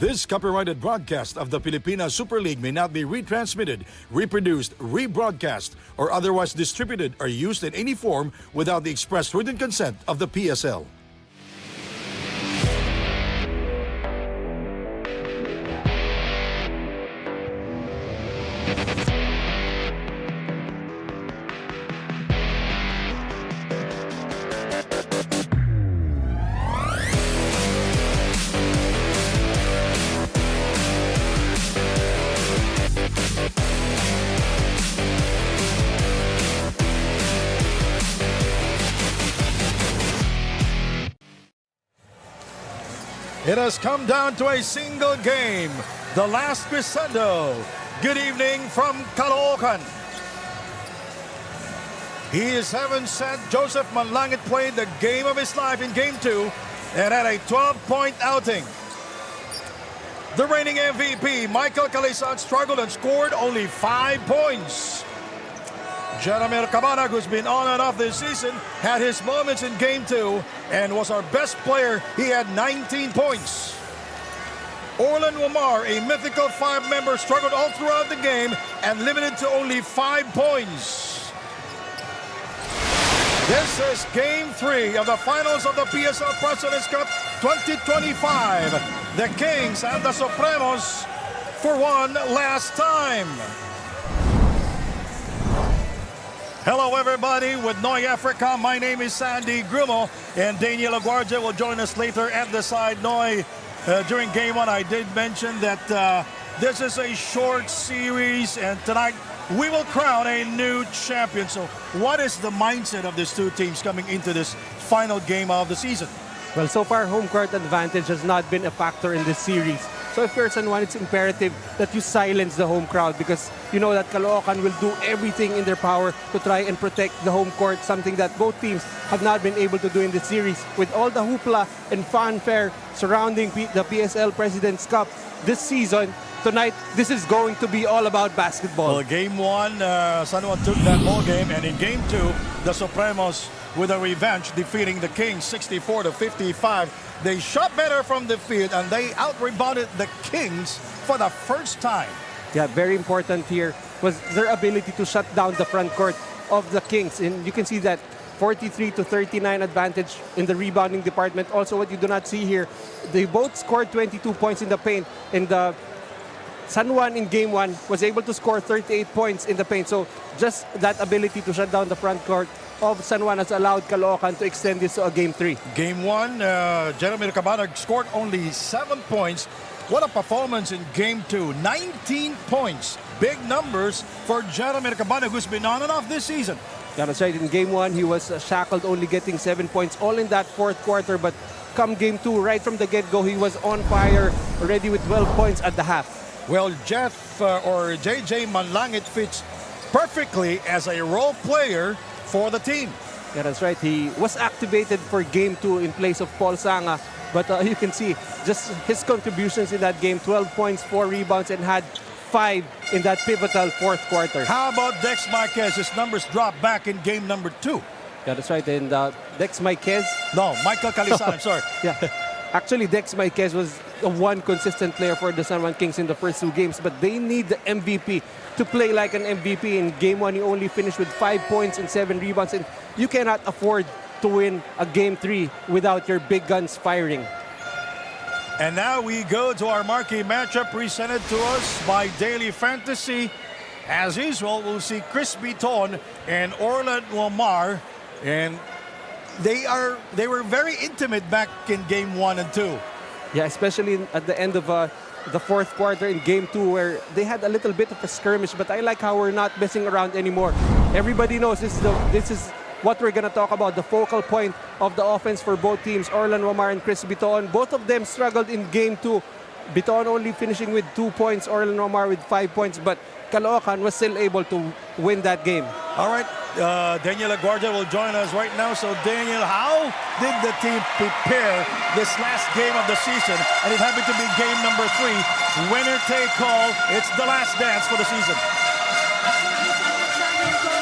This copyrighted broadcast of the Pilipinas Super League may not be retransmitted, reproduced, rebroadcast, or otherwise distributed or used in any form without the express written consent of the PSL. It has come down to a single game, the last crescendo. Good evening from CALOOCAN. He is heaven sent. Joseph Manlangit played the game of his life in Game 2 and had a 12-point outing. The reigning MVP, Michael Calisan, struggled and scored only 5 points. Jeremy Cabanag, who's been on and off this season, had his moments in Game 2 and was our best player. He had 19 points. Orlan Wamar, a mythical 5-member, struggled all throughout the game and limited to only 5 points. This is Game 3 of the finals of the PSL Presidents Cup 2025. The Kings and the Supremos for one last time. Hello everybody with Noy Africa. My name is Sandy Grumo and Daniel Aguardia will join us later at the side. Noy, during Game 1 I did mention that this is a short series and tonight we will crown a new champion. So what is the mindset of these two teams coming into this final game of the season? Well, so far home court advantage has not been a factor in this series. So if you're San Juan, it's imperative that you silence the home crowd because you know that Caloocan will do everything in their power to try and protect the home court, something that both teams have not been able to do in this series. With all the hoopla and fanfare surrounding the PSL Presidents Cup this season, tonight, this is going to be all about basketball. Well, Game 1, San Juan took that ball game, and in Game 2, the Supremos with a revenge, defeating the Kings 64-55. They shot better from the field, and they out-rebounded the Kings for the first time. Yeah, very important here was their ability to shut down the front court of the Kings. And you can see that 43-39 advantage in the rebounding department. Also, what you do not see here, they both scored 22 points in the paint, and the San Juan in Game 1 was able to score 38 points in the paint. So just that ability to shut down the front court of San Juan has allowed Caloocan to extend this to a Game 3. Game 1, Jeremy Cabanag scored only 7 points. What a performance in Game 2. 19 points. Big numbers for Jeremy Cabanag, who's been on and off this season. Yeah, that's right. In Game 1, he was shackled, only getting 7 points, all in that fourth quarter. But come Game 2, right from the get-go, he was on fire, already with 12 points at the half. Well, Jeff or JJ Manlangit fits perfectly as a role player for the team. Yeah, that's right. He was activated for Game 2 in place of Paul Sanga. But you can see just his contributions in that game, 12 points, 4 rebounds, and had 5 in that pivotal fourth quarter. How about Dex Marquez? His numbers dropped back in game number 2. Yeah, that's right. And Dex Marquez. No, Michael Calisan, I'm sorry. Yeah. Actually, Dex Marquez was the one consistent player for the San Juan Kings in the first 2 games, but they need the MVP to play like an MVP. In Game 1, he only finished with 5 points and 7 rebounds, and you cannot afford to win a Game 3 without your big guns firing. And now we go to our marquee matchup presented to us by Daily Fantasy. As usual, we'll see Chris Biton and Orlan Wamar, and they were very intimate back in Game 1 and 2. Yeah, especially at the end of the fourth quarter in Game 2 where they had a little bit of a skirmish, but I like how we're not messing around anymore. Everybody knows this is what we're going to talk about, the focal point of the offense for both teams, Orlan Wamar and Chris Biton. Both of them struggled in Game 2. Biton only finishing with 2 points, Orlan Wamar with 5 points, but Caloocan was still able to win that game. All right, Daniel Aguardia will join us right now. So, Daniel, how did the team prepare this last game of the season? And it happened to be game number 3. Winner take all. It's the last dance for the season.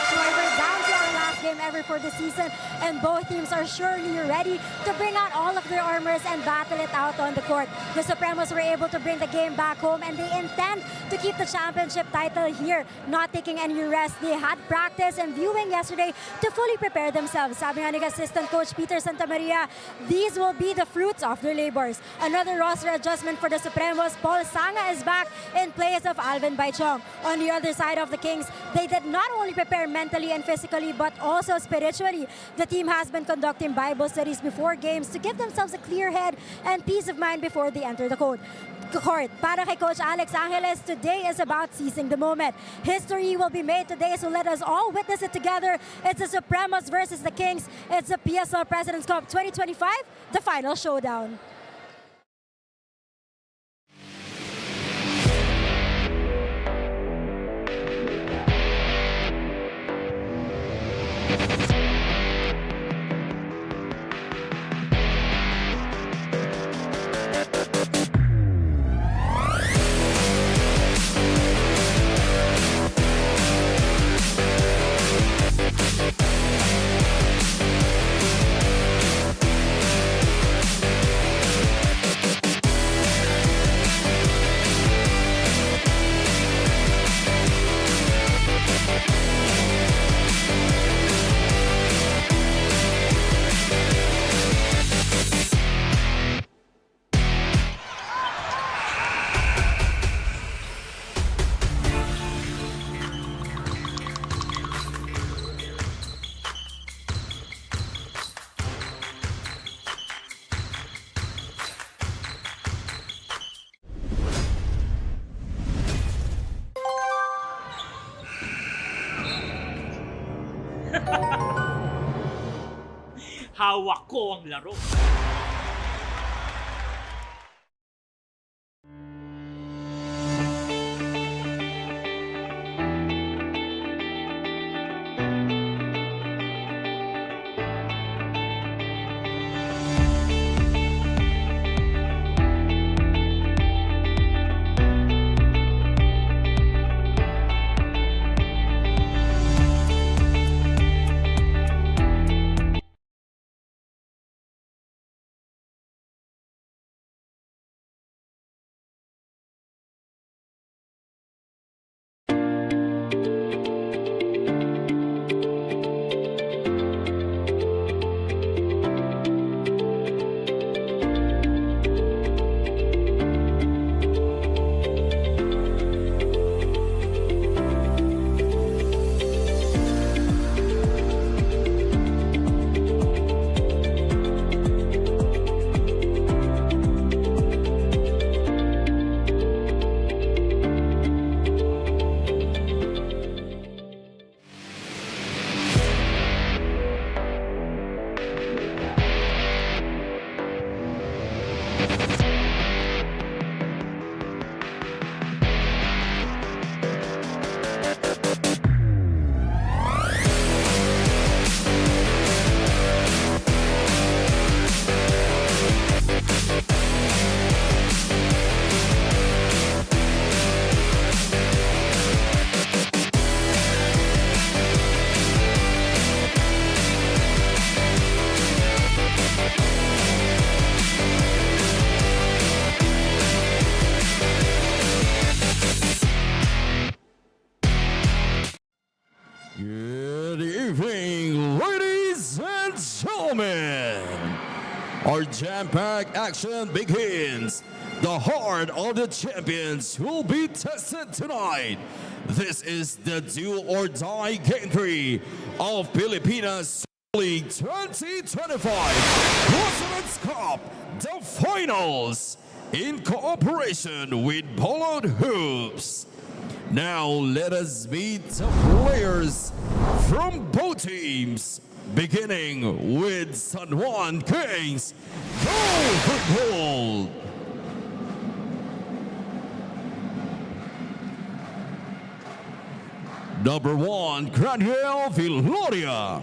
We're down to our last game ever for the season, and both teams are surely ready to bring out all of their armors and battle it out on the court. The Supremos were able to bring the game back home, and they intend to keep the championship title here, not taking any rest. They had practice and viewing yesterday to fully prepare themselves. Sabi nga ni assistant coach Peter Santamaria, these will be the fruits of their labors. Another roster adjustment for the Supremos. Paul Sanga is back in place of Alvin Baichong. On the other side of the Kings, they did not only prepare mentally and physically, but also spiritually. The team has been conducting Bible studies before games to give themselves a clear head and peace of mind before they enter the court. Para kay Coach Alex Angeles, today is about seizing the moment. History will be made today, so let us all witness it together. It's the Supremos versus the Kings. It's the PSL President's Cup 2025, the final showdown. Hawak ko ang laro. Our jam-packed action begins. The heart of the champions will be tested tonight. This is the do or die game 3 of Pilipinas League 2025 President's Cup, the finals, in cooperation with Bolod Hoops. Now let us meet the players from both teams, beginning with San Juan Kings. Go for gold! Number 1, Graniel Villoria.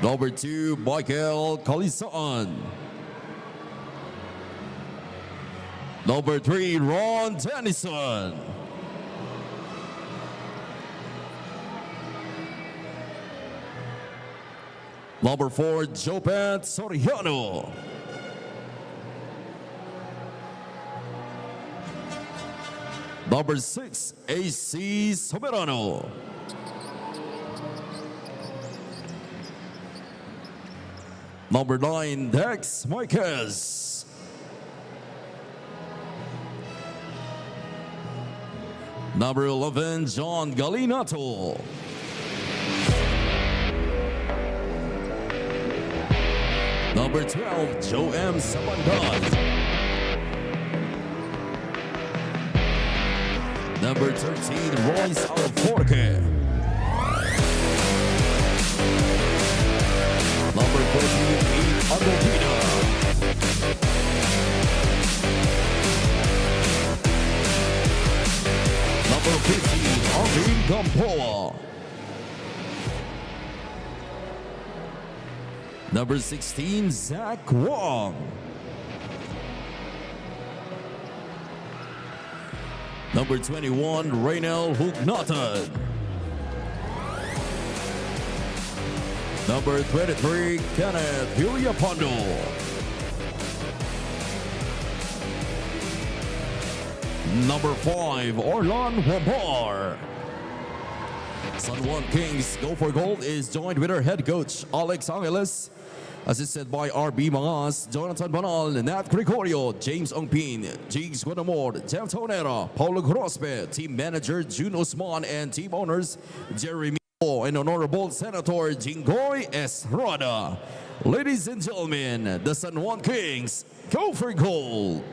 Number 2, Michael Calisan. Number 3, Ron Dennison. Number 4, Jopen Soriano. Number 6, AC Soberano. Number 9, Dex Marquez. Number 11, John Galinato. Number 12, Joe M. Sabandan. Number 13, Royce Alforque. Number 14, Pete Adopina. Number 15, Arvin Gamboa. Number 16, Zach Wong. Number 21, Raynel Hugnatan. Number 23, Kenneth Villapando. Number 5, Orlan Wambar. San Juan Kings Go for Gold is joined with our head coach, Alex Angeles, assisted by RB Mangas, Jonathan Banal, Nat Gregorio, James Ongpin, Jigs Guadamor, Jeff Tonera, Paulo Grospe, team manager June Usman, and team owners Jeremy and Honorable Senator Jingoy Estrada. Ladies and gentlemen, the San Juan Kings Go for Gold.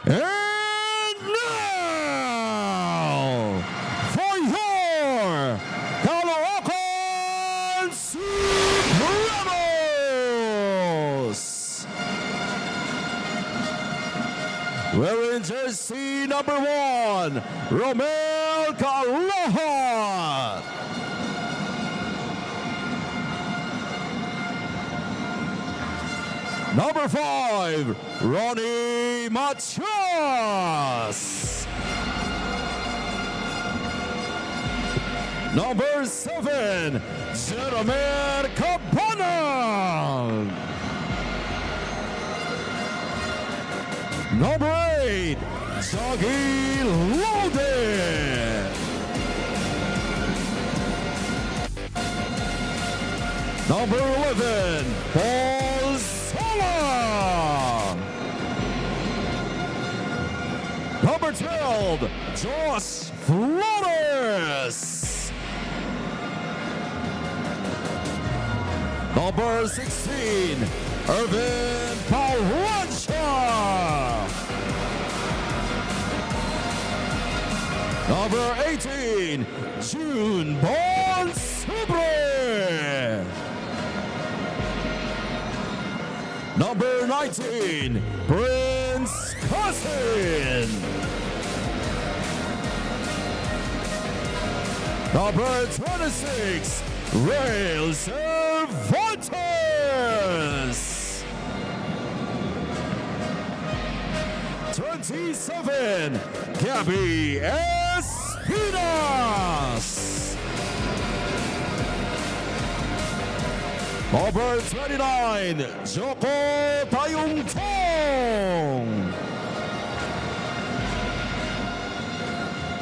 And now, for your CALOOCAN SUPREMOS! Wearing jersey number 1, Romel Caloha. Number 5, Ronnie Matias. Number 7, Jeremy Cabana. Number 8, Joggy Loden. Number 11, Paul Sala. Number 12, Josh Flores. Number 16, Irvin Paulancha. Number 18, June Bon Sobre. Number 19, Prince Cousin. Number 26, Rail Cervantes. 27, Gabby Espinas. Number 29, Joko Tayong Tong.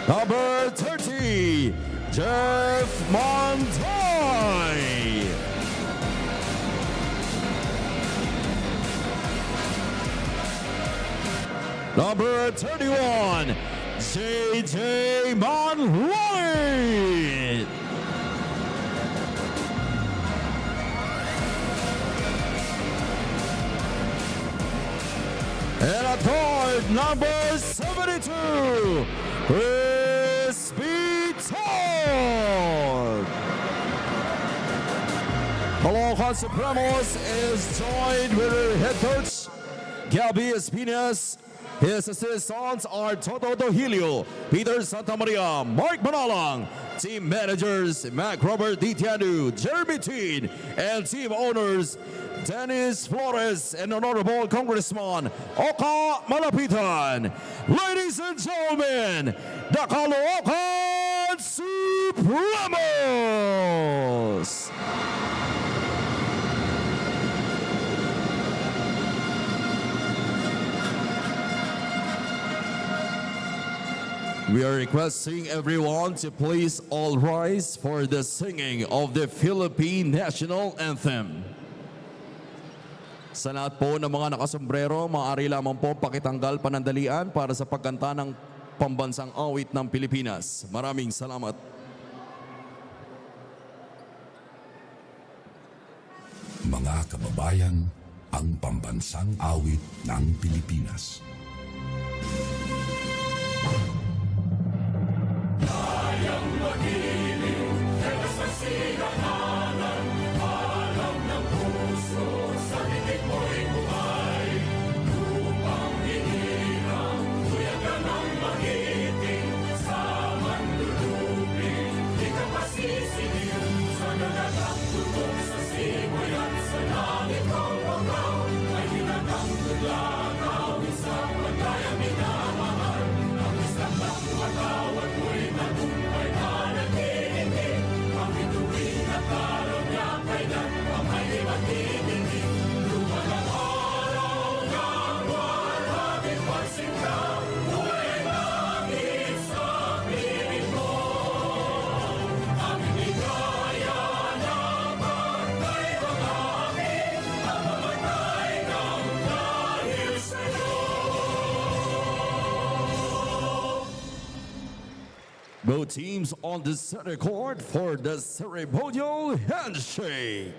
Number 30, Jeff Montoy. Number 31, JJ Manloy. And at guard, number 72, Chris Beaton. CALOOCAN Supremos is joined with her head coach, Gabby Espinas. His assistants are Toto Dohilio, Peter Santamaria, Mark Manalang, team managers Mac Robert Ditianu, Jeremy Teen, and team owners Dennis Flores and Honorable Congressman Oka Malapitan. Ladies and gentlemen, the CALOOCAN Supremos! We are requesting everyone to please all rise for the singing of the Philippine National Anthem. Sa lahat po ng mga nakasombrero, maaari lamang po pakitanggal panandalian para sa pagkanta ng pambansang awit ng Pilipinas. Maraming salamat. Mga kababayan, ang pambansang awit ng Pilipinas. Both teams on the center court for the ceremonial handshake.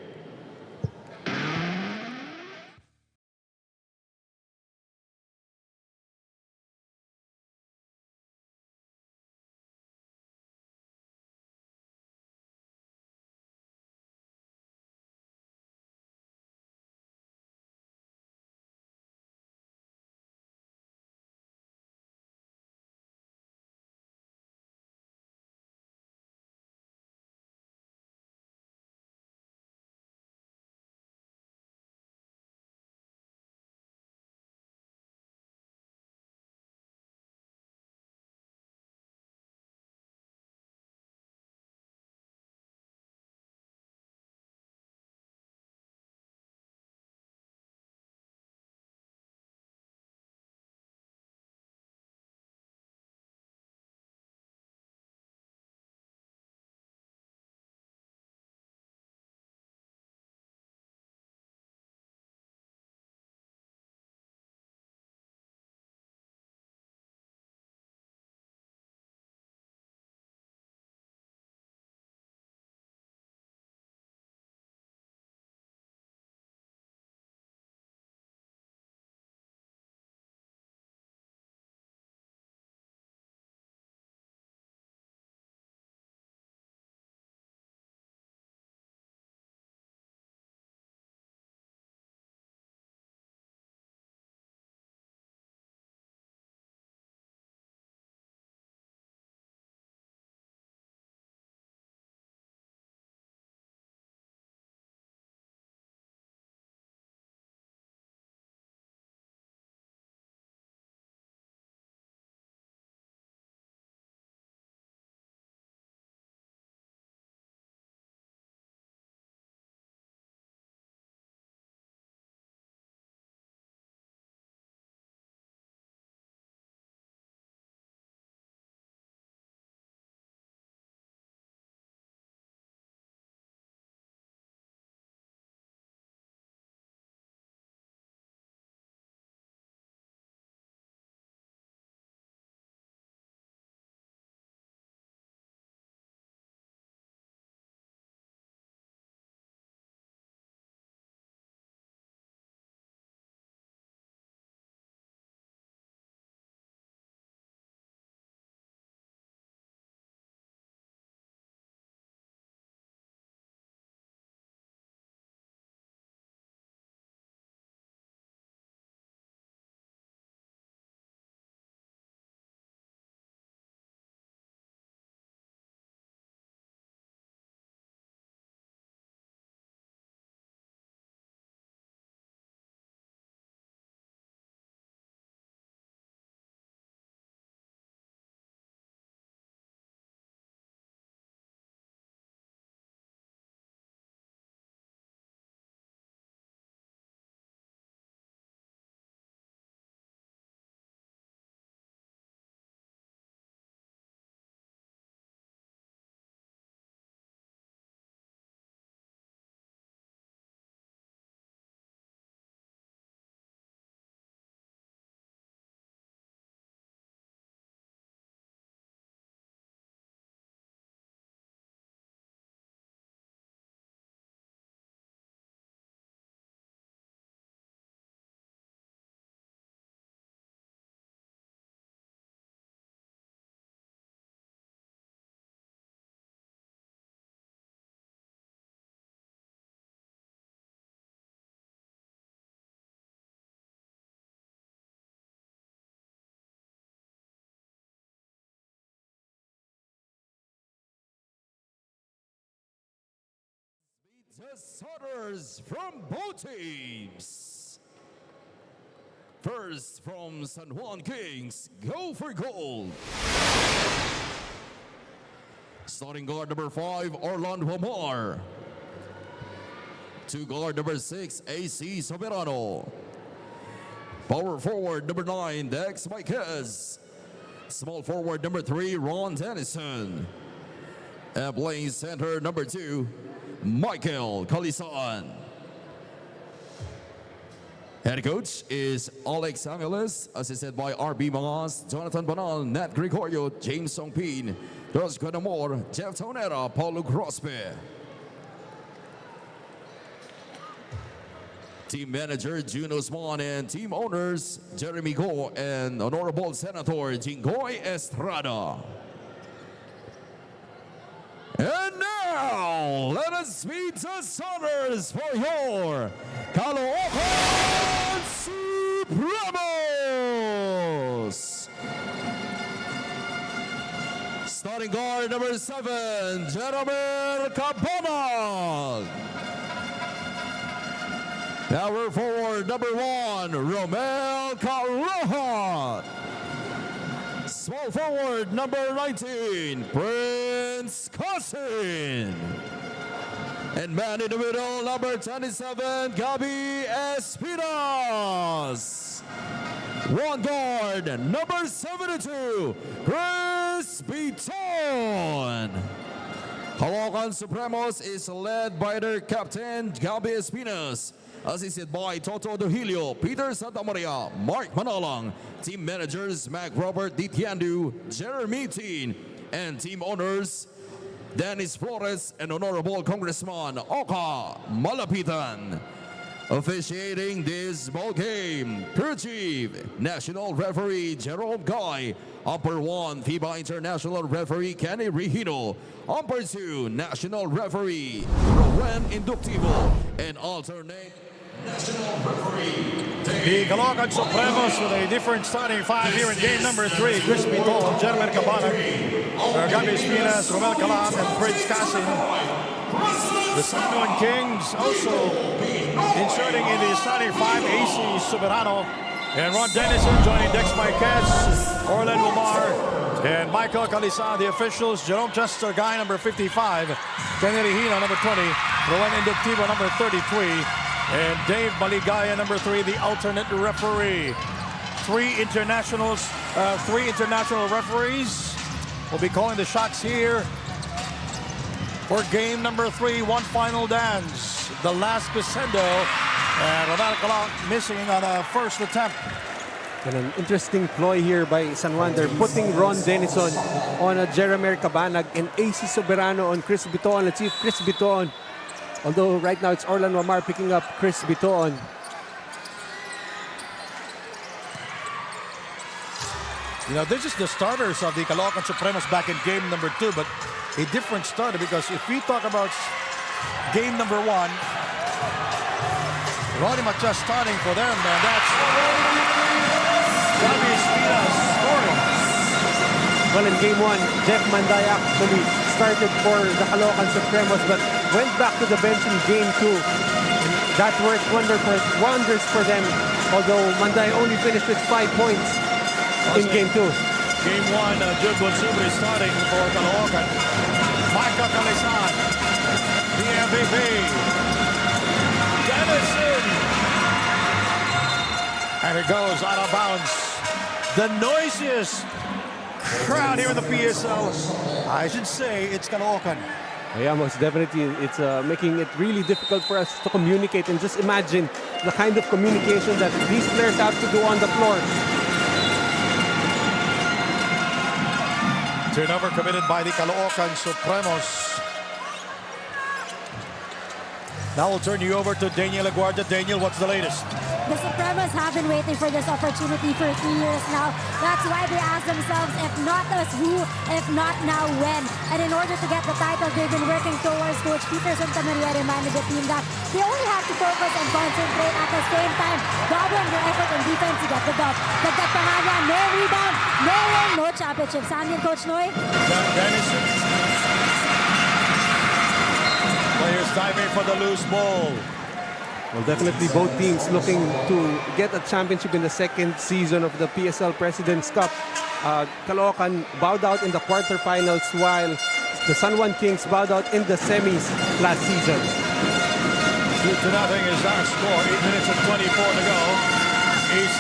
the starters from both teams. First from San Juan Kings, go for gold. Starting guard number 5, Orlando Omar. To guard number 6, AC Soberano. Power forward number 9, Dex Marquez. Small forward number 3, Ron Dennison. And playing center number 2, Michael Calisan. Head coach is Alex Angeles, assisted by RB Mangas, Jonathan Banal, Nat Gregorio, James Songpin, Dos Guadamor, Jeff Tonera, Paulo Grospe. Team manager Juno Swan and team owners Jeremy Go and Honorable Senator Jingoy Estrada. And now, let us meet the starters for your CALOOCAN Supremos. Starting guard number 7, Jeremy Cabana. Power forward number 1, Romel Carroja. Small forward number 19, Prince Cousin. And man in the middle, number 27, Gabby Espinas. One guard, number 72, Chris Beaton. CALOOCAN Supremos is led by their captain, Gabby Espinas, assisted by Toto Dohilio, Peter Santamaria, Mark Manalang, team managers Mac Robert Ditiandu, Jeremy Teen, and team owners Dennis Flores and Honorable Congressman Oka Malapitan. Officiating this ball game, crew chief, national referee Jerome Guy, Umpire 1, FIBA International Referee Kenny Regino, Umpire 2, national referee Rowan Inductivo, and alternate national referee The CALOOCAN Supremos with a different starting 5 here in game number 3. Chris Beaton, Jeremy Cabana, Gabi Espinas, Romel Calam, and Prince Cassin. The San Juan Kings also inserting in the starting 5, AC Soberano and Ron Dennison joining Dex Marquez, Orlando Omar, and Michael Calisan. The officials, Jerome Chester Guy, number 55, Kenny Regino, number 20, Rowan Inductivo, number 33, and Dave Maligaya, number 3, the alternate referee. Three international referees will be calling the shots here for game number 3, one final dance. The last crescendo, and Ronald Calam missing on a first attempt. And an interesting ploy here by San Juan. They're putting Ron Dennison on a Jeremy Cabanag and AC Soberano on Chris Beaton. Let's see if Chris Beaton, although right now it's Orlando Omar picking up Chris Beaton. You know, this is the starters of the CALOOCAN Supremos back in game number 2, but a different starter, because if we talk about game number 1, Ronnie Machas starting for them, and that's Gabi Espinas scoring. Well, in game 1, Jeff Manday actually started for the CALOOCAN Supremos, but went back to the bench in game 2. That worked wonders for them, although Manday only finished with 5 points in game 2. Game 1, Jude Bonsubre starting for CALOOCAN. Michael Calisan, the MVP. Dennison. And it goes out of bounds. The noisiest crowd here in the PSL. I should say it's CALOOCAN. Yeah, most definitely. It's making it really difficult for us to communicate, and just imagine the kind of communication that these players have to do on the floor. Turnover committed by the CALOOCAN Supremos. Now we'll turn you over to Daniel Aguarda. Daniel, what's the latest? The Supremos have been waiting for this opportunity for 3 years now. That's why they ask themselves, if not us, who? If not now, when? And in order to get the title, they've been working towards. Coach Peter Santamaria reminded the team that they only have to focus and concentrate at the same time, doubling their effort and defense to get the dub. Dagdag pa nga yan, no rebound, no win, no championship. Sa amin, Coach Noy? Dennison. Players diving for the loose ball. Well, definitely both teams looking to get a championship in the second season of the PSL President's Cup. Caloocan bowed out in the quarterfinals while the San Juan Kings bowed out in the semis last season. 2-0 is our score. 8 minutes and 24 to go. AC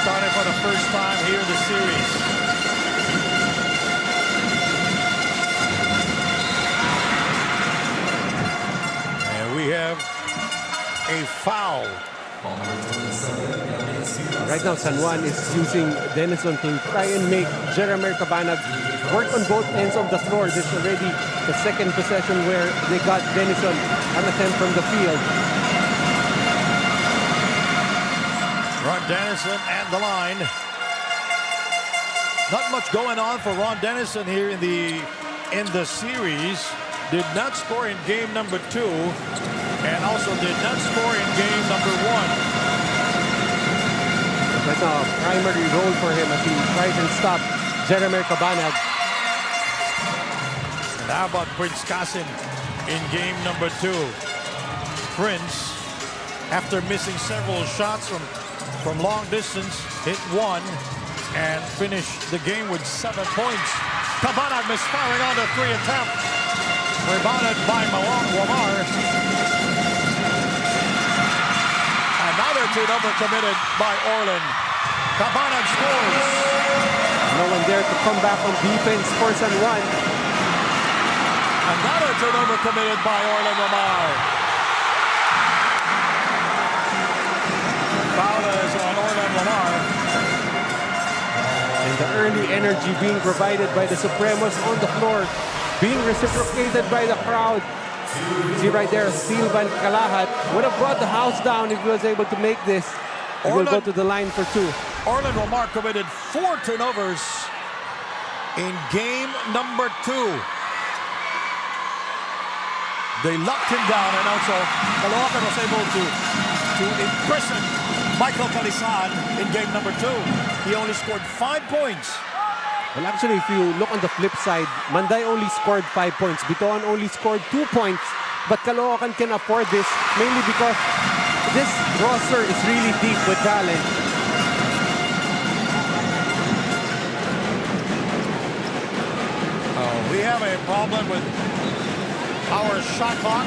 started for the first time here in the series. And we have a foul. Right now, San Juan is using Denison to try and make Jeremy Cabanag work on both ends of the floor. This is already the second possession where they got Denison an attempt from the field. Ron Dennison and the line. Not much going on for Ron Dennison here in the series. Did not score in game number 2 and also did not score in game number 1. Right now, a primary role for him as he tries and stop Jeremy Cabanag. And how about Prince Kasin in game number 2? Prince, after missing several shots from long distance, hit 1 and finished the game with 7 points. Cabanag misfiring on the 3 attempt. Rebounded by Wamar. Another turnover committed by Orlan. Cabanag scores. No one there to come back on defense for San Juan. Another turnover committed by Orlan Wamar. Foul is on Orlan Wamar. And the early energy being provided by the Supremos on the floor, being reciprocated by the crowd. See right there, steal by Kalahat. Would have brought the house down if he was able to make this. He will go to the line for 2. Orlan Wamar committed 4 turnovers in game number 2. They locked him down, and also Caloocan was able to imprison Michael Calisan in game number 2. He only scored 5 points. Well, actually, if you look on the flip side, Manday only scored 5 points. Bitoan only scored 2 points. But Caloocan can afford this, mainly because this roster is really deep with talent. We have a problem with our shot clock.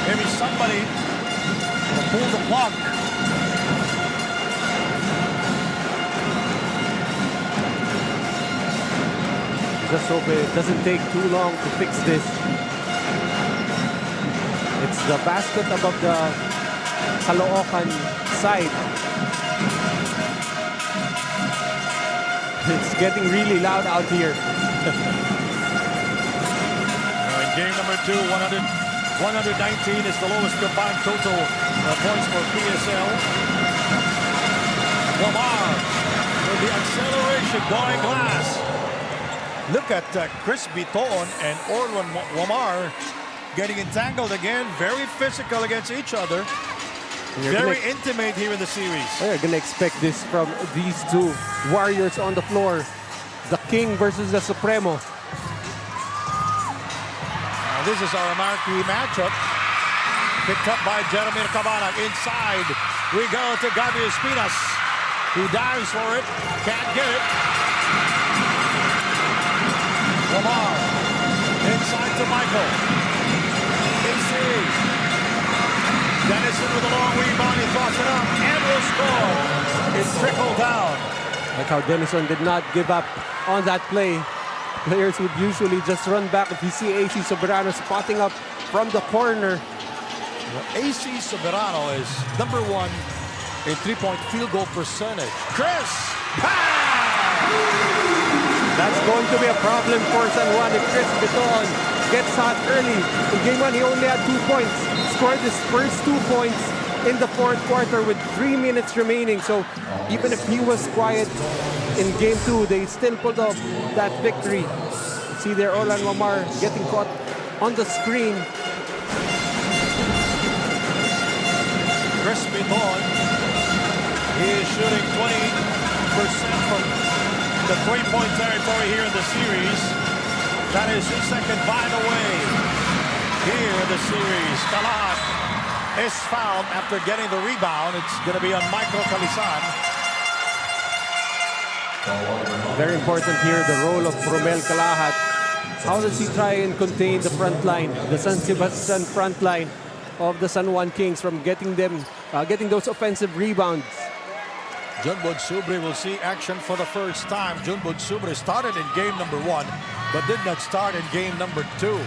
Maybe somebody will pull the plug. Just hope it doesn't take too long to fix this. It's the basket above the Caloocan side. It's getting really loud out here. In game number 2, 119 is the lowest combined total points for PSL. Wamar with the acceleration going glass. Look at Chris Biton and Orlan Wamar getting entangled again. Very physical against each other. Very intimate here in the series. We're going to expect this from these two warriors on the floor. The King versus the Supremo. This is our marquee matchup. Picked up by Jeremy Cabanag. Inside we go to Gabi Espinas. He dives for it. Can't get it. Wamar. Inside to Michael. AC. Dennison with a long rebound. He throws it up and will score. It trickled down. Like how Dennison did not give up on that play. Players would usually just run back if you see AC Soberano spotting up from the corner. AC Soberano is number 1 in three-point field goal percentage. Chris! Pass! That's going to be a problem for San Juan if Chris Biton gets hot early. In game 1, he only had 2 points. Scored his first 2 points in the fourth quarter with 3 minutes remaining. So even if he was quiet in game 2, they still pulled off that victory. See there, Orlan Wamar getting caught on the screen. Chris Biton, he is shooting 20% from the three-point territory here in the series. That is his second, by the way. Here in the series, Calaoocan is fouled after getting the rebound. It's going to be on Michael Calisan. Very important here, the role of Romel Calaoocan. How does he try and contain the front line, the San Sebastian front line of the San Juan Kings from getting those offensive rebounds? Junbon Subre will see action for the first time. Junbon Subre started in game number 1, but did not start in game number 2.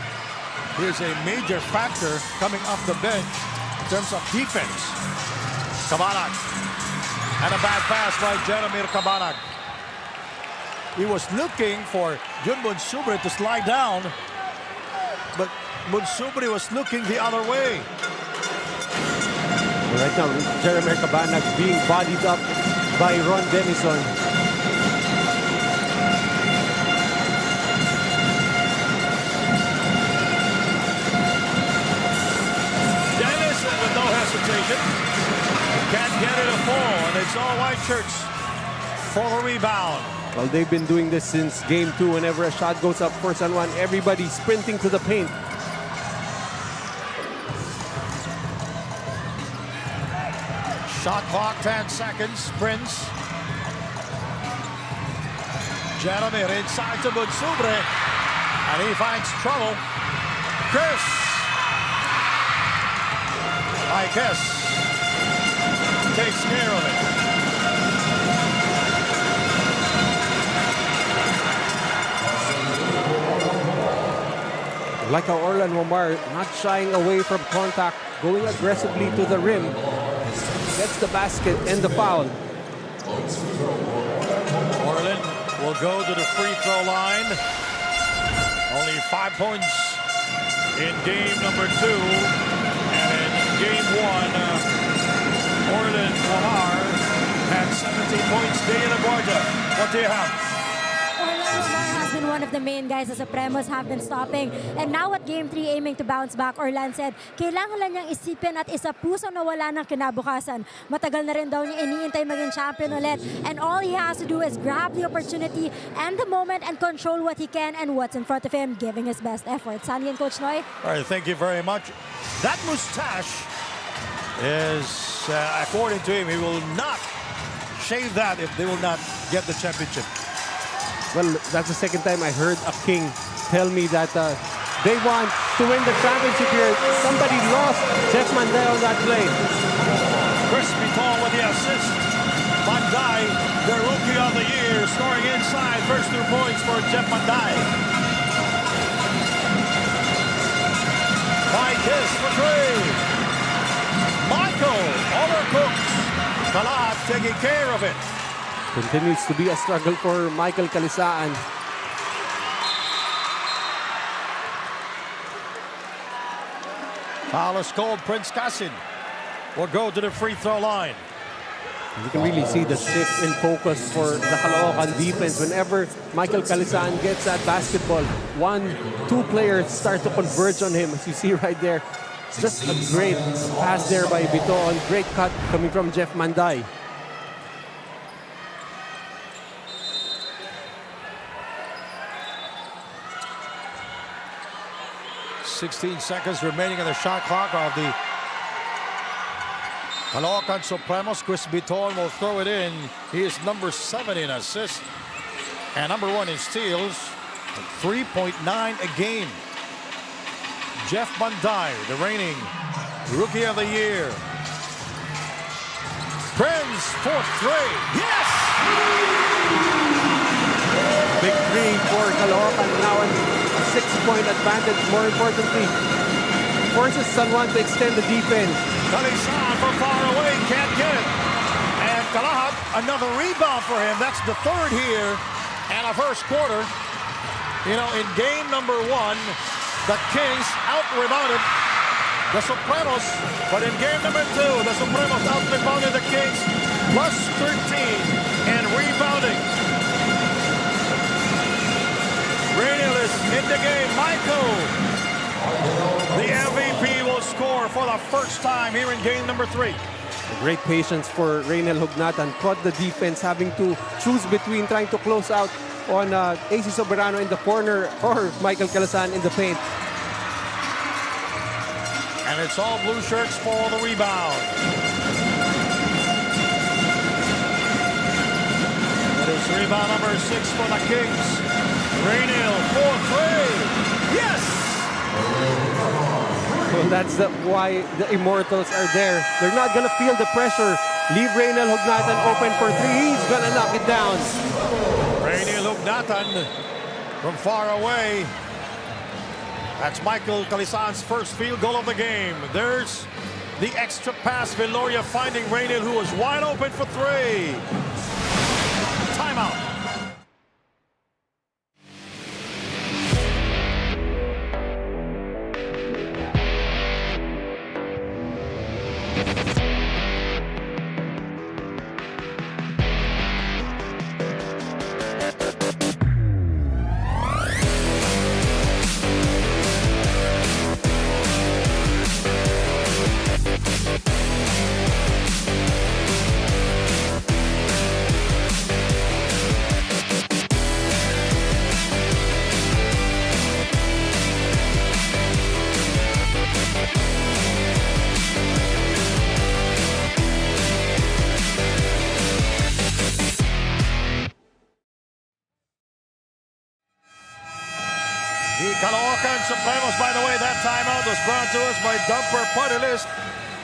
Here's a major factor coming off the bench in terms of defense. Cabanag. And a bad pass by Jeremy Cabanag. He was looking for Junbon Subre to slide down, but Bonsubre was looking the other way. Right now, Jeremy Cabanag being bodied up by Ron Denison. Denison with no hesitation. Can't get it a fall, and it's all white shirts for the rebound. Well, they've been doing this since game 2. Whenever a shot goes up for San Juan, everybody's sprinting to the paint. Shot clock, 10 seconds. Prince. Jeremy inside to Bonsubre, and he finds trouble. Chris. Ikes takes care of it. Like how Orlan Wamar not shying away from contact, going aggressively to the rim, gets the basket and the foul. Orlan will go to the free throw line. Only 5 points in game number 2. And in game 1, Orlan Wamar had 17 points. Dayan Aguarda, what do you have? Has been one of the main guys as Supremos have been stopping. And now at Game 3, aiming to bounce back, Orlan said, kailangan lang niyang isipin at isa puso na wala ng kinabukasan. Matagal na rin daw niya iniintay maging champion ulit. And all he has to do is grab the opportunity and the moment and control what he can and what's in front of him, giving his best effort. Sandy and Coach Noy. All right, thank you very much. That mustache is, according to him, he will not shave that if they will not get the championship. Well, that's the second time I heard a King tell me that they want to win the championship here. Somebody lost Jeff Manday on that play. Chris Bitol with the assist. Manday, the rookie of the year, scoring inside. First 2 points for Jeff Manday. Kiss for 3. Michael overcooked. Calaoocan taking care of it. Continues to be a struggle for Michael Calisaan. Foul is called. Prince Casin will go to the free throw line. You can really see the shift in focus for the Caloocan defense. Whenever Michael Calisaan gets that basketball, 1-2 players start to converge on him, as you see right there. Just a great pass there by Biton. Great cut coming from Jeff Manday. 16 seconds remaining on the shot clock of the Caloocan Supremos. Chris Biton will throw it in. He is number 7 in assists and number 1 in steals. 3.9 a game. Jeff Manday, the reigning Rookie of the Year. Prince, 4th three. Yes! Big three for Caloocan, now a 6-point advantage. More importantly, forces San Juan to extend the defense. Calisan from far away, can't get it. And Caloocan, another rebound for him. That's the 3rd here and a first quarter. You know, in game number 1, the Kings out-rebounded the Supremos, but in game number 2, the Supremos out-rebounded the Kings, plus 13 and rebounding. Ceremonial is in the game. Michael, the MVP, will score for the first time here in game number 3. Great patience for Reynel Hugnatan. Caught the defense having to choose between trying to close out on AC Soberano in the corner or Michael Calasan in the paint. And it's all blue shirts for the rebound. That is rebound number 6 for the Kings. Rainhill for 3. Yes! Well, that's why the Immortals are there. They're not gonna feel the pressure. Leave Rainhill Hugnatan open for 3. He's gonna knock it down. Rainhill Hugnatan from far away. That's Michael Calisan's first field goal of the game. There's the extra pass. Viloria finding Rainhill, who was wide open for 3. Timeout. The Caloocan Supremos, by the way, that timeout was brought to us by Dumper Party List.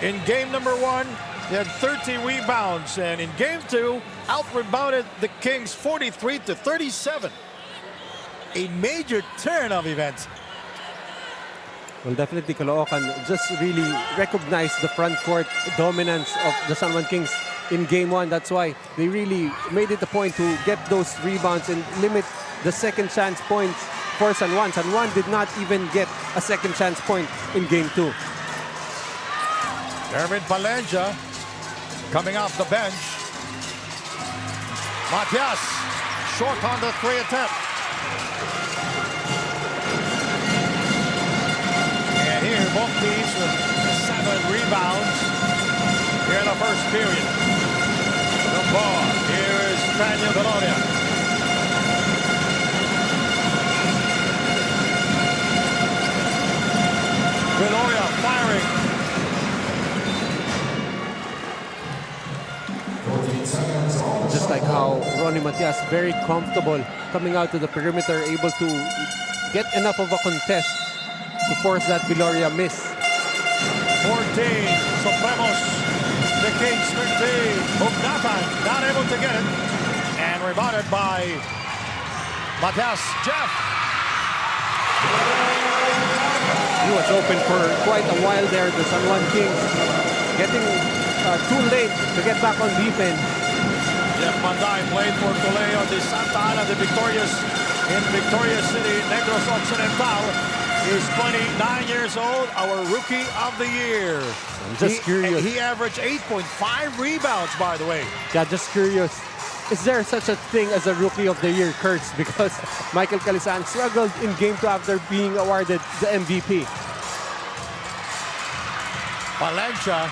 In game number 1, they had 30 rebounds, and in game 2, out-rebounded the Kings 43-37. A major turn of events. Well, definitely Caloocan just really recognized the front court dominance of the San Juan Kings in game 1. That's why they really made it a point to get those rebounds and limit the second chance points for San Juan. San Juan did not even get a second chance point in game 2. Dervin Palencia coming off the bench. Matias short on the 3 attempt. And here both teams with 7 rebounds here in the first period. The ball. Here is Daniel Viloria. Viloria firing. Just like how Ronnie Matias, very comfortable coming out to the perimeter, able to get enough of a contest to force that Viloria miss. 14, Supremos, the Kings 13. Hugnatan not able to get it. And rebounded by Matias Jeff. He was open for quite a while there, the San Juan Kings. Getting too late to get back on defense. Jeff Manday played for Colegio de Santa Ana de Victorias in Victoria City, Negros Occidental. He's 29 years old, our Rookie of the Year. I'm just curious. He averaged 8.5 rebounds, by the way. Yeah, just curious. Is there such a thing as a Rookie of the Year, Kurtz? Because Michael Calisan struggled in Game 2 after being awarded the MVP. Palencia,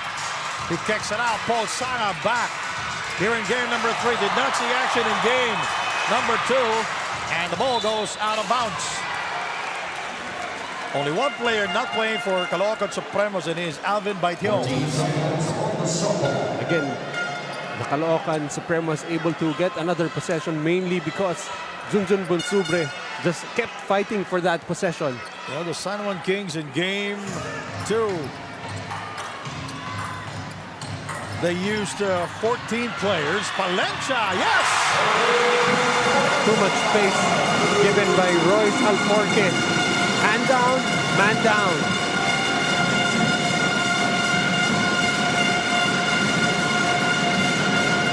he kicks it out. Paul Sanga back here in game number 3. Did not see action in game number 2. And the ball goes out of bounds. Only one player not playing for Caloocan Supremos, and he is Alvin Baitiong. Again, the Caloocan Supremos able to get another possession mainly because Junjun Bonsubre just kept fighting for that possession. Well, the San Juan Kings in game 2. They used 14 players. Palencia, yes! Too much space given by Royce Alforque. Hand down, man down.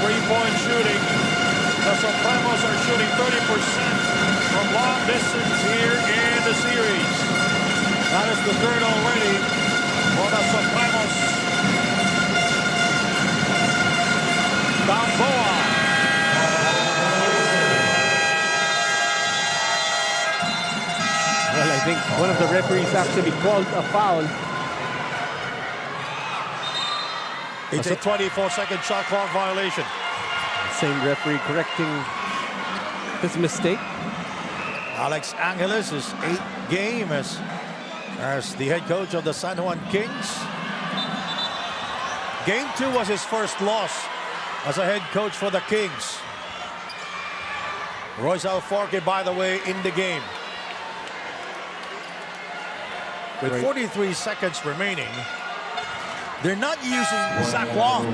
Three-point shooting. The Supremos are shooting 30% from long distance here in the series. That is the third already for the Supremos. Balboa. Well, I think one of the referees actually called a foul. It's a 24-second shot clock violation. Same referee correcting his mistake. Alex Angeles is 8th game as the head coach of the San Juan Kings. Game 2 was his first loss as a head coach for the Kings. Royce Alforque, by the way, in the game. With 43 seconds remaining, they're not using Zach Wong.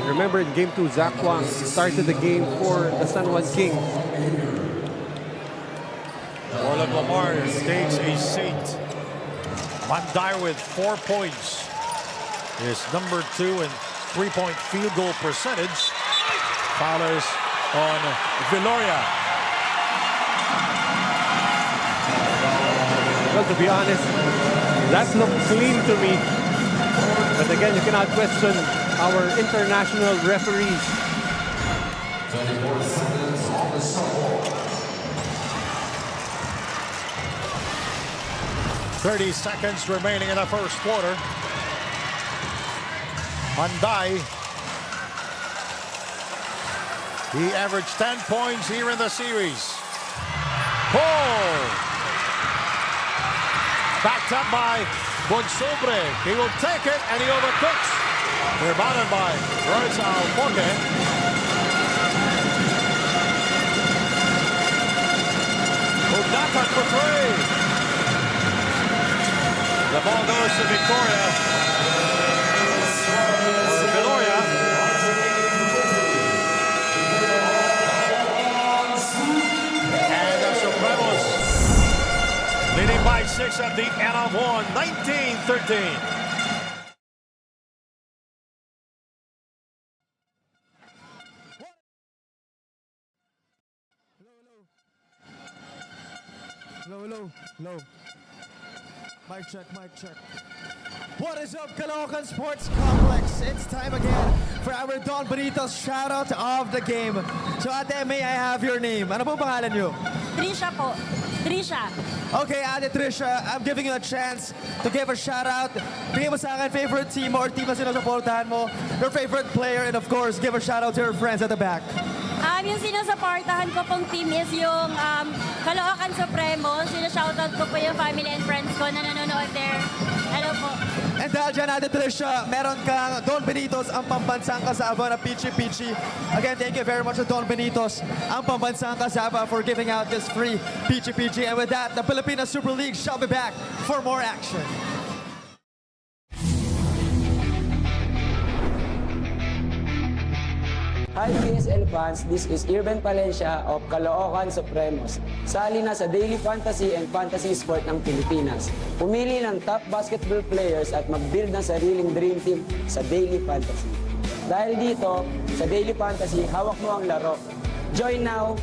Remember, in Game 2, Zach Wong started the game for the San Juan Kings. Orland Lamar takes a seat. Manday with 4 points. His number 2 and 3-point field goal percentage. Fowlers on Viloria. Well, to be honest, that looked clean to me. But again, you cannot question our international referees. 30 seconds remaining in the first quarter. Manday. He averaged 10 points here in the series. Paul. Backed up by Bonsobre. He will take it and he overcooks. Rebounded by Royce Alforque. Udaka for 3. The ball goes to Victoria. Or Viloria. And the Supremos leading by 6 at the end of 1, 19-13. Low. Mic check. What is up, Caloocan Sports Complex? It's time again for our Don Benito's shoutout of the game. So, Ate, may I have your name? Ano po pangalan nyo? Trisha po. Trisha. Okay, Ate Trisha, I'm giving you a chance to give a shoutout. Bigay mo sa akin favorite team or team na sinusuportahan mo, your favorite player, and of course, give a shoutout to your friends at the back. Yung sinusuportahan ko pong team is yung Caloocan Supremos. Sinashoutout ko po yung family and friends ko na nanonood there. Hello po. And dahil dyan, Ate Trisha, meron kang Don Benito's ang pambansang kasama na Pichi Pichi. Again, thank you very much to Don Benito's ang pambansang kasama for giving out this free Pichi Pichi. And with that, the Pilipinas Super League shall be back for more action. Hi PSL fans, this is Irben Palencia of Caloocan Supremos. Sali na sa Daily Fantasy and Fantasy Sport ng Pilipinas. Pumili ng top basketball players at mag-build ng sariling dream team sa Daily Fantasy. Dahil dito, sa Daily Fantasy, hawak mo ang laro. Join now,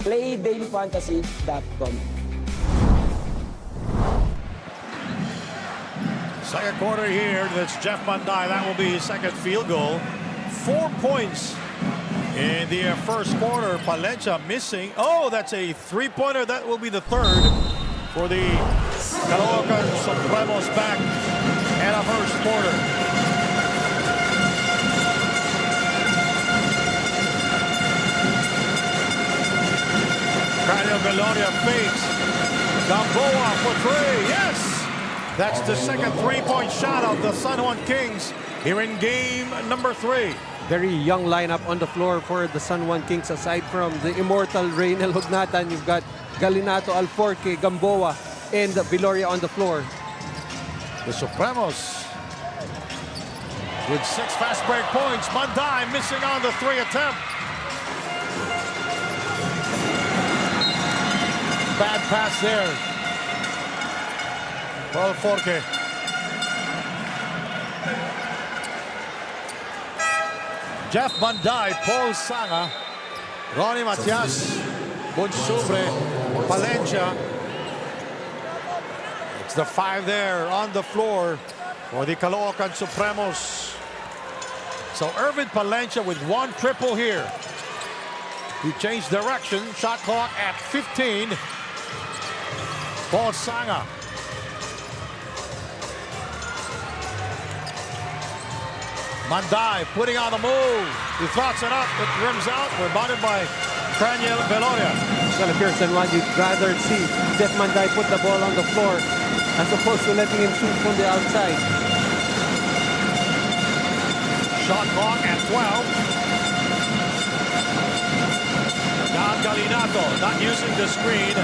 playdailyfantasy.com. Second quarter here, that's Jeff Manday. That will be his second field goal. 4 points in the first quarter. Palencia missing. Oh, that's a three-pointer. That will be the third for the Caloocan Supremos back in the first quarter. Daniel Viloria fakes. Gamboa for 3. Yes! That's the second three-point shot of the San Juan Kings here in game number 3. Very young lineup on the floor for the San Juan Kings. Aside from the immortal Reynel Hugnatan, you've got Galinato, Alforque, Gamboa, and Viloria on the floor. The Supremos with 6 fast break points. Manday missing on the 3 attempt. Bad pass there for Alforque. Jeff Manday, Paul Sanga, Ronnie Matias, Bonsobre, Palencia. It's the 5 there on the floor for the Caloocan Supremos. So Irvin Palencia with 1 triple here. He changed direction. Shot clock at 15. Paul Sanga. Manday putting on the move. He throws it up. It rims out. Rebounded by Craniel Veloria. Well, if you're San Juan, you'd rather see Jeff Manday put the ball on the floor as opposed to letting him shoot from the outside. Shot clock at 12. Don Galinato not using the screen.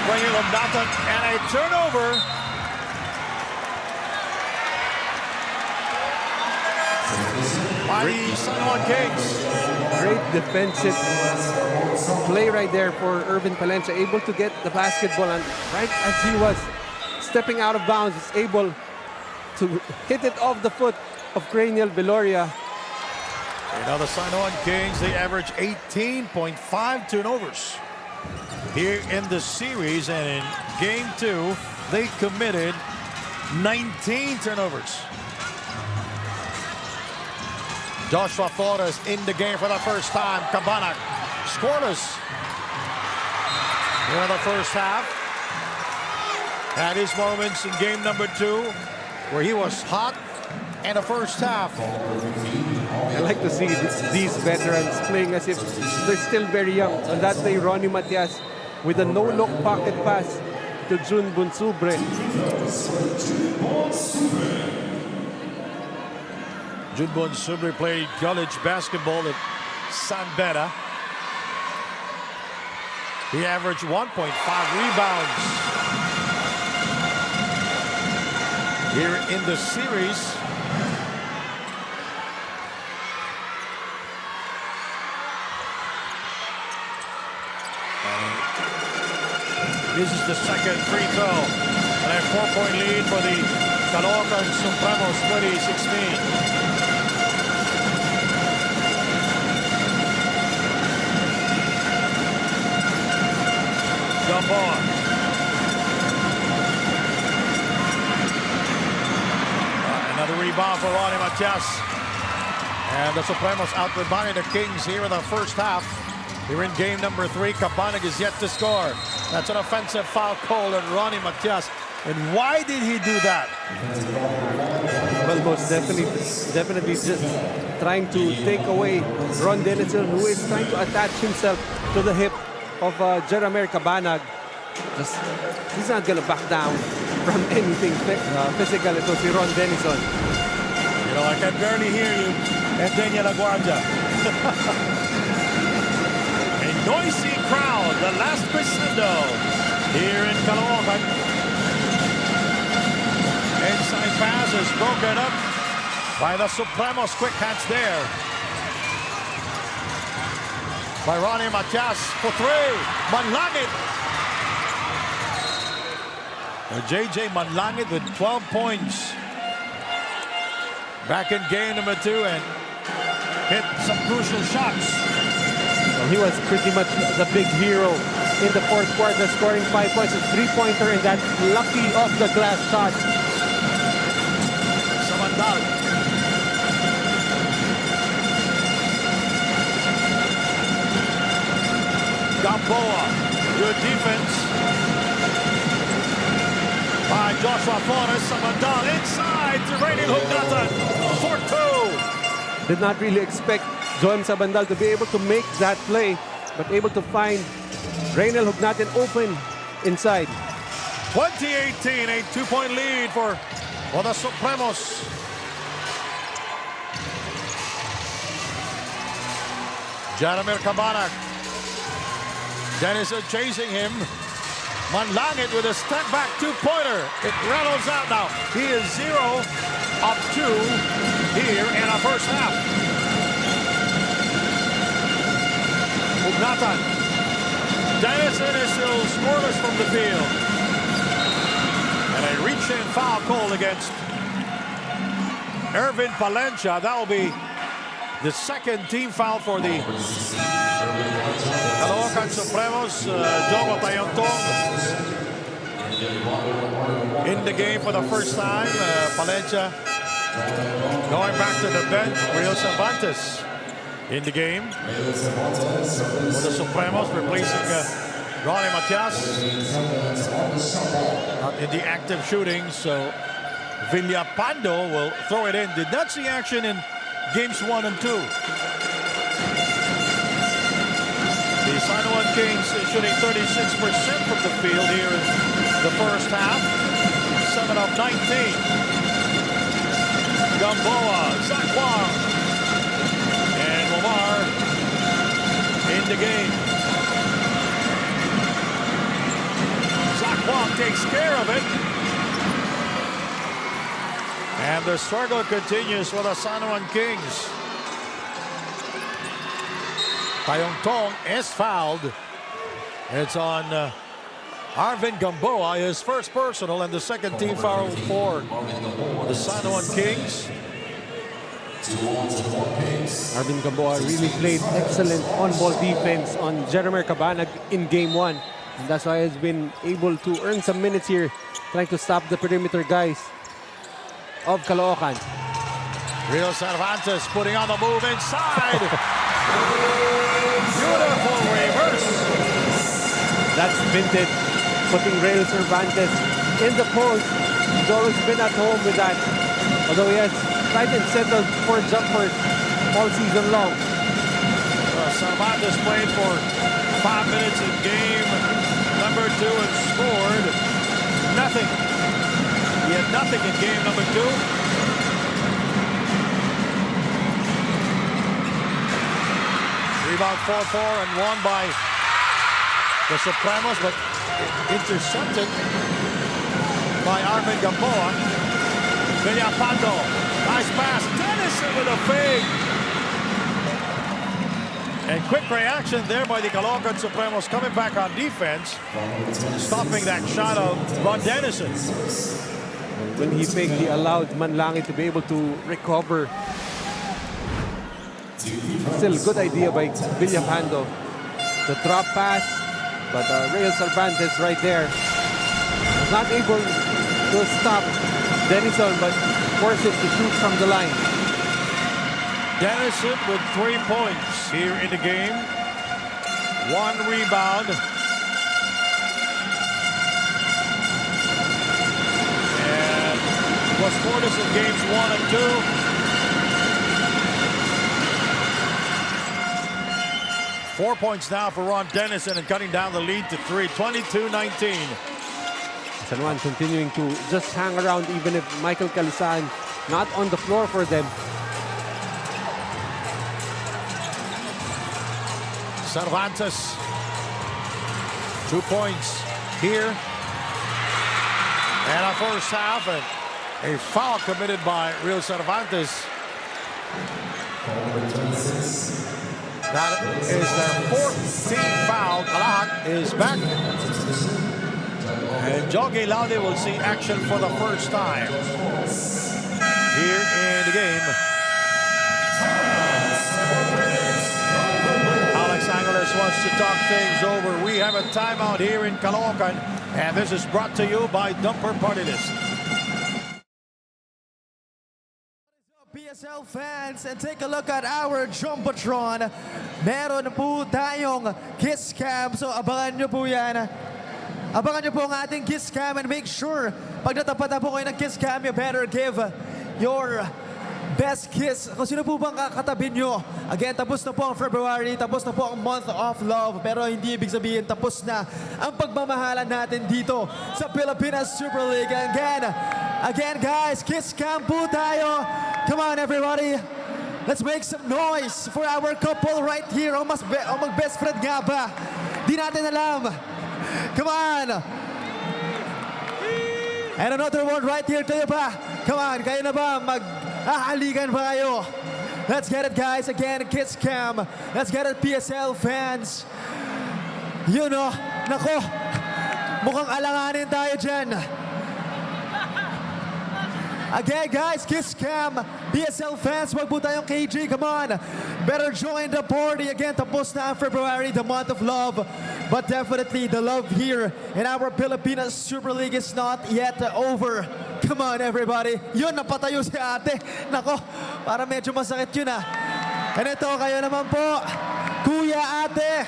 Bringing Lumnatan and a turnover. By the San Juan Kings. Great defensive play right there for Irvin Palencia, able to get the basketball, and right as he was stepping out of bounds, is able to hit it off the foot of Craniel Veloria. The San Juan Kings, they average 18.5 turnovers here in the series, and in game 2, they committed 19 turnovers. Joshua Flores in the game for the first time. Cabanag scoreless in the first half. Had his moments in game number 2 where he was hot in the first half. I like to see these veterans playing as if they're still very young. On that day, Ronnie Matias with a no-look pocket pass to Jun Bunsubre. Jun Bunsubre played college basketball at San Beda. He averaged 1.5 rebounds here in the series. This is the second free throw. And a 4-point lead for the Caloocan Supremos 2016. Gamboa. Another rebound for Ronnie Matias. And the Supremos out-rebounding the Kings here in the first half. Here in game number 3, Cabanag is yet to score. That's an offensive foul call on Ronnie Matias. And why did he do that? Well, most definitely just trying to take away Ron Dennison, who is trying to attach himself to the hip of Jeramer Cabanag. He's not going to back down from anything physical. Ito si Ron Dennison. I can barely hear you, Edenia LaGuardia. A noisy crowd, the last crescendo here in Caloocan. Inside pass is broken up by the Supremos. Quick hands there by Ronnie Matias for 3. Manlangit. JJ Manlangit with 12 points. Back in game number 2 and hit some crucial shots. Well, he was pretty much the big hero in the fourth quarter, scoring 5 points, a three-pointer, and that lucky off-the-glass shot. Samandal. Gamboa, good defense by Joshua Flores. Samandal inside to Rainiel Hugnatan for 2. Did not really expect Joem Sabandal to be able to make that play, but able to find Rainiel Hugnatan open inside. 2018, a 2-point lead for the Supremos. Jeramer Cabanag. Dennison chasing him. Manlangit with a step-back 2-pointer. It rattles out now. He is 0 of 2 here in our first half. Hugnatan. Dennison is still scoreless from the field. And a reach-in foul call against Irvin Palencia. That will be the second team foul for the Caloocan Supremos. Jogo Tayontong in the game for the first time. Palencia going back to the bench. Rio Cervantes in the game for the Supremos, replacing Ronnie Matias. Not in the active shooting, so Villapando will throw it in. Did not see action in games 1 and 2. San Juan Kings is shooting 36% from the field here in the first half. 7 of 19. Gamboa, Zach Wang, and Lamar in the game. Zach Wang takes care of it. And the struggle continues for the San Juan Kings. Tayong Tong is fouled. It's on Arvin Gamboa, his first personal and the second team foul for the San Juan Kings. Arvin Gamboa really played excellent on-ball defense on Jeremy Cabanag in Game 1. And that's why he's been able to earn some minutes here, trying to stop the perimeter guys of Caloocan. Real Cervantes putting on the move inside. Beautiful reverse. That's vintage, putting Real Cervantes in the post. He's always been at home with that. Although he has tried and settled for jumpers all season long. Cervantes played for 5 minutes in game number 2 and scored nothing. He had nothing in game number 2. Rebound 4-4 and won by the Supremos, but intercepted by Arvin Gamboa. Villapando, nice pass. Dennison with a fake. And quick reaction there by the Caloocan Supremos coming back on defense, stopping that shot of Ron Dennison. When he faked, he allowed Manlangi to be able to recover. Still good idea by Villapando. The drop pass, but Real Cervantes right there was not able to stop Dennison, but forced him to shoot from the line. Dennison with 3 points here in the game. 1 rebound. And was scored in games 1 and 2. 4 points now for Ron Dennison and cutting down the lead to 3, 22-19. San Juan continuing to just hang around even if Michael Calisan not on the floor for them. Cervantes, 2 points here. And a first half, and a foul committed by Real Cervantes. That is their 4th team foul. Kalahat is back. And Jogi Laude will see action for the first time here in the game. Alex Angeles wants to talk things over. We have a timeout here in Caloocan, and this is brought to you by Dumper Party List. PSL fans, and take a look at our Jumbotron. Meron po tayong kiss cam, so abangan nyo po yan. Abangan nyo po ang ating kiss cam, and make sure, pag natapat na po kayo ng kiss cam, you better give your best kiss. Kung sino po bang kakatabi nyo. Again, tapos na po ang February, tapos na po ang month of love, pero hindi ibig sabihin tapos na ang pagmamahalan natin dito sa Pilipinas Super League. Again guys, kiss cam po tayo. Come on everybody. Let's make some noise for our couple right here. O mag-best friend nga ba? Di natin alam. Come on. And another one right here. Kayo ba? Come on, kayo na ba? Mag-ahalikan ba kayo? Let's get it guys. Again, kiss cam. Let's get it PSL fans. You know, nako, mukhang alanganin tayo dyan. Again, guys, kiss cam. PSL fans, wag po tayong KG. Come on. Better join the party. Again, tapos na ang February, the month of love. But definitely, the love here in our Pilipinas Super League is not yet over. Come on, everybody. Yun, napatayo si ate. Nako, para medyo masakit yun ah. And ito, kayo naman po. Kuya, ate.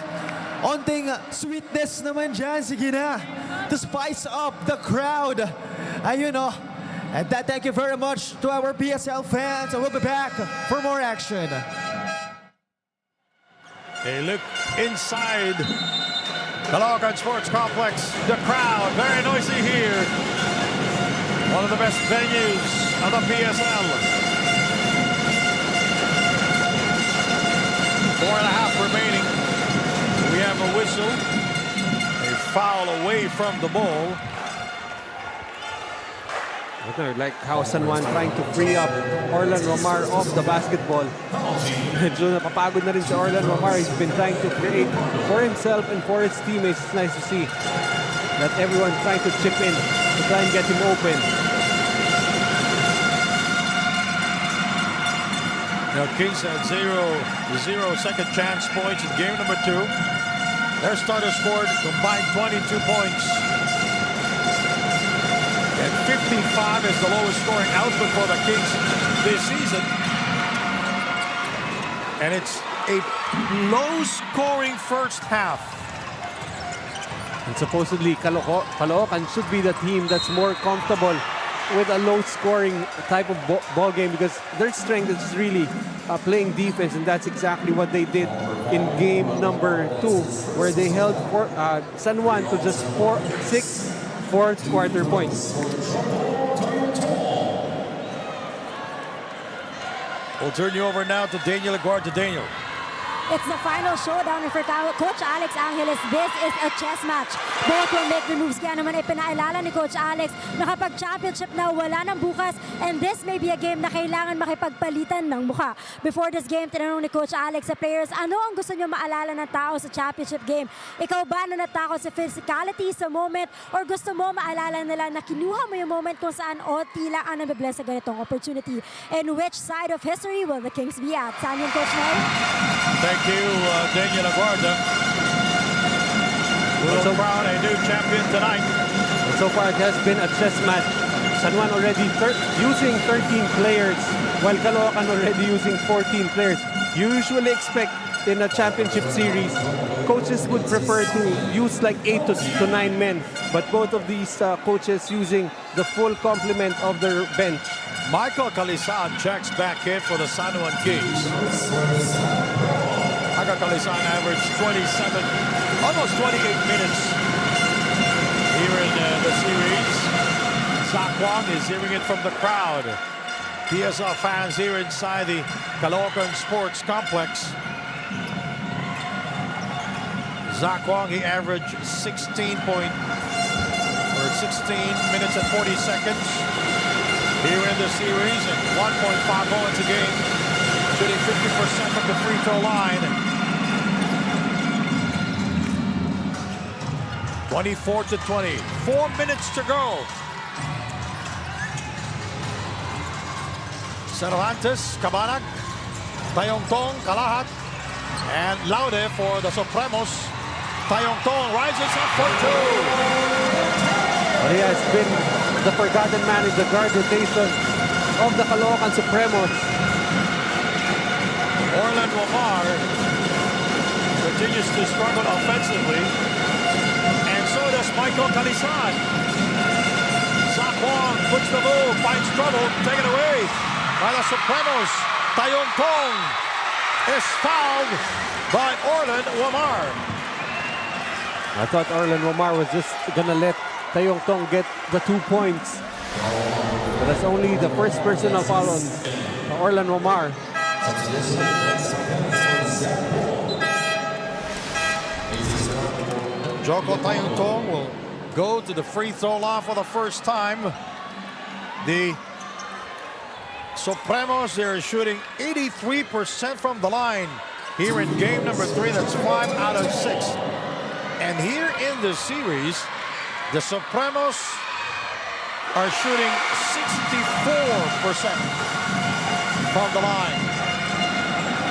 Onting sweetness naman dyan. Sige na. To spice up the crowd. Ayun oh. And thank you very much to our PSL fans. And we'll be back for more action. Hey, look. inside CALOOCAN Sports Complex. The crowd, very noisy here. One of the best venues of the PSL. 4.5 remaining. We have a whistle. A foul away from the ball. Like how San Juan trying to free up Orlan Romar off the basketball. Medyo napapagod na rin si Orlan Romar. He's been trying to create for himself and for his teammates. It's nice to see that everyone trying to chip in to try and get him open. Now Kings had 0 second chance points in game number 2. Their starter scored combined 22 points. And 55 is the lowest scoring output for the Kings this season. And it's a low-scoring first half. And supposedly, CALOOCAN should be the team that's more comfortable with a low-scoring type of ball game because their strength is really playing defense, and that's exactly what they did in game number 2, where they held San Juan to just 6 fourth quarter points. We'll turn you over now to Daniel Aguard. To Daniel. It's the final showdown for Coach Alex Angeles. This is a chess match. Both will make the moves. Kaya naman ay pinaalala ni Coach Alex na kapag championship na wala ng bukas, and this may be a game na kailangan makipagpalitan ng mukha. Before this game, tinanong ni Coach Alex sa players, ano ang gusto nyo maalala ng tao sa championship game? Ikaw ba na natakot sa physicality sa moment, or gusto mo maalala nila na kinuha mo yung moment kung saan tila ang nabibless sa ganitong opportunity? And which side of history will the Kings be at? Saan yung Coach Noy? Thank you, Daniel Aguarda. We'll crown a new champion tonight. And so far, it has been a chess match. San Juan already using 13 players, while CALOOCAN already using 14 players. You usually expect in a championship series, coaches would prefer to use like 8 to 9 men, but both of these coaches using the full complement of their bench. Michael Calisan checks back in for the San Juan Kings. Michael Calisan averaged 27, almost 28 minutes here in the series. Zach Wong is hearing it from the crowd. PSL fans here inside the CALOOCAN Sports Complex. Zach Wong, he averaged 16 minutes and 40 seconds here in the series, and 1.5 points a game, shooting 50% from the free throw line. 24-20, 4 minutes to go. Cervantes, Cabanag, Tayongtong, Kalahat, and Laude for the Supremos. Tayongtong rises up for 2. Well, he has been the forgotten man in the guard rotation of the CALOOCAN Supremos. Orlan Romar continues to struggle offensively, and so does Michael Calisan. Zach Wong puts the move, finds trouble, taken away by the Supremos. Tayongtong is fouled by Orlan Romar. I thought Orlan Romar was just gonna let Tayongtong get the 2 points. But that's only the first personal foul on Orlan Romar. Joko Tayongtong will go to the free throw line for the first time. The Supremos, they're shooting 83% from the line here in game number 3. That's 5 out of 6. And here in the series, the Supremos are shooting 64% from the line.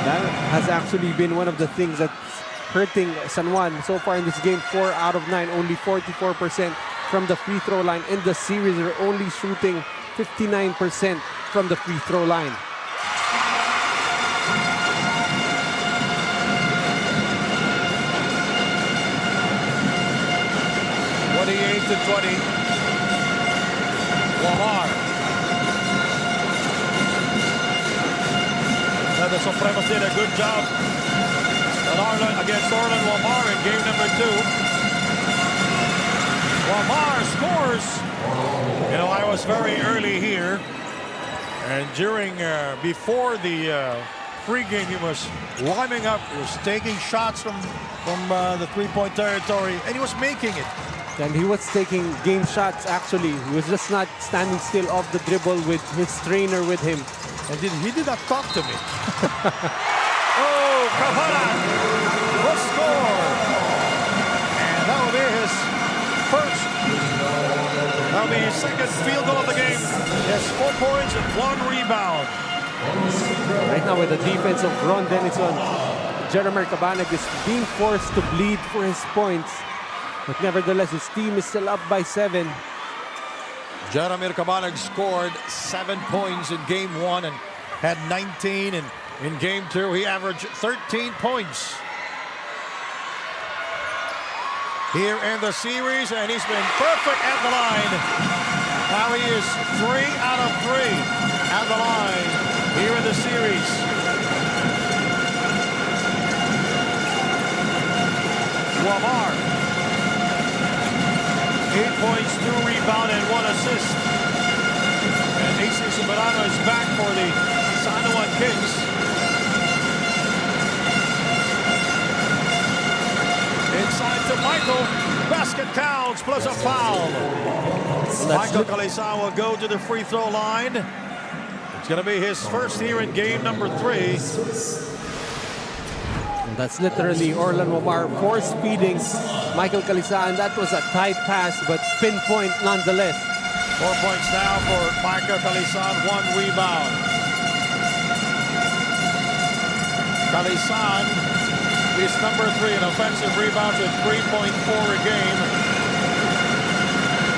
That has actually been one of the things that's hurting San Juan so far in this game. 4 out of 9, only 44% from the free throw line. In the series, they're only shooting 59% from the free throw line. To 20. Lamar. Now the Supremos did a good job against Orlan Wamar in game number 2. Wamar scores. You know, I was very early here, and before the pregame, he was warming up. He was taking shots from the three-point territory, and he was making it. And he was taking game shots, actually. He was just not standing still off the dribble with his trainer with him. And he did not talk to me. Oh, Kapanan will score. And that will be his first. That will be his second field goal of the game. He has 4 points and 1 rebound. Right now with the defense of Ron Denison, Jeremy Cabanag is being forced to bleed for his points. But nevertheless, his team is still up by 7. Jeremy Cabanag scored 7 points in game 1 and had 19 in game 2. He averaged 13 points here in the series, and he's been perfect at the line. Now he is 3 out of 3 at the line here in the series. Wamar, 8 points, 2 rebounds, and 1 assist. And AC Soberano is back for the San Juan Kings. Inside to Michael. Basket counts plus a foul. Michael Calisan will go to the free throw line. It's going to be his first here in game number 3. And that's literally Orlan Wamar force-feeding Michael Calisan. That was a tight pass, but pinpoint nonetheless. 4 points now for Michael Calisan, 1 rebound. Calisan is number 3 in offensive rebounds with 3.4 a game.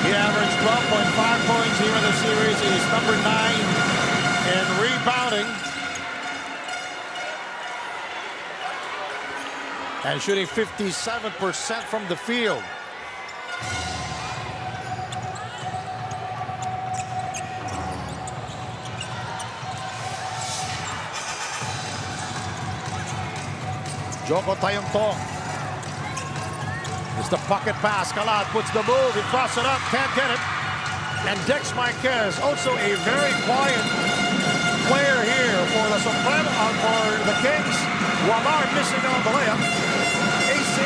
He averaged 12.5 points here in the series. He's number 9 in rebounding. And shooting 57% from the field. Joko Tayongtong. It's the pocket pass. Kalat puts the move. He crosses it up. Can't get it. And Dex Marquez, also a very quiet player here for the for the Kings. Wamar missing on the layup. AC.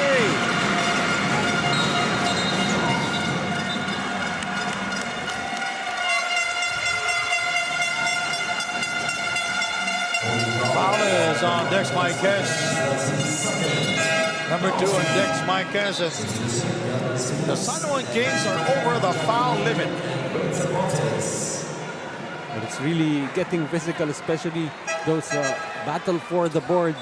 Foul is on Dex Marquez. Number 2 on Dex Marquez. The San Juan Kings are over the foul limit. But it's really getting physical, especially those battle for the boards.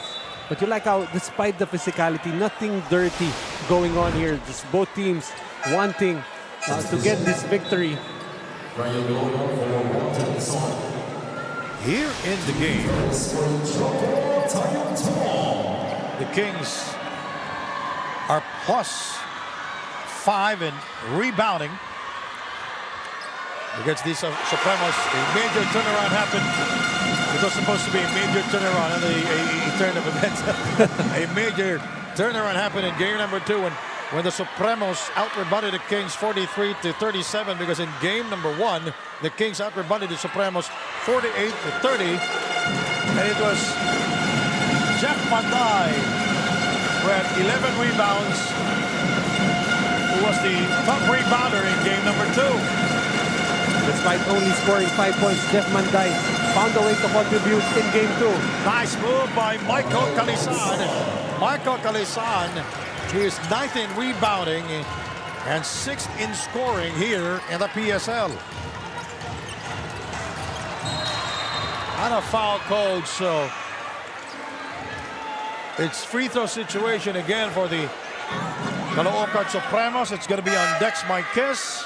But you like how, despite the physicality, nothing dirty going on here. Just both teams wanting to get this victory. Here in the game, the Kings are +5 in rebounding. Against these Supremos, a major turnaround happened. It was supposed to be a major turnaround in a turn of events. A major turnaround happened in game number 2 when the Supremos out-rebounded the Kings 43-37, because in game number 1, the Kings out-rebounded the Supremos 48-30. And it was Jeff Manday, who had 11 rebounds, who was the top rebounder in game number 2. Despite only scoring 5 points, Jeff Manday found a way to contribute in game 2. Nice move by Michael Calisan. Michael Calisan, he is 9th in rebounding and 6th in scoring here in the PSL. And a foul called, so it's free throw situation again for the Caloocan Supremos. It's going to be on Dex Marquez.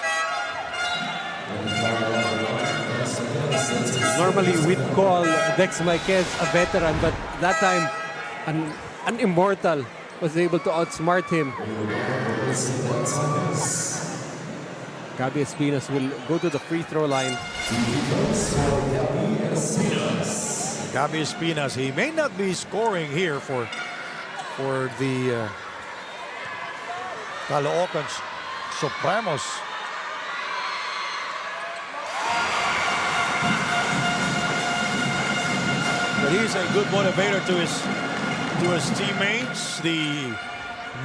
Normally we'd call Dex Marquez a veteran, but that time an immortal was able to outsmart him. Gabby Espinas will go to the free throw line. Gabby Espinas, he may not be scoring here for for the Caloocan Supremos. But he's a good motivator to his teammates. The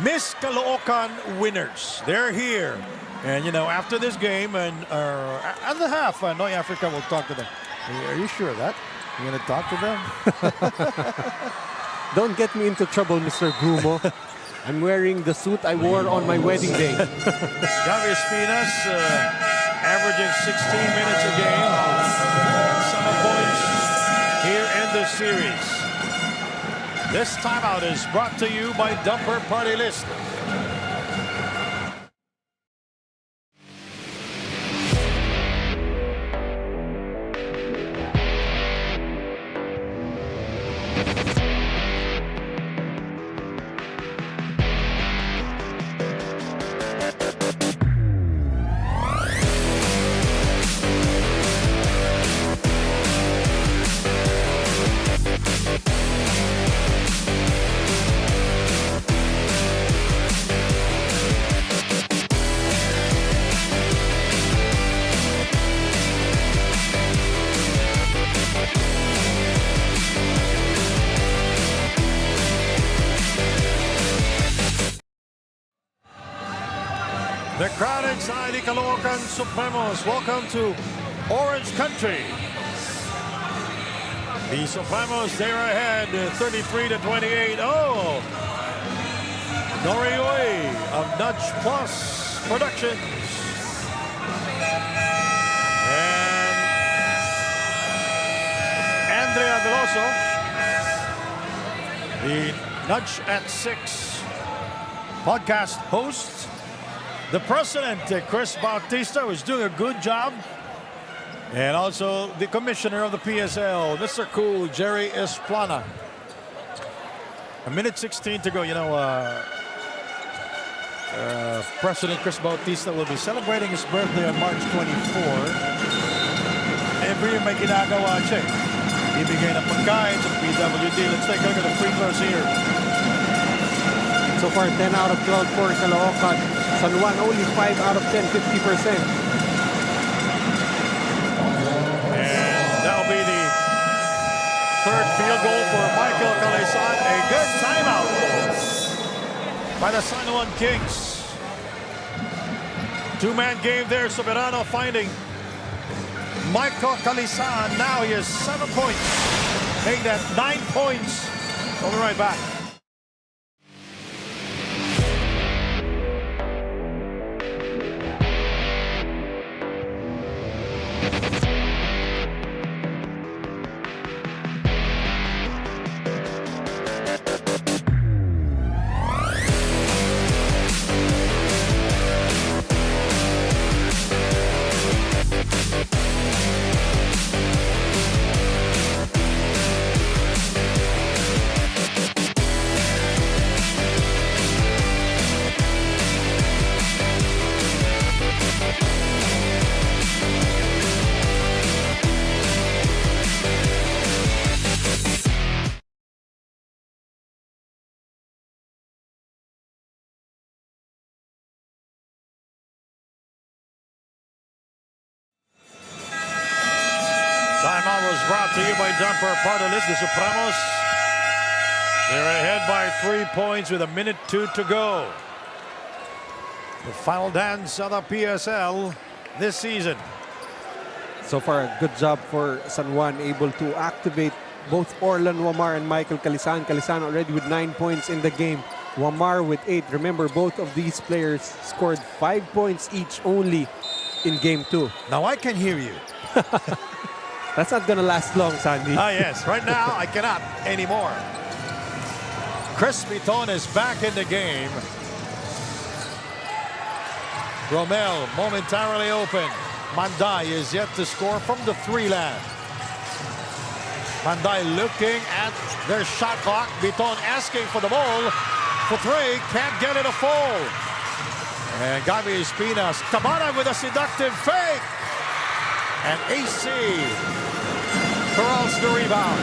Miss Caloocan winners, they're here. And, you know, after this game and at the half, Noy Africa will talk to them. Are you sure of that? You're going to talk to them? Don't get me into trouble, Mr. Grumo. I'm wearing the suit I wore on my wedding day. Gavi Espinas averaging 16 minutes a game. Some points here in the series. This timeout is brought to you by Dumper Party List. The crowd inside the Caloocan Supremos. Welcome to Orange Country. The Supremos, they're ahead 33-28. Oh! Norioy of Nudge Plus Productions. And Andrea Veloso, the Nudge at 6 podcast host. The president, Chris Bautista, who's doing a good job. And also the commissioner of the PSL, Mr. Cool, Jerry Esplana. A minute 16 to go. You know, President Chris Bautista will be celebrating his birthday on March 24. Every year may ginagawa siya. Ibigay ng pagkain sa PWD. Let's take a look at the free throws here. So far, 10 out of 12 for Caloocan. San Juan only 5 out of 10, 50%. And that'll be the third field goal for Michael Calisan. A good timeout by the San Juan Kings. Two-man game there. Soberano finding Michael Calisan. Now he has 7 points. Make that 9 points. We'll be right back. Timeout was brought to you by Dumper Party List. The Supremos, they're ahead by 3 points with 1:02 to go. The final dance of the PSL this season. So far, a good job for San Juan, able to activate both Orlan Wamar and Michael Calisan. Calisan already with 9 points in the game. Wamar with 8. Remember, both of these players scored 5 points each only in game 2. Now I can hear you. That's not gonna last long, Sandy. Ah, yes. Right now, I cannot anymore. Chris Piton is back in the game. Romel momentarily open. Manday is yet to score from the 3-land. Manday looking at their shot clock. Piton asking for the ball. For 3, can't get it a fall. And Gavi Espinas, Tabana with a seductive fake. And AC corrals the rebound.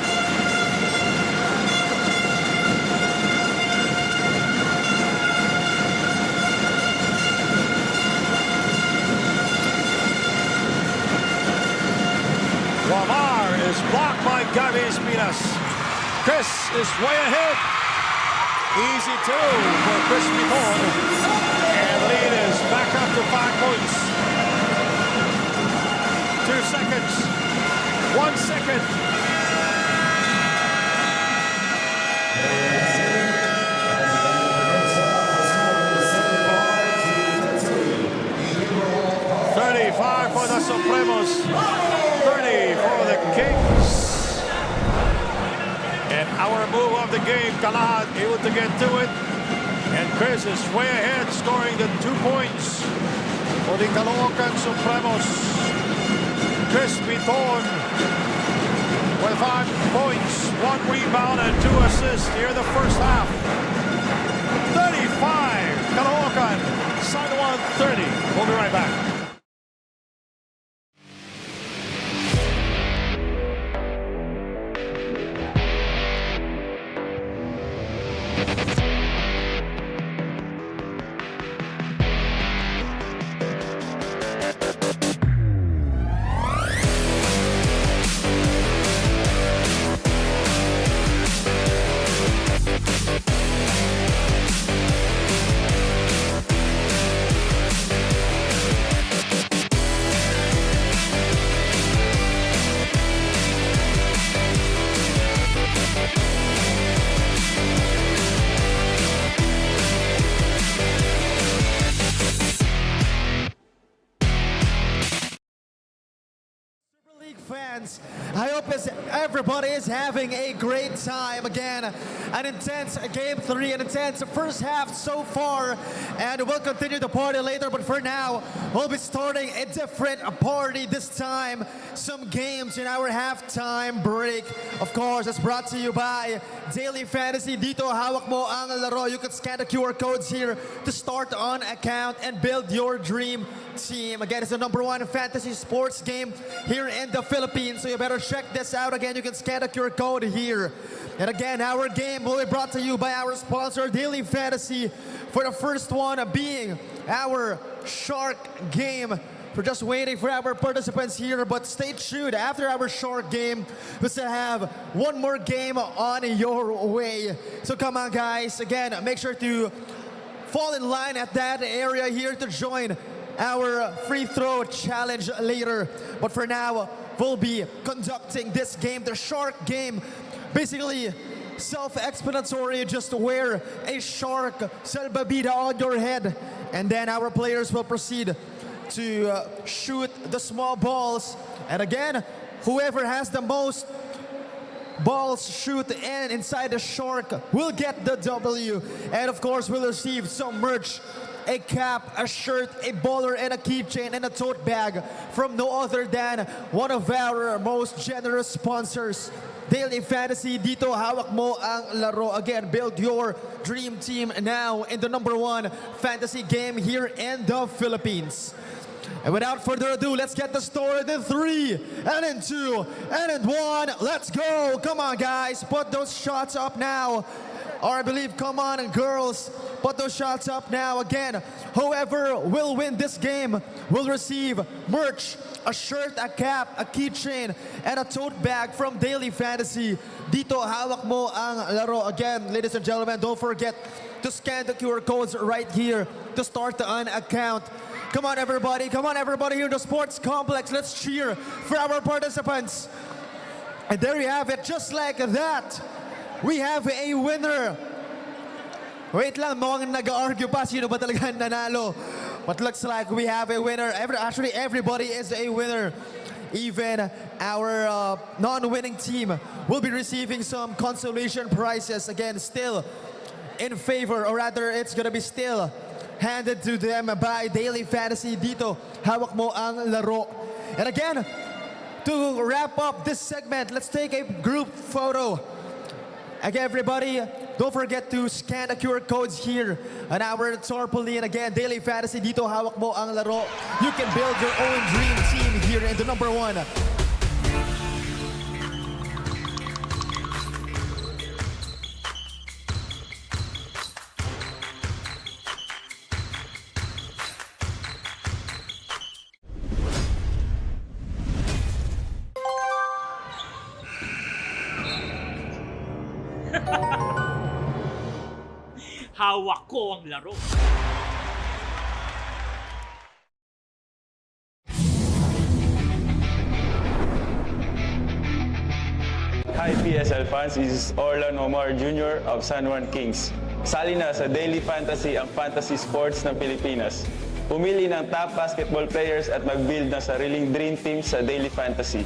Gabby Espinas. Chris is way ahead. Easy two for Chris Piton. And the lead is back up to 5 points. 2 seconds. 1 second. For the Supremos, 30 for the Kings. And our move of the game, Kalad able to get to it. And Chris is way ahead, scoring the 2 points for the Caloocan Supremos. Chris Piton with 5 points, 1 rebound and 2 assists here in the first half. 35, Caloocan, San Juan 30. We'll be right back. Fans, I hope everybody is having a great time. Again, an intense game 3, an intense first half so far, and we'll continue the party later, but for now we'll be starting a different party this time. Some games in our halftime break. Of course, it's brought to you by Daily Fantasy. Dito hawak mo ang laro. You can scan the QR codes here to start on account and build your dream team. Again, it's the #1 fantasy sports game here in the Philippines, so you better check this out. Again, you can scan the QR code here. And again, our game will be brought to you by our sponsor, Daily Fantasy, for the first one being our Shark game. We're just waiting for our participants here, but stay tuned. After our Shark game, we still have one more game on your way. So come on, guys. Again, make sure to fall in line at that area here to join our free throw challenge later. But for now, we'll be conducting this game, the Shark game. Basically, self-explanatory, just wear a shark salbabida on your head, and then our players will proceed to shoot the small balls. And again, whoever has the most balls shoot and inside the shark will get the W. And of course, we'll receive some merch, a cap, a shirt, a bowler, and a keychain, and a tote bag from no other than one of our most generous sponsors, Daily Fantasy. Dito hawak mo ang laro. Again, build your dream team now in the #1 fantasy game here in the Philippines. And without further ado, let's get the story in 3, and in 2, and in 1. Let's go. Come on, guys. Put those shots up now. Or I believe, come on, girls. Put those shots up now. Again, whoever will win this game will receive merch, a shirt, a cap, a keychain, and a tote bag from Daily Fantasy. Dito, hawak mo ang laro. Again, ladies and gentlemen, don't forget to scan the QR codes right here to start an account. Come on, everybody. Come on, everybody here in the sports complex. Let's cheer for our participants. And there you have it. Just like that, we have a winner. Wait lang, mukhang nag-argue pa sino ba talaga nanalo. But looks like we have a winner. Actually, everybody is a winner. Even our non-winning team will be receiving some consolation prizes. Again, still in favor, or rather, it's gonna be still handed to them by Daily Fantasy. Dito, hawak mo ang laro. And again, to wrap up this segment, let's take a group photo. Again, everybody, don't forget to scan the QR codes here on our tarpaulin. Again, Daily Fantasy, dito hawak mo ang laro. You can build your own dream team here in the #1. hawak ko ang laro. Hi PSL fans, this is Orlan Omar Jr. of San Juan Kings. Sali na sa Daily Fantasy ang fantasy sports ng Pilipinas. Pumili ng top basketball players at mag-build ng sariling dream team sa Daily Fantasy.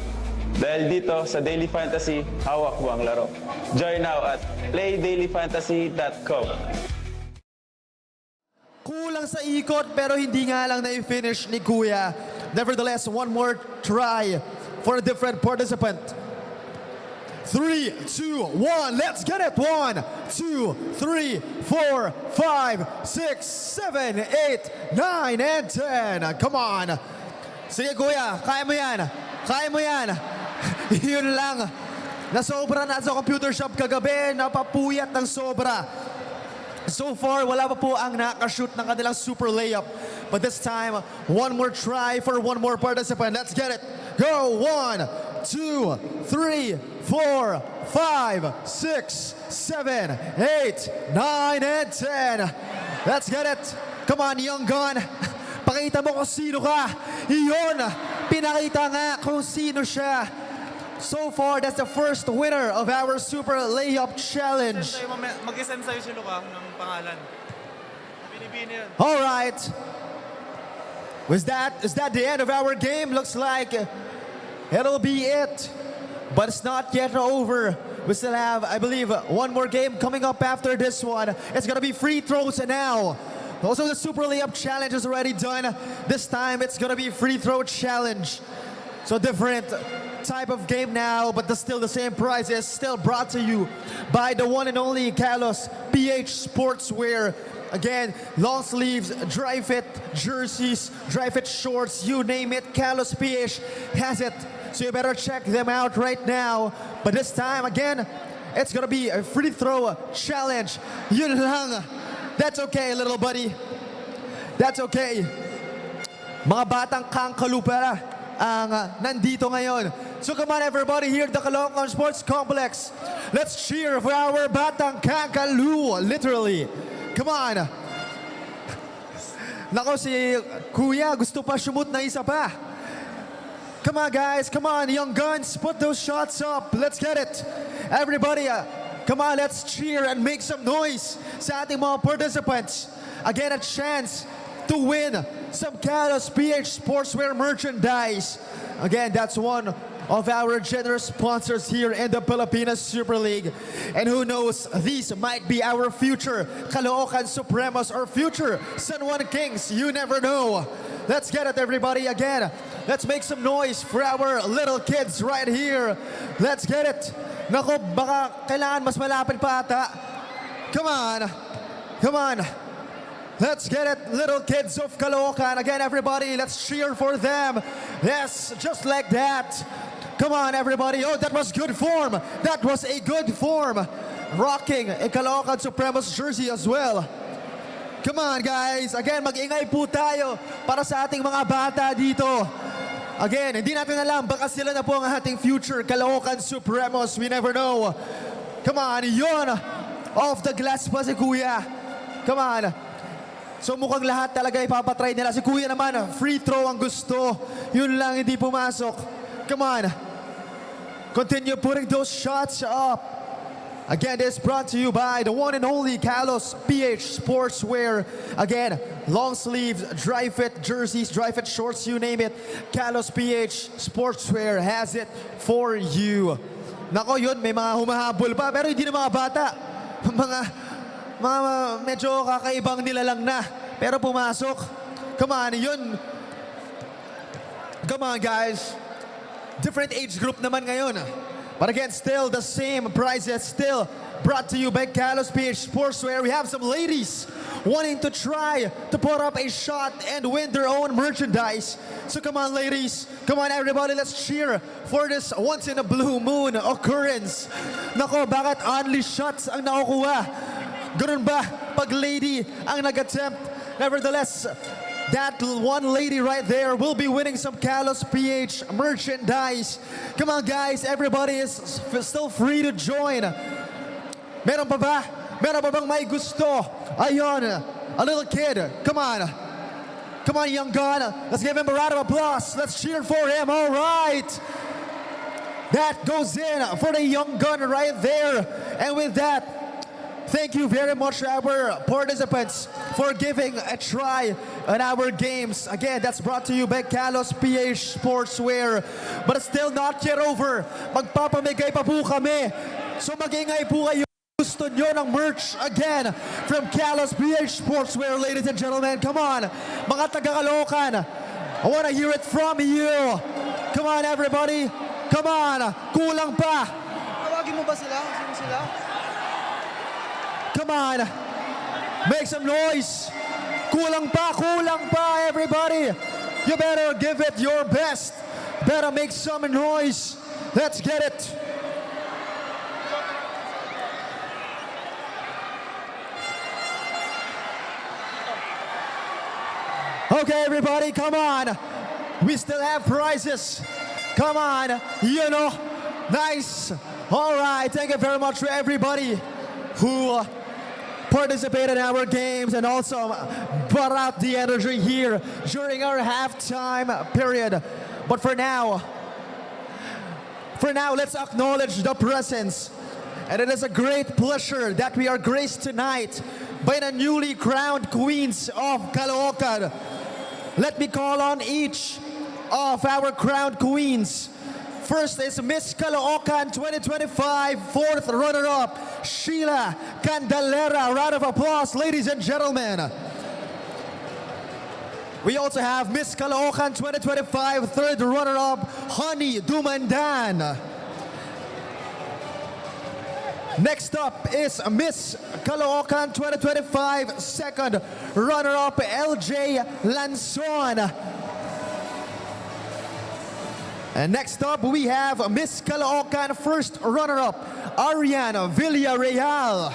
Dahil dito sa Daily Fantasy, hawak mo ang laro. Join now at playdailyfantasy.com. Kulang sa ikot pero hindi nga lang na-finish ni Kuya. Nevertheless, one more try for a different participant. 3, 2, 1, let's get it! 1, 2, 3, 4, 5, 6, 7, 8, 9, and 10. Come on! Sige Kuya, kaya mo yan! Kaya mo yan! Yun lang. Nasobra na sa computer shop kagabi, napapuyat ng sobra. So far, wala pa po ang nakashoot ng kanilang super layup. But this time, one more try for one more participant. Let's get it. Go! 1, 2, 3, 4, 5, 6, 7, 8, 9, and 10. Let's get it. Come on, young gun. Pakita mo kung sino ka. Iyon. Pinakita nga kung sino siya. So far, that's the first winner of our Super Layup Challenge. Mag-isend sa'yo si Luka ng pangalan. Binibini yun. All right. Is that the end of our game? Looks like it'll be it. But it's not yet over. We still have, I believe, one more game coming up after this one. It's going to be free throws now. Also, the Super Layup Challenge is already done. This time, it's going to be free throw challenge. So different type of game now, but still the same prizes. Still brought to you by the one and only Kalos PH Sportswear. Again, long sleeves, dry fit jerseys, dry fit shorts, you name it, Kalos PH has it. So you better check them out right now. But this time, again, it's gonna be a free throw challenge. Yun lang. That's okay, little buddy. That's okay. Mga batang kangkalupa ang nandito ngayon. So come on everybody here at the CALOOCAN Sports Complex. Let's cheer for our batang kangkalu, literally. Come on. Nako si Kuya, gusto pa shumut na isa pa. Come on guys, come on young guns, put those shots up. Let's get it. Everybody, come on, let's cheer and make some noise sa ating mga participants. Again, a chance to win some Kalos PH Sportswear merchandise. Again, that's one of our generous sponsors here in the Pilipinas Super League. And who knows, these might be our future Caloocan Supremos or future San Juan Kings. You never know. Let's get it, everybody. Again, let's make some noise for our little kids right here. Let's get it. Nako, baka kailangan mas malapit pa ata. Come on. Come on. Let's get it, little kids of Caloocan. Again, everybody, let's cheer for them. Yes, just like that. Come on, everybody. Oh, that was good form. That was a good form. Rocking a Caloocan Supremos jersey as well. Come on, guys. Again, mag-ingay po tayo para sa ating mga bata dito. Again, hindi natin alam, baka sila na po ang ating future Caloocan Supremos. We never know. Come on, yun. Off the glass pa si Kuya. Come on. So mukhang lahat talaga ipapatry nila. Si Kuya naman, free throw ang gusto. Yun lang, hindi pumasok. Come on. Continue putting those shots up. Again, this is brought to you by the one and only Kalos PH Sportswear. Again, long sleeves, dry fit jerseys, dry fit shorts, you name it. Kalos PH Sportswear has it for you. Nako yun, may mga humahabol pa, pero hindi na mga bata. Mga medyo kakaibang nilalang na, pero pumasok. Come on, yun. Come on, guys. Different age group naman ngayon. But again, still the same prizes, still brought to you by Kalos PH Sportswear. We have some ladies wanting to try to put up a shot and win their own merchandise. So come on, ladies. Come on, everybody. Let's cheer for this once-in-a-blue-moon occurrence. Nako, bakit only shots ang nakukuha? Ganun ba pag lady ang nag-attempt? Nevertheless, that one lady right there will be winning some Kalos PH merchandise. Come on, guys. Everybody is still free to join. Meron pa ba? Meron ba bang may gusto? Ayun, a little kid. Come on. Come on, young gun. Let's give him a round of applause. Let's cheer for him. All right. That goes in for the young gun right there. And with that, thank you very much, our participants, for giving a try on our games. Again, that's brought to you by Kalos PH Sportswear. But it's still not yet over. Magpapamigay pa po kami. So magingay po kayo. Gusto nyo ng merch again from Kalos PH Sportswear, ladies and gentlemen. Come on, mga taga-Caloocan. I want to hear it from you. Come on, everybody. Come on. Kulang pa. Tawagin mo ba sila? Sino sila? Come on. Make some noise. Kulang pa, everybody. You better give it your best. Better make some noise. Let's get it. Okay, everybody, come on. We still have prizes. Come on, you know. Nice. All right, thank you very much to everybody who participated in our games and also brought out the energy here during our halftime period. But for now, let's acknowledge the presence. And it is a great pleasure that we are graced tonight by the newly crowned queens of Caloocan. Let me call on each of our crowned queens. First is Miss Caloocan 2025, fourth runner-up, Sheila Candelera. Round of applause, ladies and gentlemen. We also have Miss Caloocan 2025, third runner-up, Honey Dumandan. Next up is Miss Caloocan 2025, second runner-up, LJ Lanzon. And next up, we have Miss Caloocan first runner-up, Ariana Villarreal.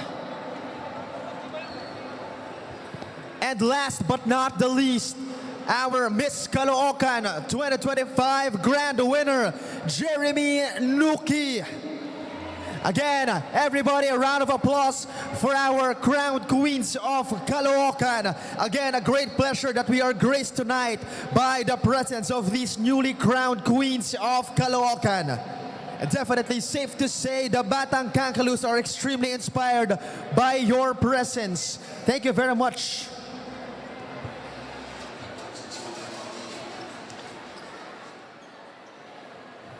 And last but not the least, our Miss Caloocan 2025 grand winner, Jeremy Nuki. Again, everybody, a round of applause for our crowned queens of Caloocan. Again, a great pleasure that we are graced tonight by the presence of these newly crowned queens of Caloocan. Definitely safe to say the Batang Kangaroos are extremely inspired by your presence. Thank you very much.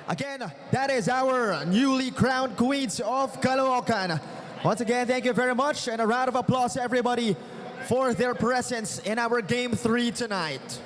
Again, that is our newly crowned queens of Caloocan. Once again, thank you very much, and a round of applause, everybody, for their presence in our Game 3 tonight.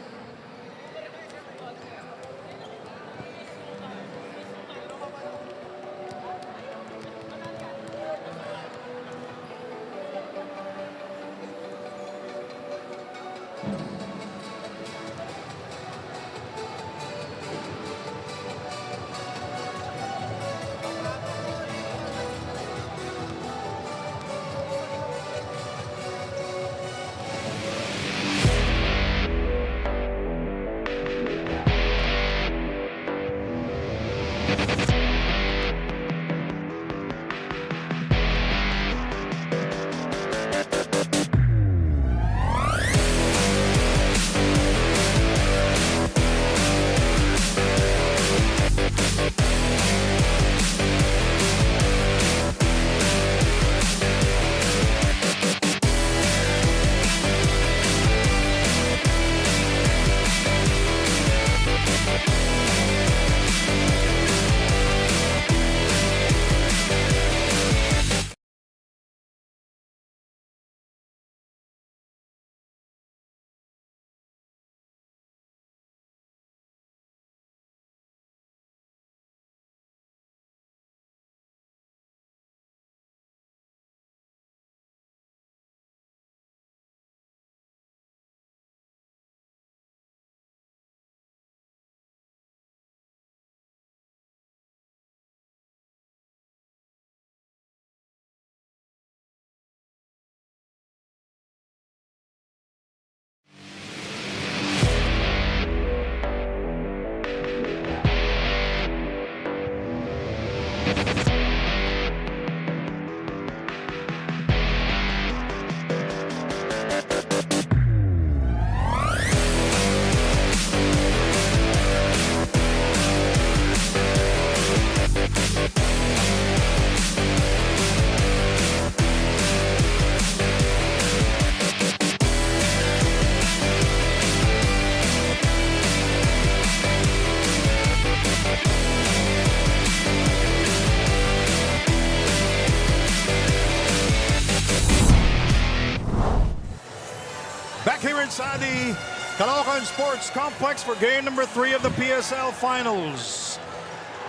Caloocan Sports Complex for game number 3 of the PSL Finals.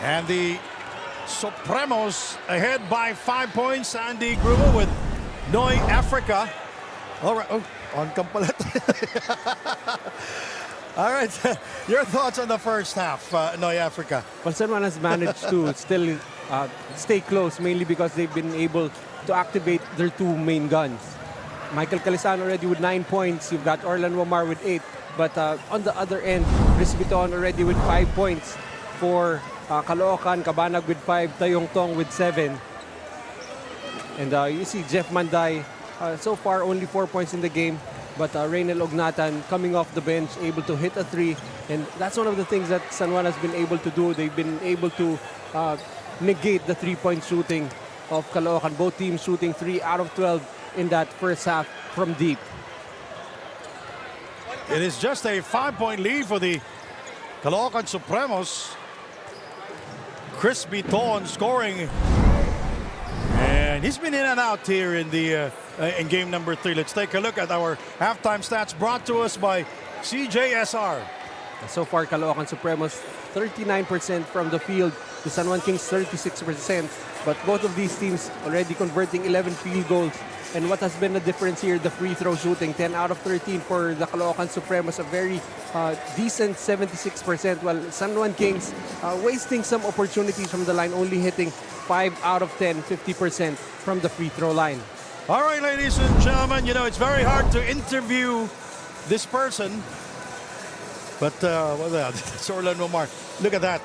And the Supremos ahead by 5 points. Andy Grumo with Noy Africa. All right. Oh, on cam pala. All right. Your thoughts on the first half, Noy Africa? Well, San Juan has managed to still stay close, mainly because they've been able to activate their 2 main guns. Michael Calisan already with 9 points. You've got Orlan Wamar with 8. But on the other end, Chris Biton already with 5 points for Caloocan, Cabanag with 5, Tayong Tong with 7. And you see Jeff Manday, so far only 4 points in the game. But Reynel Ognatan coming off the bench, able to hit a 3. And that's one of the things that San Juan has been able to do. They've been able to negate the 3-point shooting of Caloocan. Both teams shooting 3 out of 12 in that first half from deep. It is just a 5-point lead for the Caloocan Supremos. Chris Biton scoring. And he's been in and out here in the in game number 3. Let's take a look at our halftime stats brought to us by CJSR. So far, Caloocan Supremos 39% from the field. The San Juan Kings 36%. But both of these teams already converting 11 field goals. And what has been the difference here? The free throw shooting, 10 out of 13 for the Caloocan Supremos, a very decent 76%, while San Juan Kings wasting some opportunities from the line, only hitting 5 out of 10, 50% from the free throw line. All right, ladies and gentlemen, you know, it's very hard to interview this person. But, it's Orlan Wamar. Look at that.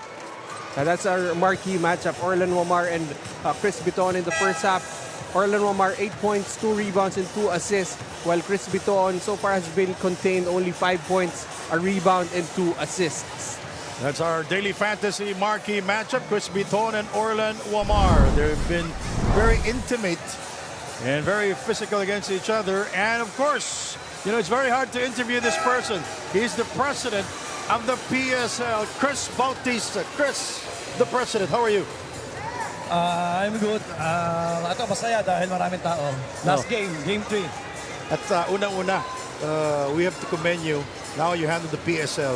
That's our marquee matchup, Orlan Wamar and Chris Biton in the first half. Orlan Wamar, 8 points, 2 rebounds, and 2 assists, while Chris Biton so far has been contained, only 5 points, a rebound, and 2 assists. That's our daily fantasy marquee matchup, Chris Biton and Orlan Wamar. They've been very intimate and very physical against each other. And of course, you know, it's very hard to interview this person. He's the president of the PSL, Chris Bautista. Chris, the president, how are you? I'm good. Ito masaya dahil maraming tao. Last game, game 3. At unang-una, we have to commend you. Now you handle the PSL.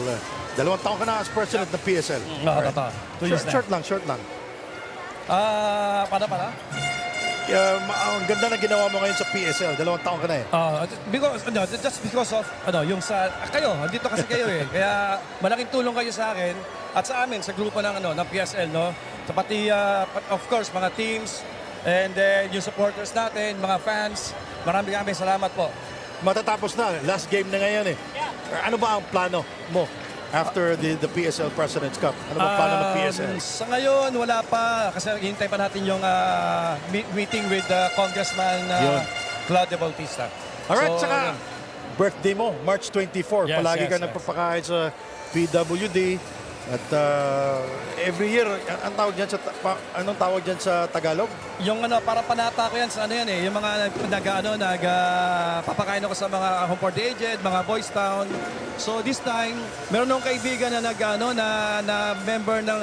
2 taon ka na as president ng PSL. Right. Short lang. Para? Ang ganda na ginawa mo ngayon sa PSL. 2 taon ka na eh. Just because of yung sa kayo, dito kasi kayo eh. Kaya malaking tulong kayo sa akin at sa amin sa grupo ng ng PSL, no. Sa pati of course mga teams and then yung supporters natin, mga fans. Maraming salamat po. Matatapos na, last game na ngayon eh. Ano ba ang plano mo after the PSL President's Cup? Ano ba ang plano ng PSL? Sa ngayon wala pa kasi hintay pa natin yung meeting with Congressman Claudio Bautista. Alright, so, saka birthday mo, March 24. Yes, Palagi ka yes. nagpapakain sa PWD. At every year, anong tawag dyan sa Tagalog? Yung para panata ko yan sa yung mga papakain ako sa mga home for the aged, mga boys town. So this time, meron nung kaibigan na na member ng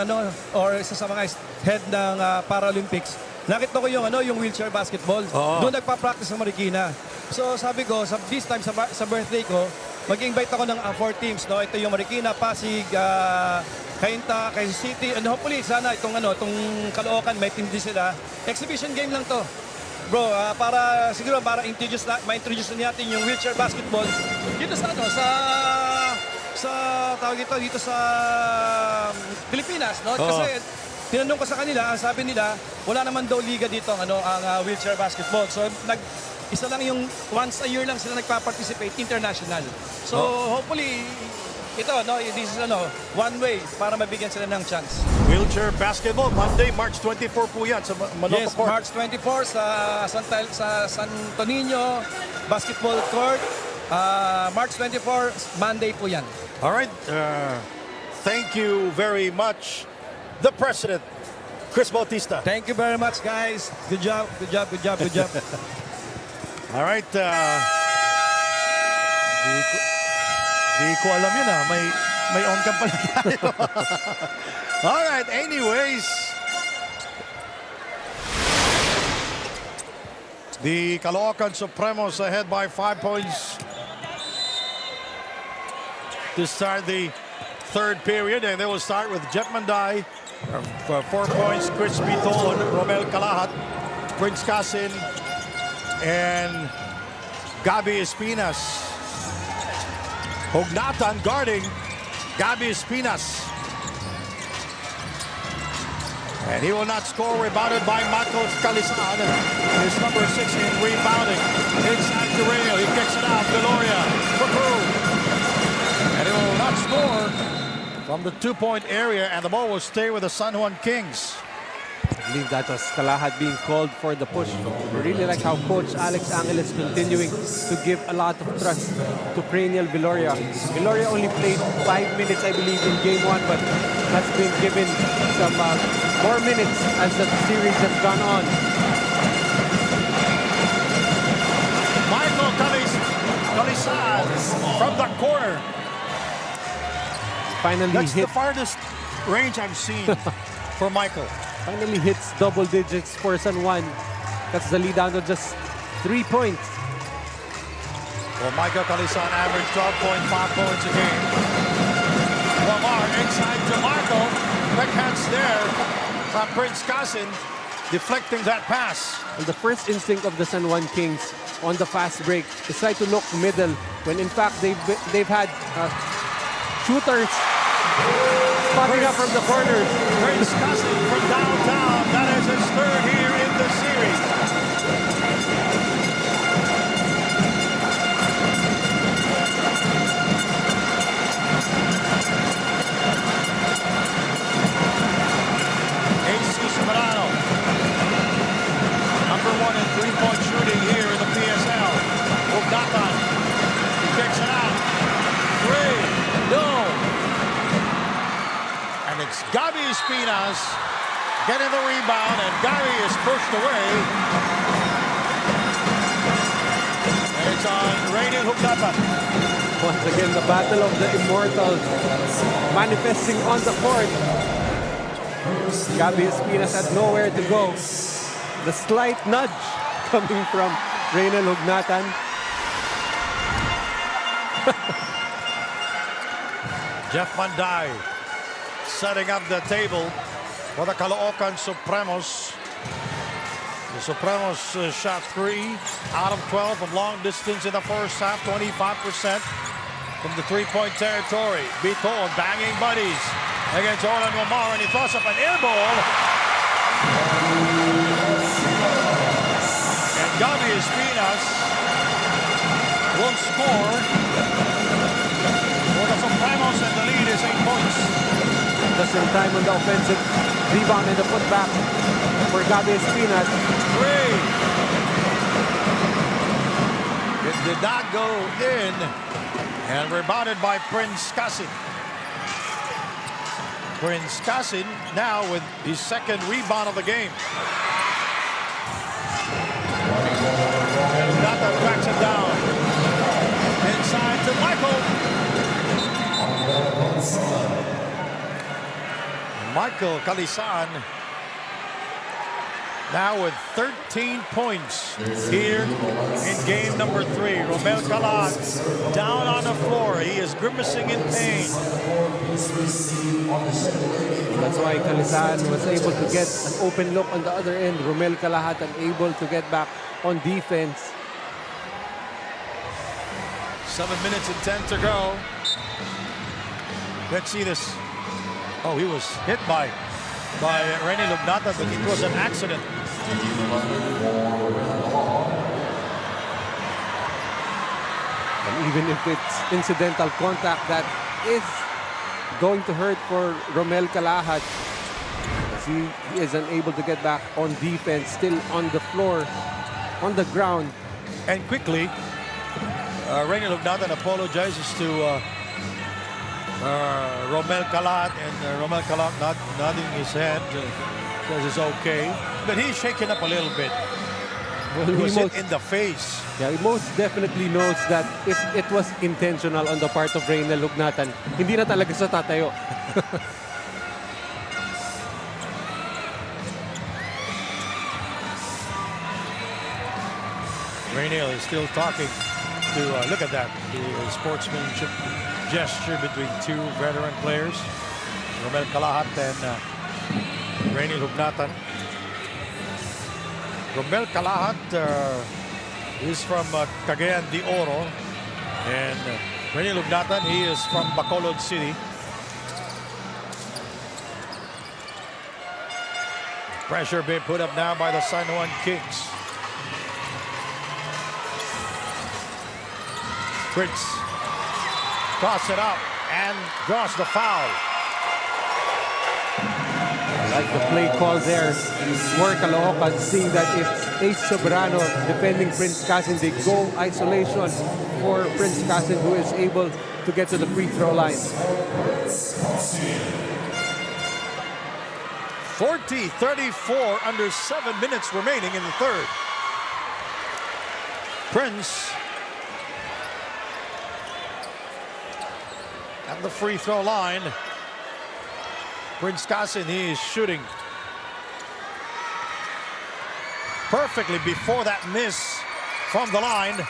or isa sa mga head ng Paralympics. Nakita ko yung wheelchair basketball. Doon nagpa-practice sa Marikina. So sabi ko, this time sa birthday ko, mag-invite ako ng 4 teams, no? Ito yung Marikina, Pasig, Cainta, Quezon City, and hopefully sana itong Caloocan may team din sila. Exhibition game lang to. Bro, para siguro ma-introduce natin yung wheelchair basketball dito sa tawag dito sa Pilipinas, no? Kasi tinanong ko sa kanila, ang sabi nila, wala naman daw liga dito ang wheelchair basketball. So isa lang yung once a year lang sila nagpa-participate international. So hopefully this is one way para mabigyan sila ng chance. Wheelchair basketball, Monday, March 24 po yan sa Malopa Yes, Court. March 24 sa San Antonio Basketball Court. March 24, Monday po yan. All right. Thank you very much, the President, Chris Bautista. Thank you very much, guys. Good job. All right. Di ko alam yun May on-cam pala tayo. All right. Anyways. The Caloocan Supremos ahead by 5 points. to start the third period, and they will start with Jeff Manday for 4 points, Chris Biton, Romel Calahat, Prince Casin, and Gabi Espinas. Hugnatan guarding Gabi Espinas. And he will not score, rebounded by Marcos Calisan. His number 6 in rebounding. Inside to Rail, he kicks it out. Gloria for Crew. And he will not score from the 2-point area, and the ball will stay with the San Juan Kings. I believe that was Calahat being called for the push. I really like how Coach Alex Angel is continuing to give a lot of trust to Cranial Viloria. Viloria only played 5 minutes, I believe, in game 1, but has been given some more minutes as the series has gone on. Michael Calisan from the corner. Finally That's hit. the farthest range I've seen for Michael. Finally hits double digits for San Juan. That's the lead down to just 3 points. Well, Michael Calisan averaged 12.5 points a game. Lamar inside to Marco. Backhands there from Prince Casin, deflecting that pass. And the first instinct of the San Juan Kings on the fast break is try to look middle, when in fact they've had shooters spotting up from the corners. Prince Casin from downtown. That is his third here in the series. Number 1 in three-point shooting here in the PSL. Hugnatan kicks it out. 3, no. And it's Gabi Espinas getting the rebound, and Gabi is pushed away. And it's on Rainiel Hugnatan. Once again, the battle of the immortals manifesting on the court. Gabi Espinas had nowhere to go. The slight nudge coming from Rainiel Hugnatan. Jeff Manday setting up the table for the Caloocan Supremos. The Supremos shot 3 out of 12 from long distance in the first half, 25% from the three-point territory. Biton banging buddies against Orlan Omar, and he throws up an air ball. And Gabi Espinas will score for the Supremos, and the lead is 8 points. Just in time on the offensive rebound and the putback for Gabi Espinas. 3. It did not go in, and rebounded by Prince Casin. Prince Casin now with his second rebound of the game. Nata tracks it down. Inside to Michael. Michael Calisan now with 13 points here in game number 3. Romel Calahat down on the floor. He is grimacing in pain. That's why Calisan was able to get an open look on the other end. Romel Calahat unable to get back on defense. 7 minutes and 10 to go. Let's see this. Oh, he was hit by Rainiel Hugnatan, but it was an accident. And even if it's incidental contact, that is going to hurt for Romel Calahat, as he is unable to get back on defense, still on the floor, on the ground. And quickly, Rainiel Hugnatan apologizes to Romel Calahat, and Romel Calahat nodding his head, says it's okay. But he's shaken up a little bit. Well, He was hit in the face. Yeah, he most definitely knows that if it was intentional on the part of Rainiel Hugnatan, hindi na talaga siya tatayo. Rainiel is still talking to, look at that, the sportsmanship gesture between two veteran players, Romel Calahat and Rainiel Hugnatan. Romel Calahat is from Cagayan de Oro, and Rainiel Hugnatan, he is from Bacolod City. Pressure being put up now by the San Juan Kings. Prince toss it up and draws the foul. I like the play call there for Caloocan, seeing that it's Ace Sobrano defending Prince Casin. They go isolation for Prince Casin, who is able to get to the free throw line. 40-34, under 7 minutes remaining in the third. Prince at the free throw line. Prince Casin, he is shooting perfectly before that miss from the line.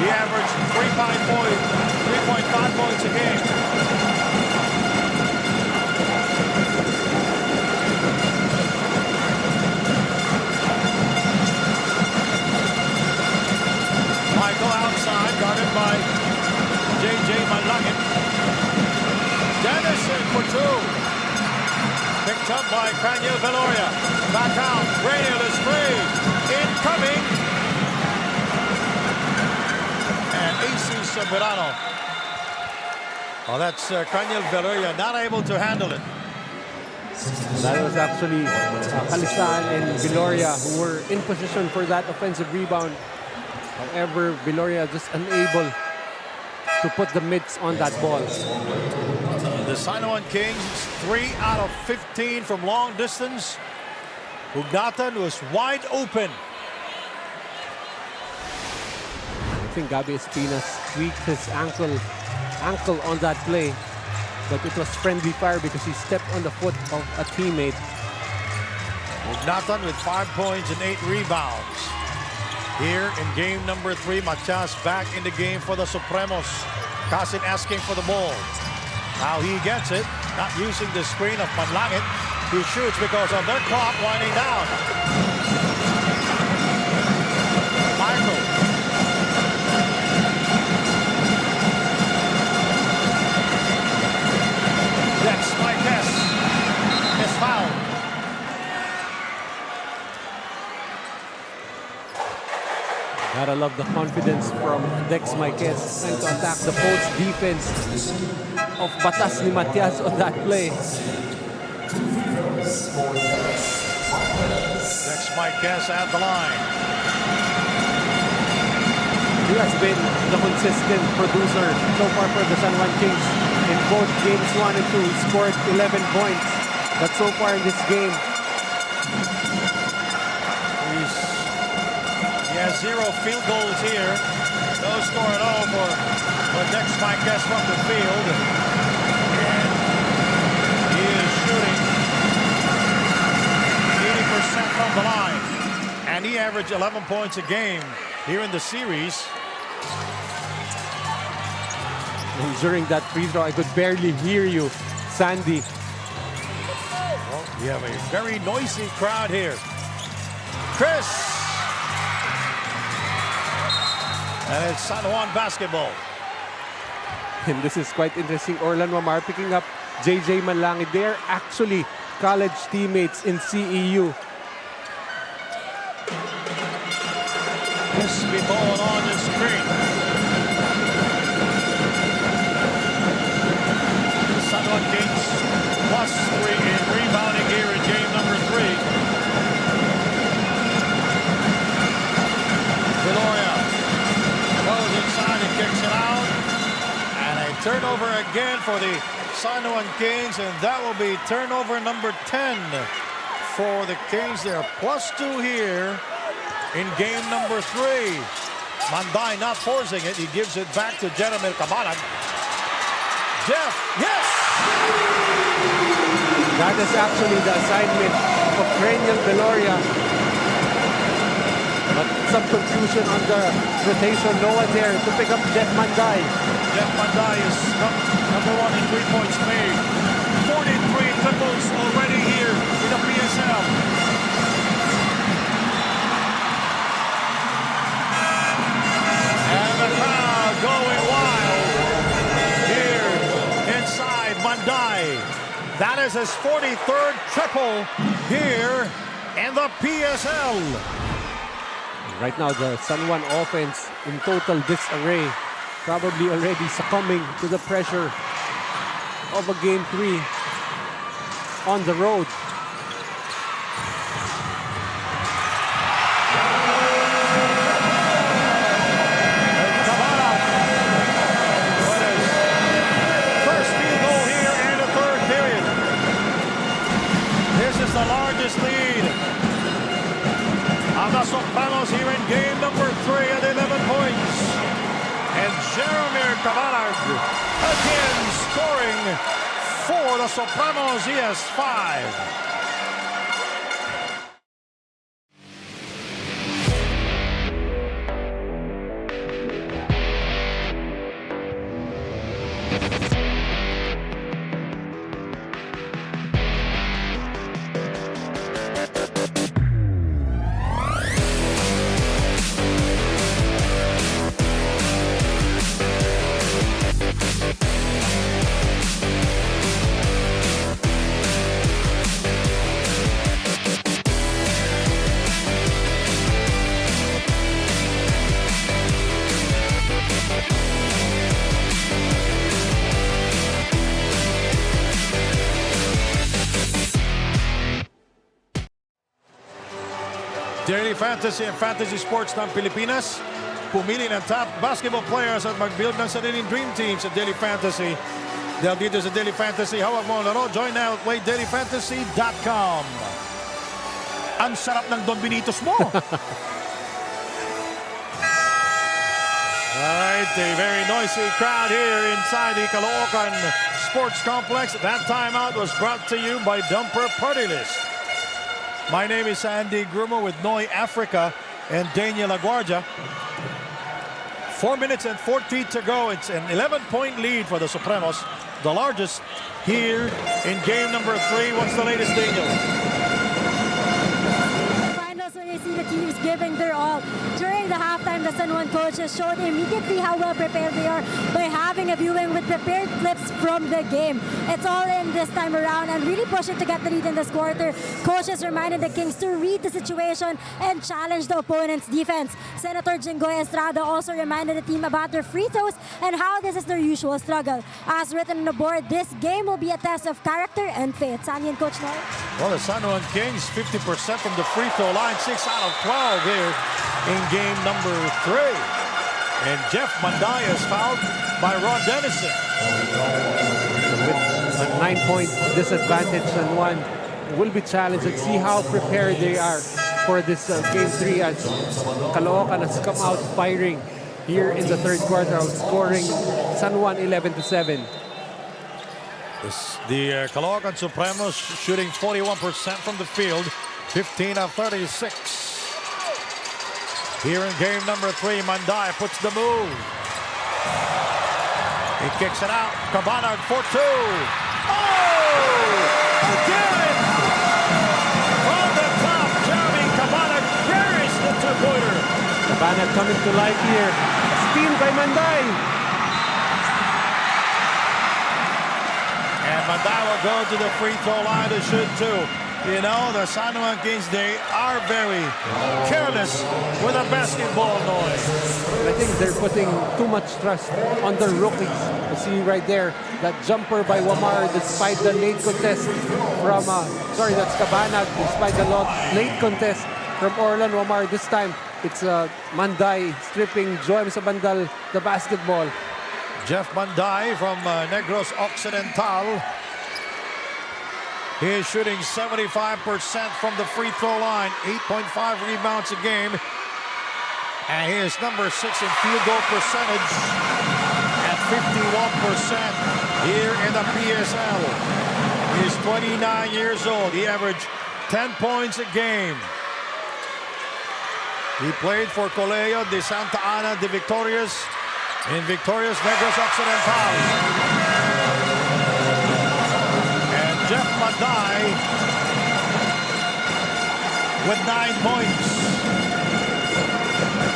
He averaged 3.5 points a game. Michael outside, guarded by J.J. Malangit. Dennison for two. Picked up by Craniel Veloria. Back out. Rainiel is free. Incoming. And AC Soberano. Oh, that's Craniel Veloria not able to handle it. That was actually Calisan and Veloria who were in position for that offensive rebound. However, Veloria just unable to put the mitts on that ball. The San Juan Kings, 3 out of 15 from long distance. Hugnatan was wide open. I think Gabi Espinas tweaked his ankle on that play, but it was friendly fire because he stepped on the foot of a teammate. Hugnatan with 5 points and 8 rebounds. Here in game number 3, Matias back in the game for the Supremos. Casin asking for the ball. Now he gets it, not using the screen of Manlangit, who shoots because of their clock winding down. Michael. Dex Marquez is fouled. Gotta love the confidence from Dex Marquez trying to attack the post defense of Batas ni Matias on that play. Dex Marquez at the line. He has been the consistent producer so far for the San Juan Kings. In both games 1 and 2, he scored 11 points. But so far in this game, he has 0 field goals here. No score at all for Dex Marquez from the field. And he is shooting 80% from the line. And he averaged 11 points a game here in the series. and during that free throw, I could barely hear you, Sandy. Well, we have a very noisy crowd here. Chris. And it's San Juan basketball. And this is quite interesting. Orlan Wamar picking up JJ Manlangit. They're actually college teammates in CEU. Crispy ball on the screen. San Juan Kings +3 in rebounding here in game number 3. Veloria goes inside and kicks it out. And a turnover again for the San Juan Kings, and that will be turnover number 10 for the Kings. They're +2 here in game number 3. Manday not forcing it. He gives it back to Jeremy Cabalan. Jeff, yes! That is actually the assignment of Craniel Veloria. But some confusion on the rotation. No one there to pick up Jeff Manday. Jeff Manday is number one in 3 points made. 43 triples already here in the PSL. And the crowd going wild here inside Manday. That is his 43rd triple here in the PSL. Right now, the San Juan offense in total disarray. Probably already succumbing to the pressure of a Game 3 on the road. First field goal here in the third period. This is the largest lead of the Supremos here in game number 3 at 11 points. And Jeremy Cabanag again scoring for the Supremos. He has 5. Daily Fantasy and Fantasy Sports ng Pilipinas. Pumili ng top basketball players at mag-build ng sariling dream teams sa Daily Fantasy. Dahil dito sa Daily Fantasy, hawak mo ang laro. Join now at playdailyfantasy.com. Ang sarap ng Don Benitos mo. Alright, a very noisy crowd here inside the Caloocan Sports Complex. That timeout was brought to you by Dumper Party List. My name is Andy Grumo with Noy Africa and Daniel Aguardia. 4 minutes and 40 to go. It's an 11-point lead for the Supremos, the largest here in game number 3. What's the latest, Daniel? Finals, when you see the teams giving their all. During the halftime, the San Juan coaches showed immediately how well prepared they are by having a viewing with prepared clips from the game. It's all in this time around and really pushing to get the lead in this quarter. Coaches reminded the Kings to read the situation and challenge the opponent's defense. Senator Jingoy Estrada also reminded the team about their free throws and how this is their usual struggle. As written on the board, this game will be a test of character and faith. Sanyan, Coach Noy. Well, the San Juan Kings, 50% from the free throw line, 6 out of 12 here in game number 3. And Jeff Manday is fouled by Ron Dennison. With a 9-point disadvantage, San Juan will be challenged and see how prepared they are for this game 3 as Caloocan has come out firing here in the third quarter, outscoring San Juan 11-7. The Caloocan Supremos shooting 41% from the field, 15 of 36. Here in game number 3, Manday puts the move. He kicks it out. Cabanag for 2. Oh! Again! From the top, Jeremy Cabanag buries the two-pointer. Cabanag coming to life here. Steal by Manday. And Manday will go to the free throw line to shoot 2. You know, the San Juan Kings, they are very careless with a basketball noise. I think they're putting too much trust on the rookies. You see right there, that jumper by Wamar despite the late contest from, that's Cabanag, despite the late contest from Orlan Wamar. This time, it's Manday stripping Joem Sabandal the basketball. Jeff Manday from Negros Occidental. He is shooting 75% from the free throw line, 8.5 rebounds a game. And he is number 6 in field goal percentage at 51% here in the PSL. He is 29 years old. He averaged 10 points a game. He played for Colegio de Santa Ana de Victorias in Victorias Negros Occidental. And Jeff Manday with 9 points.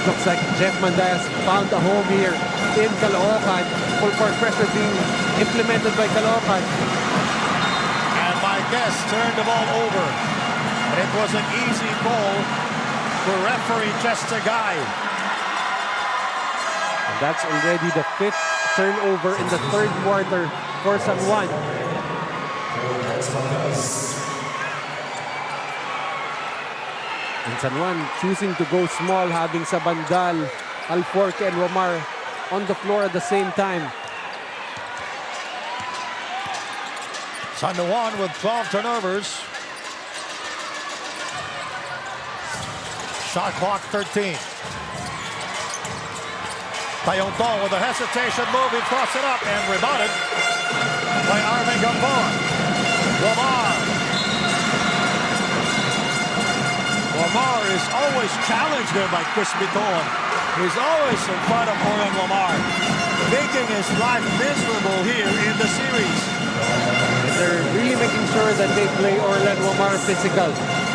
Looks like Jeff Manday has found a home here in Caloocan. Full court pressure being implemented by Caloocan. And my guest turned the ball over. And it was an easy call for referee Chester Guy. And that's already the 5th turnover in the 3rd quarter for San Juan. And San Juan choosing to go small, having Sabandal, Alforque, and Romar on the floor at the same time. San Juan with 12 turnovers. Shot clock 13. Tayongtong with a hesitation move. He crossed it up and rebounded by Arvin Gamboa. Lamar is always challenged there by Chris Biton. He's always in front of Orlan Lamar, making his life miserable here in the series. They're really making sure that they play Orlan Lamar physical.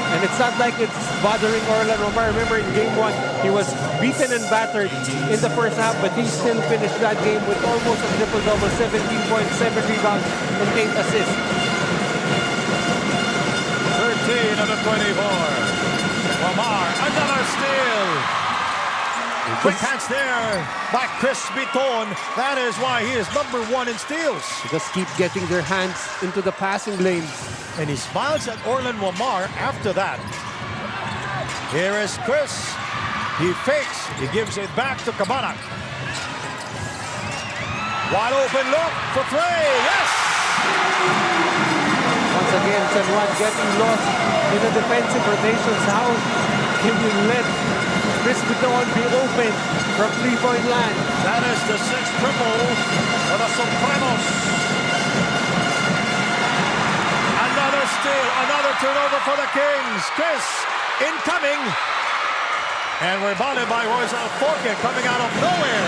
And it's not like it's bothering Orlan Lamar. Remember in game 1, he was beaten and battered in the first half, but he still finished that game with almost a triple-double, 17 points, 7 rebounds, and 8 assists. 13 of the 24. Lamar, another steal. Quick hands there by Chris Biton. That is why he is number 1 in steals. Just keep getting their hands into the passing lanes. And he smiles at Orlan Lamar after that. Here is Chris. He fakes. He gives it back to Cabanag. Wide open look for 3. Yes! Once again, San Juan getting lost in the defensive rotations. How can you let Chris Biton be open from 3-point land? That is the 6th triple for the Supremos. Another steal, another turnover for the Kings. Chris incoming. And rebounded by Royce Alforque coming out of nowhere.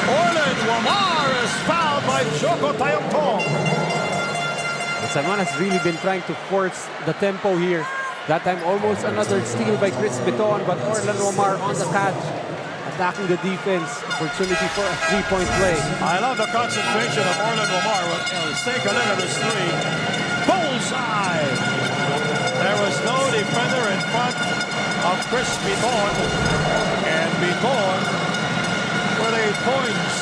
Orlan Lamar is fouled by Joko Tayongtong. San Juan has really been trying to force the tempo here. That time almost another steal by Chris Biton, but Orlan Lamar on the catch, attacking the defense. Opportunity for a 3-point play. I love the concentration of Orlan Lamar. Let's take a look at this 3. Bullseye! There was no defender in front of Chris Biton. And Biton with 8 points.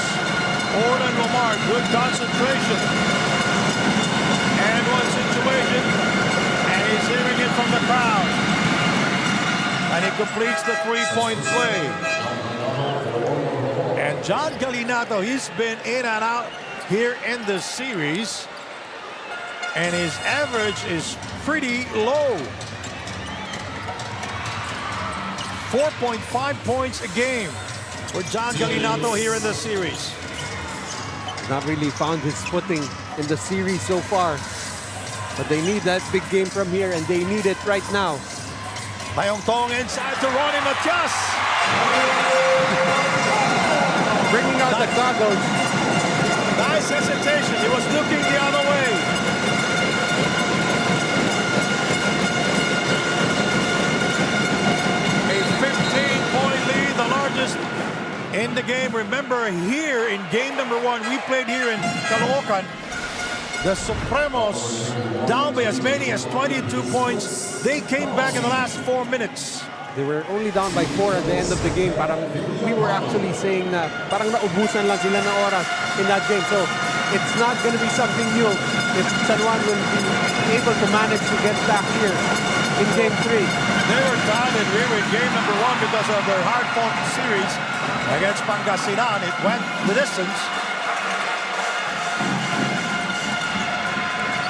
Orlan Lamar, good concentration. And one situation, and he's hearing it from the crowd. And he completes the 3-point play. And John Galinato, he's been in and out here in the series. And his average is pretty low. 4.5 points a game for John Galinato here in the series. Not really found his footing in the series so far. But they need that big game from here, and they need it right now. Tayongtong inside to Ronnie Matias. Bringing out the goggles. Nice hesitation. He was looking the other way. A 15-point lead, the largest in the game. Remember here in game number 1, we played here in Caloocan. The Supremos down by as many as 22 points. They came back in the last 4 minutes. They were only down by 4 at the end of the game. Parang we were actually saying na parang naubusan lang sila ng oras in that game. So it's not going to be something new if San Juan will be able to manage to get back here in game 3. They were tied and we were in game number 1 because of their hard-fought series against Pangasinan. It went the distance.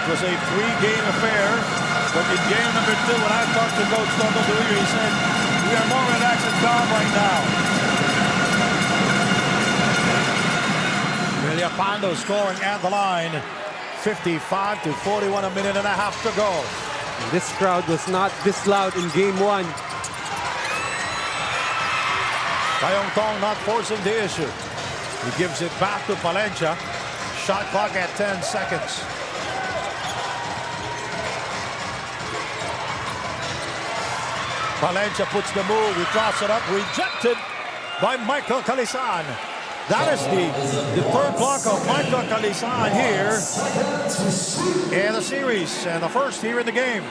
It was a 3-game affair, but in game number 2, when I talked to Coach Toto Duilio, he said, we are more relaxed and calm right now. Villapando scoring at the line, 55-41, a minute and a half to go. This crowd was not this loud in game 1. Tayong Tong not forcing the issue. He gives it back to Palencia. Shot clock at 10 seconds. Palencia puts the move. He throws it up. Rejected by Michael Calisan. That is the third block of Michael Calisan here in the series. And the first here in the game.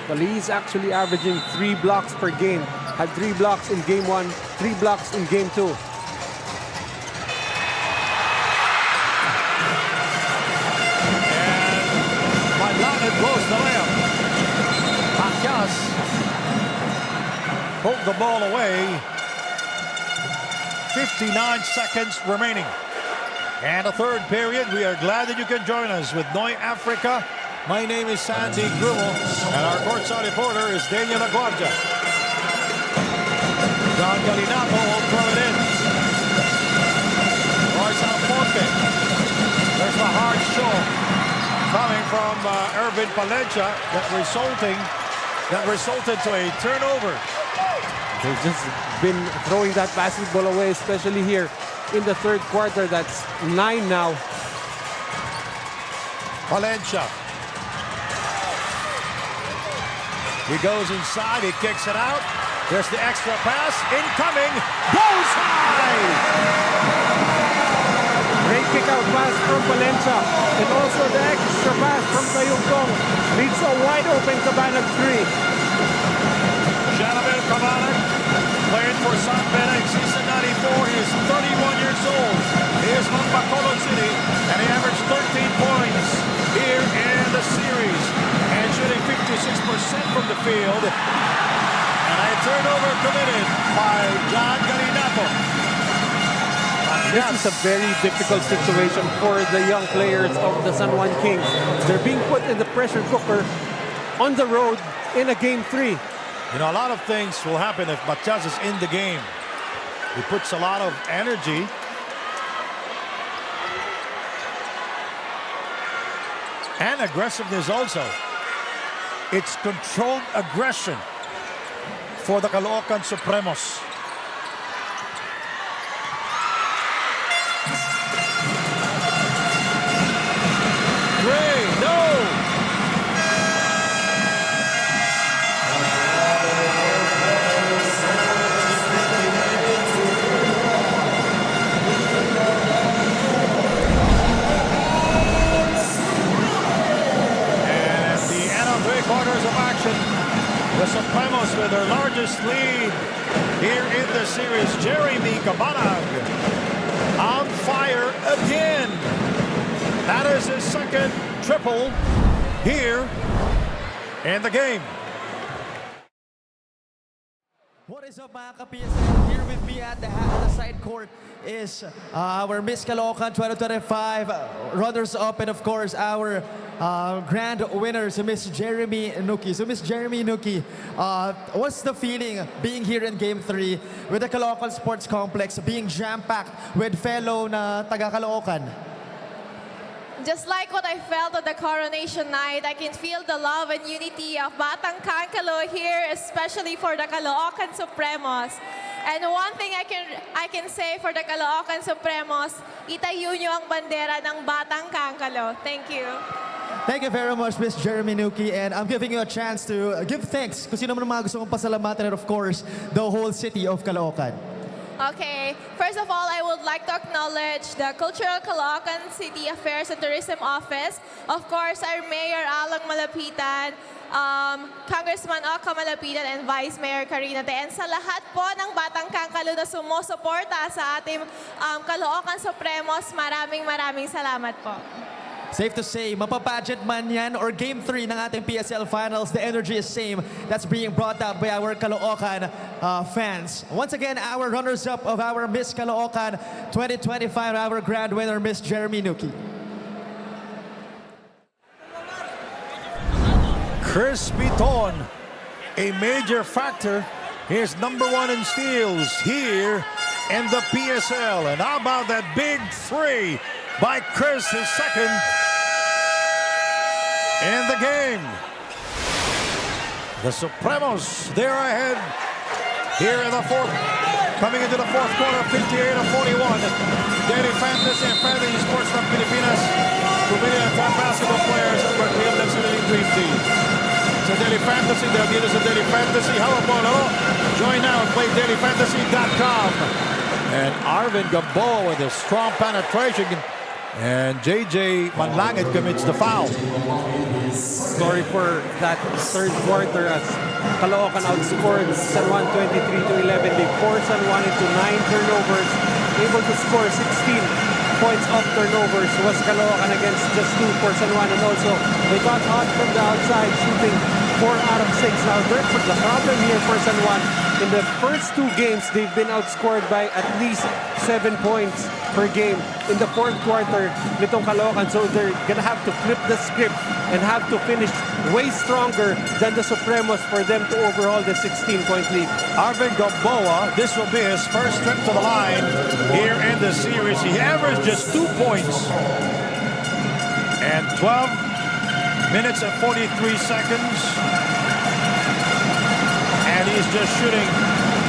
Well, he's actually averaging 3 blocks per game. Had 3 blocks in game 1, 3 blocks in game 2. It blows the layup. Pacquias pulled the ball away. 59 seconds remaining. And the third period, we are glad that you can join us with Noy Africa. My name is Sandy Grumo, and our courtside reporter is Daniel Aguardia. John Galinato will throw it in. Royce Alfonte. There's the hard show coming from Irvin Palencia that resulted to a turnover. They've just been throwing that basketball away, especially here in the third quarter. That's 9 now. Palencia. He goes inside, he kicks it out. There's the extra pass, incoming, goes high! Great kick-out pass from Palencia. And also the extra pass from Tayong Tong leads a wide-open Cabanag 3. Janabel Cabanag played for San Benay, season 94. He is 31 years old. He is from Bacolod City, and he averaged 13 points here in the series. And shooting 56% from the field. And a turnover committed by John Galinato. This is a very difficult situation for the young players of the San Juan Kings. They're being put in the pressure cooker on the road in a game 3. You know, a lot of things will happen if Matias is in the game. He puts a lot of energy. And aggressiveness also. It's controlled aggression for the Caloocan Supremos. The Supremos with their largest lead here in the series. Jeremy Cabanag on fire again. That is his second triple here in the game. What is up, mga ka-PSL? Here with me at the side court is our Miss Caloocan 2025 runners-up, and of course our grand winners, Miss Jeremy Nuki. So Miss Jeremy Nuki, what's the feeling being here in Game 3 with the Caloocan Sports Complex, being jam-packed with fellow na taga-Caloocan? Just like what I felt at the coronation night, I can feel the love and unity of Batang Kankalo here, especially for the Caloocan Supremos. And one thing I can say for the Caloocan Supremos, itayo nyo ang bandera ng Batang Kankalo. Thank you. Thank you very much, Miss Jeremy Nuki, and I'm giving you a chance to give thanks kung sino man ang mga gusto mong pasalamatan, and of course, the whole city of Caloocan. Okay, first of all, I would like to acknowledge the Cultural Caloocan City Affairs and Tourism Office. Of course, our Mayor Alang Malapitan, Congressman Oka Malapitan, and Vice Mayor Karina Te. And sa lahat po ng Batang Kankalo na sumusuporta sa ating Caloocan Supremos, maraming salamat po. Safe to say, mapabudget man yan or Game 3 ng ating PSL Finals, the energy is same. That's being brought out by our Caloocan fans. Once again, our runners-up of our Miss Caloocan 2025, our grand winner, Miss Jeremy Nuki. Chris Biton, a major factor. He's #1 in steals here in the PSL. And how about that big 3 by Chris, his second in the game. The Supremos, they're ahead here in the fourth coming into the fourth quarter, 58-41. Daily Fantasy and Fantasy Sports from Pilipinas. Pumili ang top basketball players at mag-real ng sariling dream team. Sa Daily Fantasy, they'll get us a Daily Fantasy. How about join now and play dailyfantasy.com. And Arvin Gamboa with a strong penetration. And JJ Manlangit commits the foul. Sorry for that third quarter as Caloocan outscored San Juan 23-11. They forced San Juan into 9 turnovers, able to score 16 points off turnovers was Caloocan against just 2 for San Juan. And also, they got hot from the outside, shooting 4 out of 6. Now, the problem here for San Juan, in the first 2 games, they've been outscored by at least 7 points per game. In the fourth quarter, nitong Caloocan, so they're gonna have to flip the script and have to finish way stronger than the Supremos for them to overhaul the 16-point lead. Arvin Gamboa, this will be his first trip to the line here in the series. He averaged just 2 points and 12 minutes and 43 seconds. And he's just shooting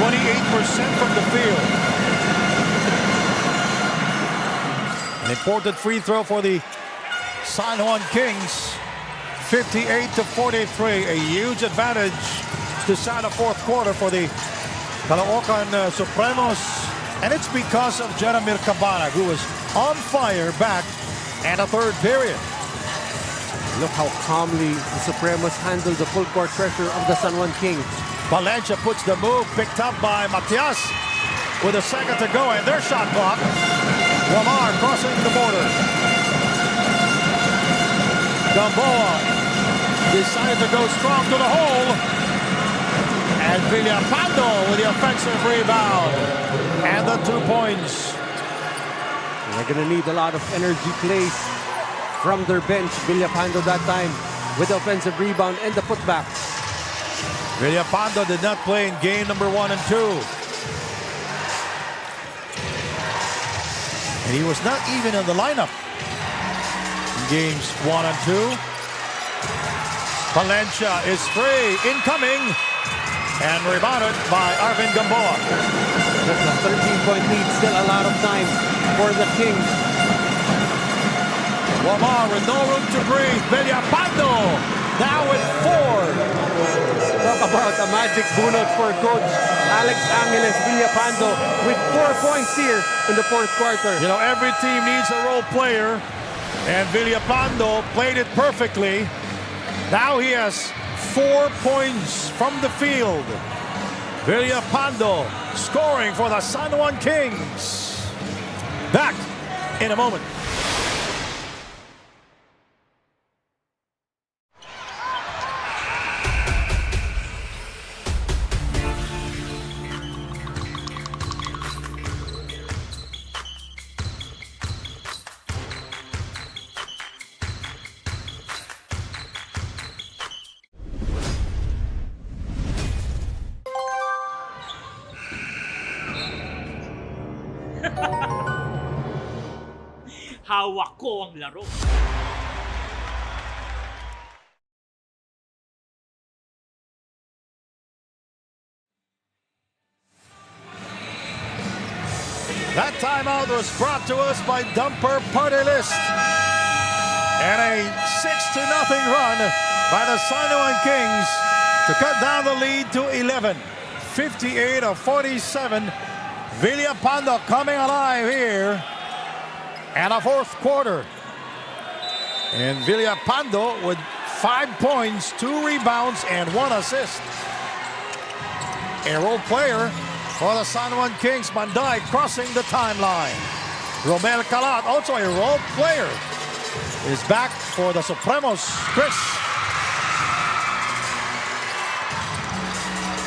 28% from the field. An important free throw for the San Juan Kings. 58-43, a huge advantage to start the fourth quarter for the Caloocan Supremos. And it's because of Jeremir Cabana, who was on fire back in the third period. Look how calmly the Supremos handled the full court pressure of the San Juan Kings. Valencia puts the move, picked up by Matias with a second to go, and their shot clock. Lamar crossing the border. Gamboa decided to go strong to the hole. And Villapando with the offensive rebound. And the 2 points. They're going to need a lot of energy plays from their bench. Villapando that time with the offensive rebound and the putback. Villapando did not play in game number 1 and 2. And he was not even in the lineup in games 1 and 2. Valencia is free, incoming, and rebounded by Arvin Gamboa. Just a 13-point lead, still a lot of time for the Kings. Lamar with no room to breathe. Villapando now with 4. Talk about a magic bunot for Coach Alex Angeles. Villapando with 4 points here in the fourth quarter. You know, every team needs a role player, and Villapando played it perfectly. Now he has 4 points from the field. Villapando scoring for the San Juan Kings. Back in a moment. Hawak ko ang laro. That timeout was brought to us by Dumper Party List. And a 6-0 run by the San Juan Kings to cut down the lead to 11. 58-47. Villapando coming alive here. And a fourth quarter. And Villapando with 5 points, 2 rebounds, and 1 assist. A role player for the San Juan Kings. Manday crossing the timeline. Romel Calat, also a role player, is back for the Supremos. Chris.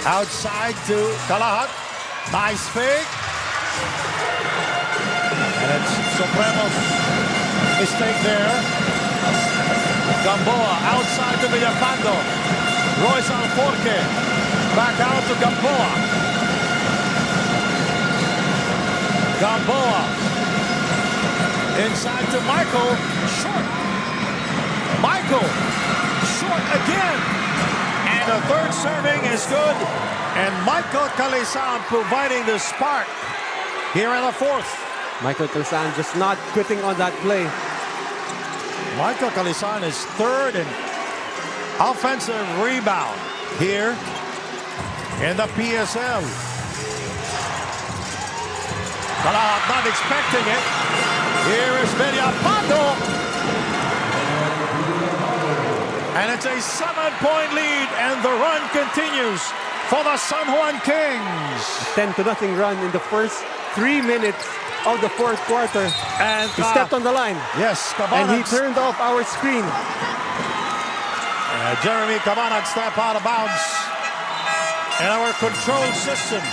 Outside to Calat. Nice fake. And it's Supremos mistake there. Gamboa outside to Villapando. Royce Alforque back out to Gamboa. Gamboa inside to Michael. Short. Michael short again. And the third serving is good And Michael Calisan providing the spark here in the fourth. Michael Calisan just not quitting on that play. Michael Calisan is third in offensive rebound here in the PSL. Kalahat not expecting it. Here is Villapando. And it's a 7-point lead, and the run continues for the San Juan Kings. 10-0 run in the first 3 minutes of the fourth quarter. And he stepped on the line. Yes, and he Cabanag. turned off our screen. Jeremy Cabanag step out of bounds. And our control system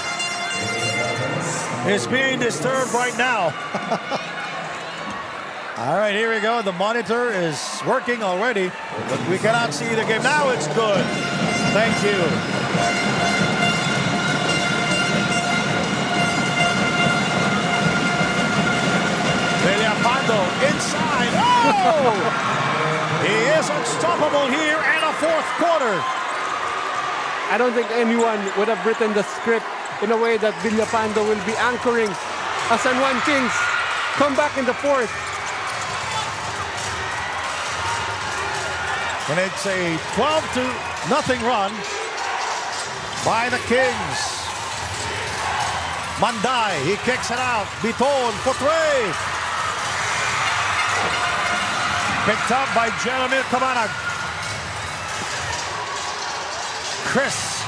is being disturbed right now. All right, here we go. The monitor is working already, but we cannot see the game. Now it's good. Thank you. Villapando inside. Oh! He is unstoppable here in the fourth quarter. I don't think anyone would have written the script in a way that Villapando will be anchoring a San Juan Kings come back in the fourth. And it's a 12-0 run by the Kings. Manday, he kicks it out. Biton for three. Picked up by Jeremy Cabanag. Chris.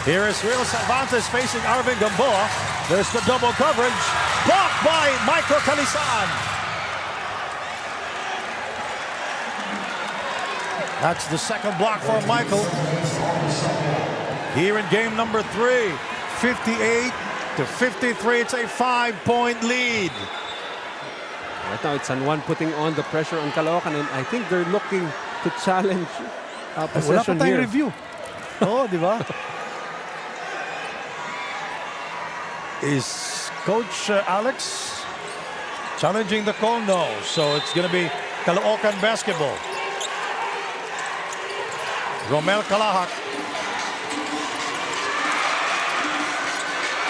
Here is Real Cervantes facing Arvin Gamboa. There's the double coverage. Blocked by Michael Calisan. That's the second block for Michael. Here in game number 3, 58-53. It's a 5-point lead. Right now, it's San Juan putting on the pressure on Caloocan, and I think they're looking to challenge possession Wala pa tayong here. review. Oh, di ba? Is Coach Alex challenging the call? No. So it's going to be Caloocan basketball. Romel Calahak.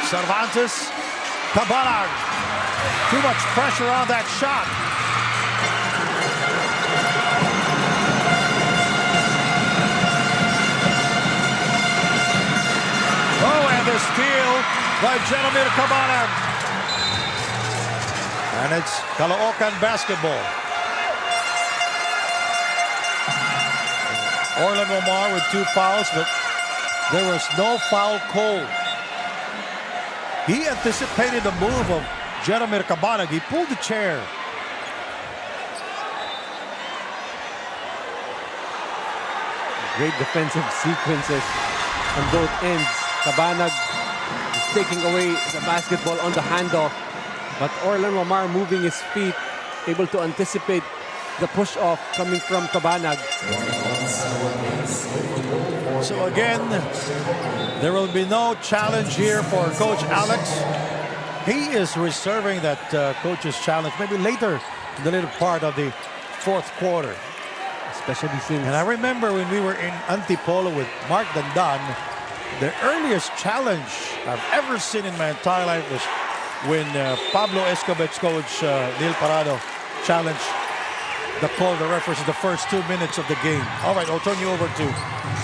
Cervantes. Cabanag. Too much pressure on that shot. Oh, and the steal by Jeremy Cabanag. And it's Caloocan basketball. Orlan Omar with 2 fouls, but there was no foul call. He anticipated the move of Jeremy Cabanag. He pulled the chair. Great defensive sequences on both ends. Cabanag is taking away the basketball on the handoff, but Orlan Omar moving his feet, able to anticipate the push-off coming from Cabanag. So again, there will be no challenge here for Coach Alex. He is reserving that coach's challenge maybe later in the later part of the fourth quarter. Especially since... And I remember when we were in Antipolo with Mark Dandan, the earliest challenge I've ever seen in my entire life was when Pablo Escobec's coach Neil Parado challenged the call, the reference, the first 2 minutes of the game. All right, I'll turn you over to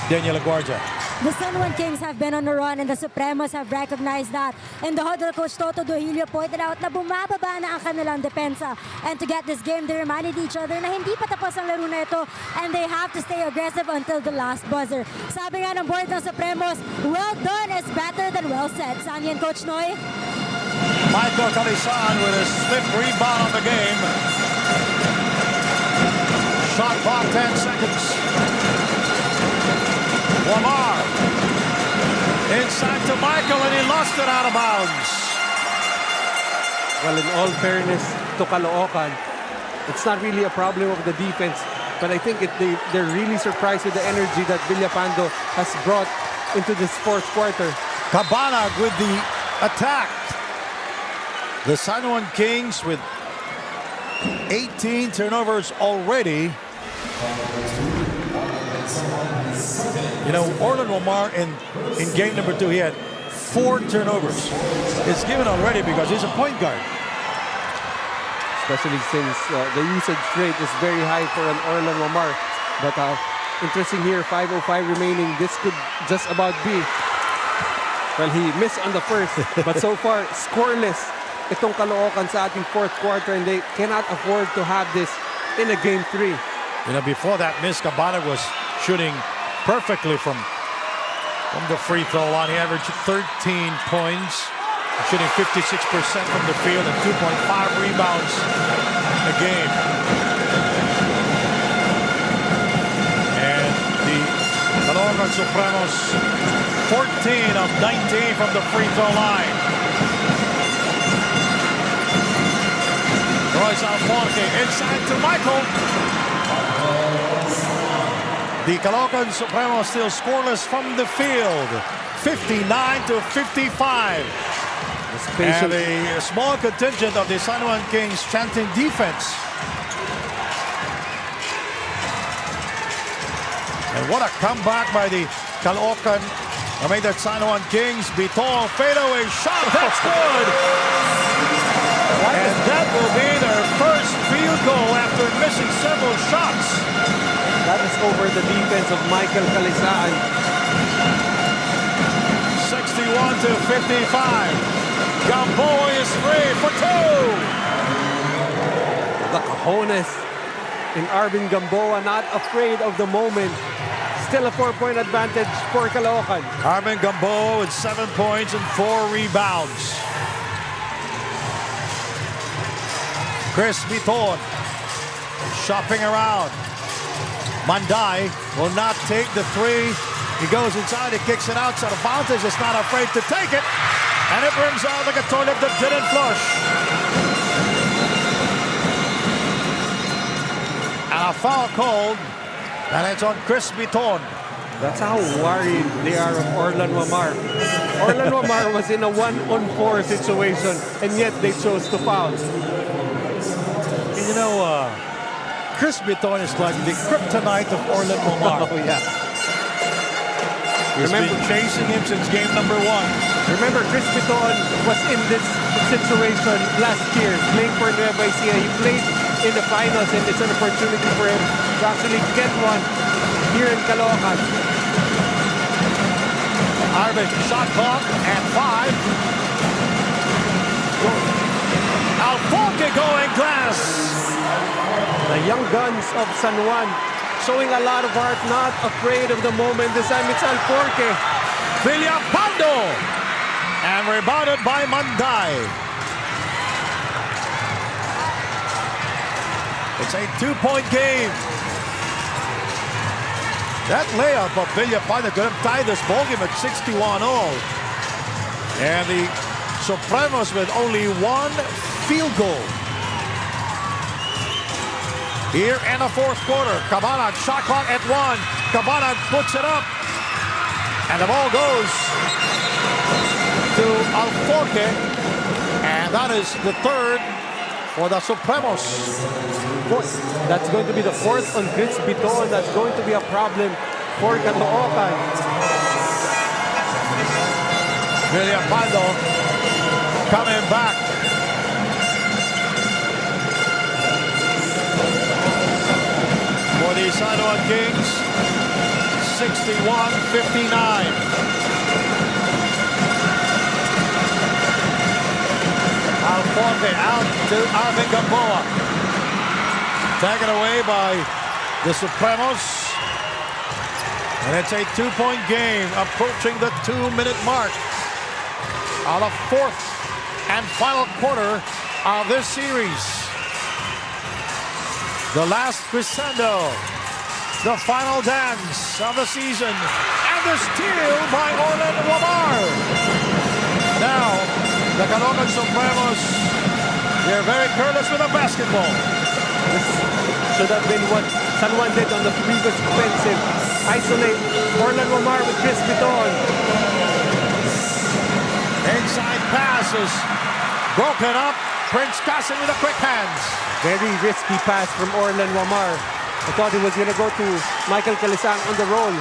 Daniel Aguardia. The San Juan Kings have been on a run and the Supremos have recognized that. In the huddle, Coach Toto Dohilio pointed out na bumababa na ang kanilang depensa. And to get this game, they reminded each other na hindi pa tapos ang laro na ito and they have to stay aggressive until the last buzzer. Sabi nga ng board ng Supremos, well done is better than well said. Saan yan, Coach Noy? Michael Calisan with his 5th rebound of the game. Shot clock 10 seconds. Lamar inside to Michael, and he lost it out of bounds. Well, in all fairness to Caloocan, it's not really a problem of the defense, but I think they're really surprised with the energy that Villapando has brought into this fourth quarter. Cabanag with the attack. The San Juan Kings with 18 turnovers already. You know, Orlan Omar in game number 2, he had 4 turnovers. It's given already because he's a point guard. Especially since the usage rate is very high for an Orlan Omar. But interesting here, 5:05 remaining. This could just about be. Well, he missed on the first, but so far, scoreless itong Caloocan sa ating fourth quarter, and they cannot afford to have this in a game 3. You know, before that miss, Cabana was shooting perfectly from the free throw line. He averaged 13 points, shooting 56% from the field and 2.5 rebounds a game. And the Caloocan Supremos, 14 of 19 from the free throw line. Royce Alforque inside to Michael. The Caloocan Supremos still scoreless from the field, 59-55. And a small contingent of the San Juan Kings chanting defense. And what a comeback by the Caloocan. I made that San Juan Kings. Biton fadeaway shot. That's good. And that will be their first field goal after missing several shots. That is over the defense of Michael Calisaan. 61-55. Gamboa is free for 2. The cojones in Arvin Gamboa, not afraid of the moment. Still a 4-point advantage for Caloocan. Arvin Gamboa with 7 points and 4 rebounds. Chris Biton shopping around. Mandai will not take the 3. He goes inside, he kicks it out. Cervantes is not afraid to take it. And it rims out like a toilet that didn't flush. And a foul called. And it's on Chris Biton. That's how worried they are of Orlan Wamar. Orlan Wamar was in a 1-on-4 situation, and yet they chose to foul. You know, Chris Biton is like the kryptonite of Orlan Wamar. Oh, yeah. He's been chasing him since game number 1. Remember, Chris Biton was in this situation last year, playing for Nueva Ecija. He played in the finals, and it's an opportunity for him to actually get one here in Caloocan. Arvin, shot clock at 5. Alforque going glass. The young guns of San Juan showing a lot of heart, not afraid of the moment. This time it's Alforque. Villapando. And rebounded by Mandai. It's a 2-point game. That layup of Villapando could have tied this ballgame at 61-all. And the Supremos with only 1 field goal. Here in the fourth quarter, Cabana shot clock at 1. Cabana puts it up. And the ball goes to Alforque. And that is the 3rd for the Supremos. That's going to be the 4th on Chris Biton. That's going to be a problem for Caloocan. Villapando coming back. For the San Juan Kings, 61-59. Alforque out to Arvin Gamboa. Taken away by the Supremos. And it's a 2-point game approaching the 2-minute mark on the 4th and final quarter of this series. The last crescendo, the final dance of the season, and the steal by Orlan Wamar. Now, the Caloocan Supremos, they're very careless with the basketball. This should have been what San Juan did on the previous offensive. Isolate Orlan Wamar with Chris Biton. Inside pass is broken up. Prince Casin with the quick hands. Very risky pass from Orlan Wamar. I thought he was going to go to Michael Calisan on the roll.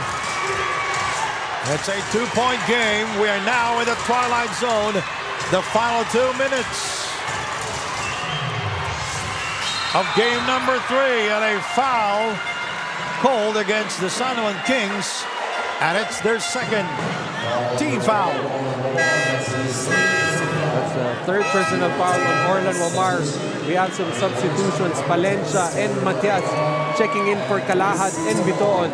It's a 2-point game. We are now in the twilight zone. The final 2 minutes of game number 3, and a foul called against the San Juan Kings, and it's their second team foul. That's the third personal foul on Orlan Wamar. We have some substitutions. Palencia and Matias checking in for Calahad and Bitoon.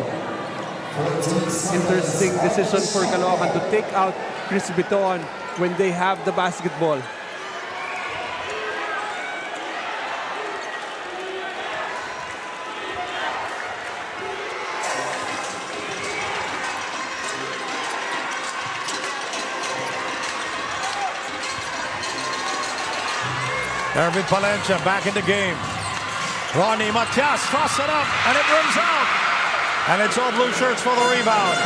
Interesting decision for Caloocan to take out Chris Bitoon when they have the basketball. Ervin Palencia back in the game. Ronnie Matias tosses it up, and it runs out. And it's all blue shirts for the rebound.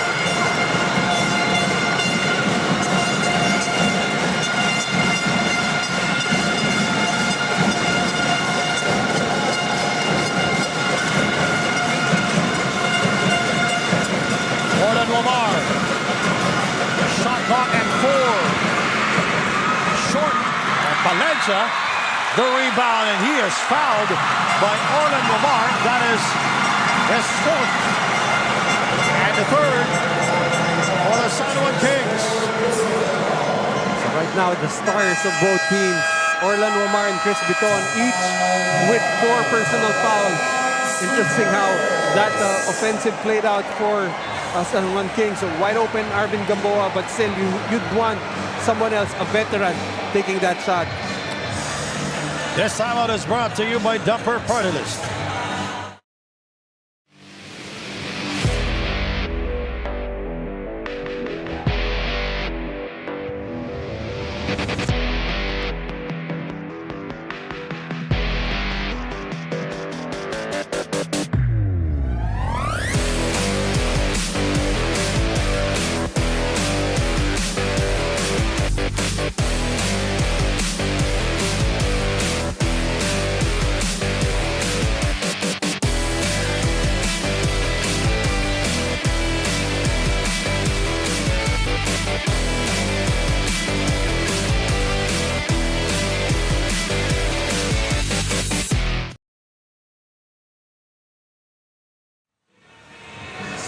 Orlan Wamar. Shot clock at 4. Short. And Palencia, the rebound, and he is fouled by Orlan Wamar. That is his 4th. And the 3rd for the San Juan Kings. So right now, the stars of both teams, Orlan Wamar and Chris Bitoon, each with 4 personal fouls. Interesting how that offensive played out for San Juan Kings. So wide open, Arvin Gamboa, but still you'd want someone else, a veteran, taking that shot. This timeout is brought to you by Dumper Party List.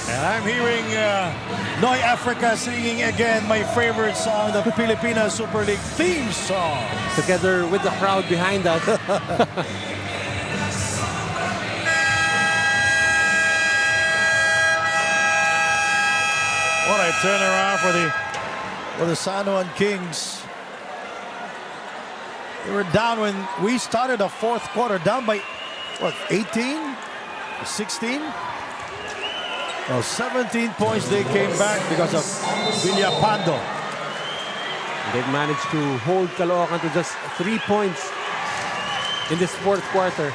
And I'm hearing Noy Africa singing again my favorite song, the Pilipinas Super League theme song. Together with the crowd behind us. What a turnaround for the San Juan Kings. They were down when we started the 4th quarter, down by, what, 18? 16? No, 17 points. They came back because of Villapando. They've managed to hold Caloocan to just 3 points in this 4th quarter.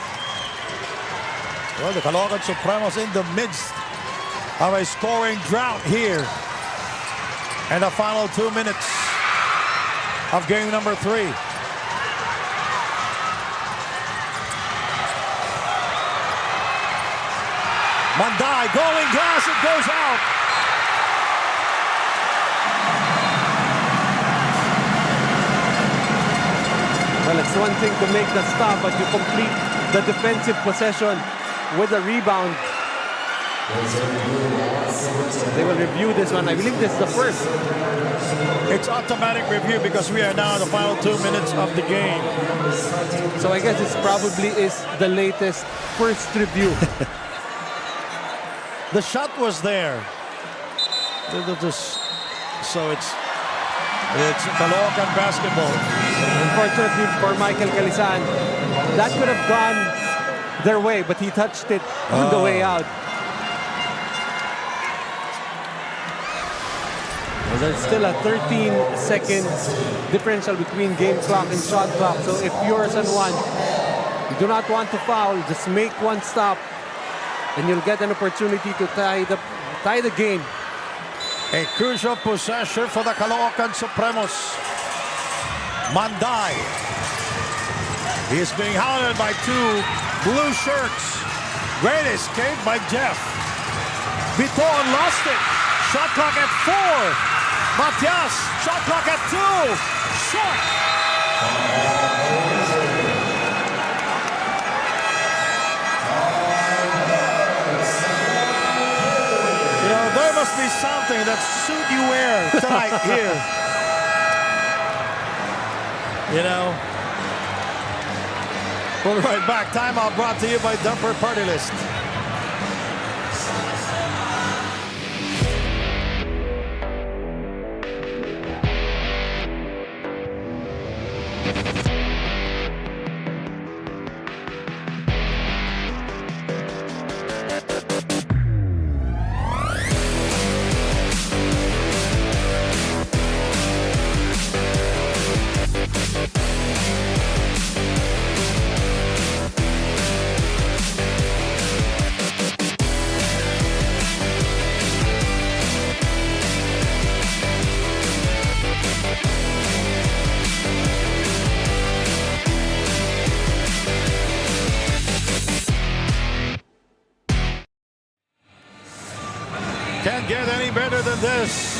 Well, the Caloocan Supremos in the midst of a scoring drought here. And the final 2 minutes of game number 3. Manday going glass, it goes out. Well, it's one thing to make the stop, but you complete the defensive possession with a rebound. They will review this one. I believe this is the first. It's automatic review because we are now in the final 2 minutes of the game. So I guess this probably is the latest first review. The shot was there. So it's Caloocan basketball. Unfortunately for Michael Calisan, that could have gone their way, but he touched it on the way out. Well, there's still a 13-second differential between game clock and shot clock. So if you're San Juan, you do not want to foul, just make one stop, and you'll get an opportunity to tie the game. A crucial possession for the Caloocan Supremos. Manday. He is being hounded by 2 blue shirts. Great escape by Jeff. Biton lost it. Shot clock at 4. Matias, shot clock at 2. Short. You know, there must be something that suit you wear tonight here. You know. We'll be right back. Timeout brought to you by Dumper Party List. Can't get any better than this.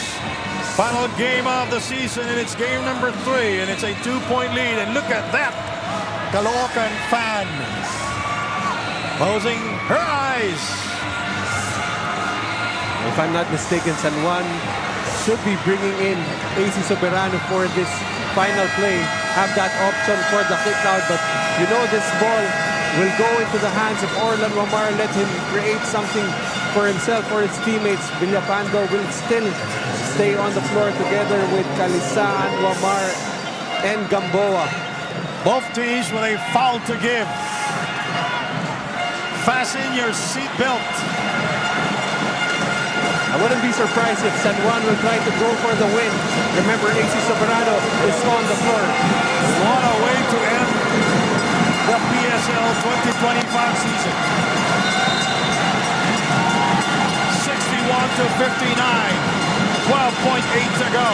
Final game of the season, and it's game number 3, and it's a 2-point lead. And look at that Caloocan fan closing her eyes. If I'm not mistaken, San Juan should be bringing in AC Soberano for this final play. Have that option for the kick out, but you know this ball will go into the hands of Orlan Wamar. Let him create something for himself or his teammates. Villapando will still stay on the floor together with Calisaan, Wamar, and Gamboa. Both teams with a foul to give. Fasten your seatbelt. I wouldn't be surprised if San Juan will try to go for the win. Remember, AC Soberano is on the floor. What a way to end the PSL 2025 season. 61 to 59. 12.8 to go.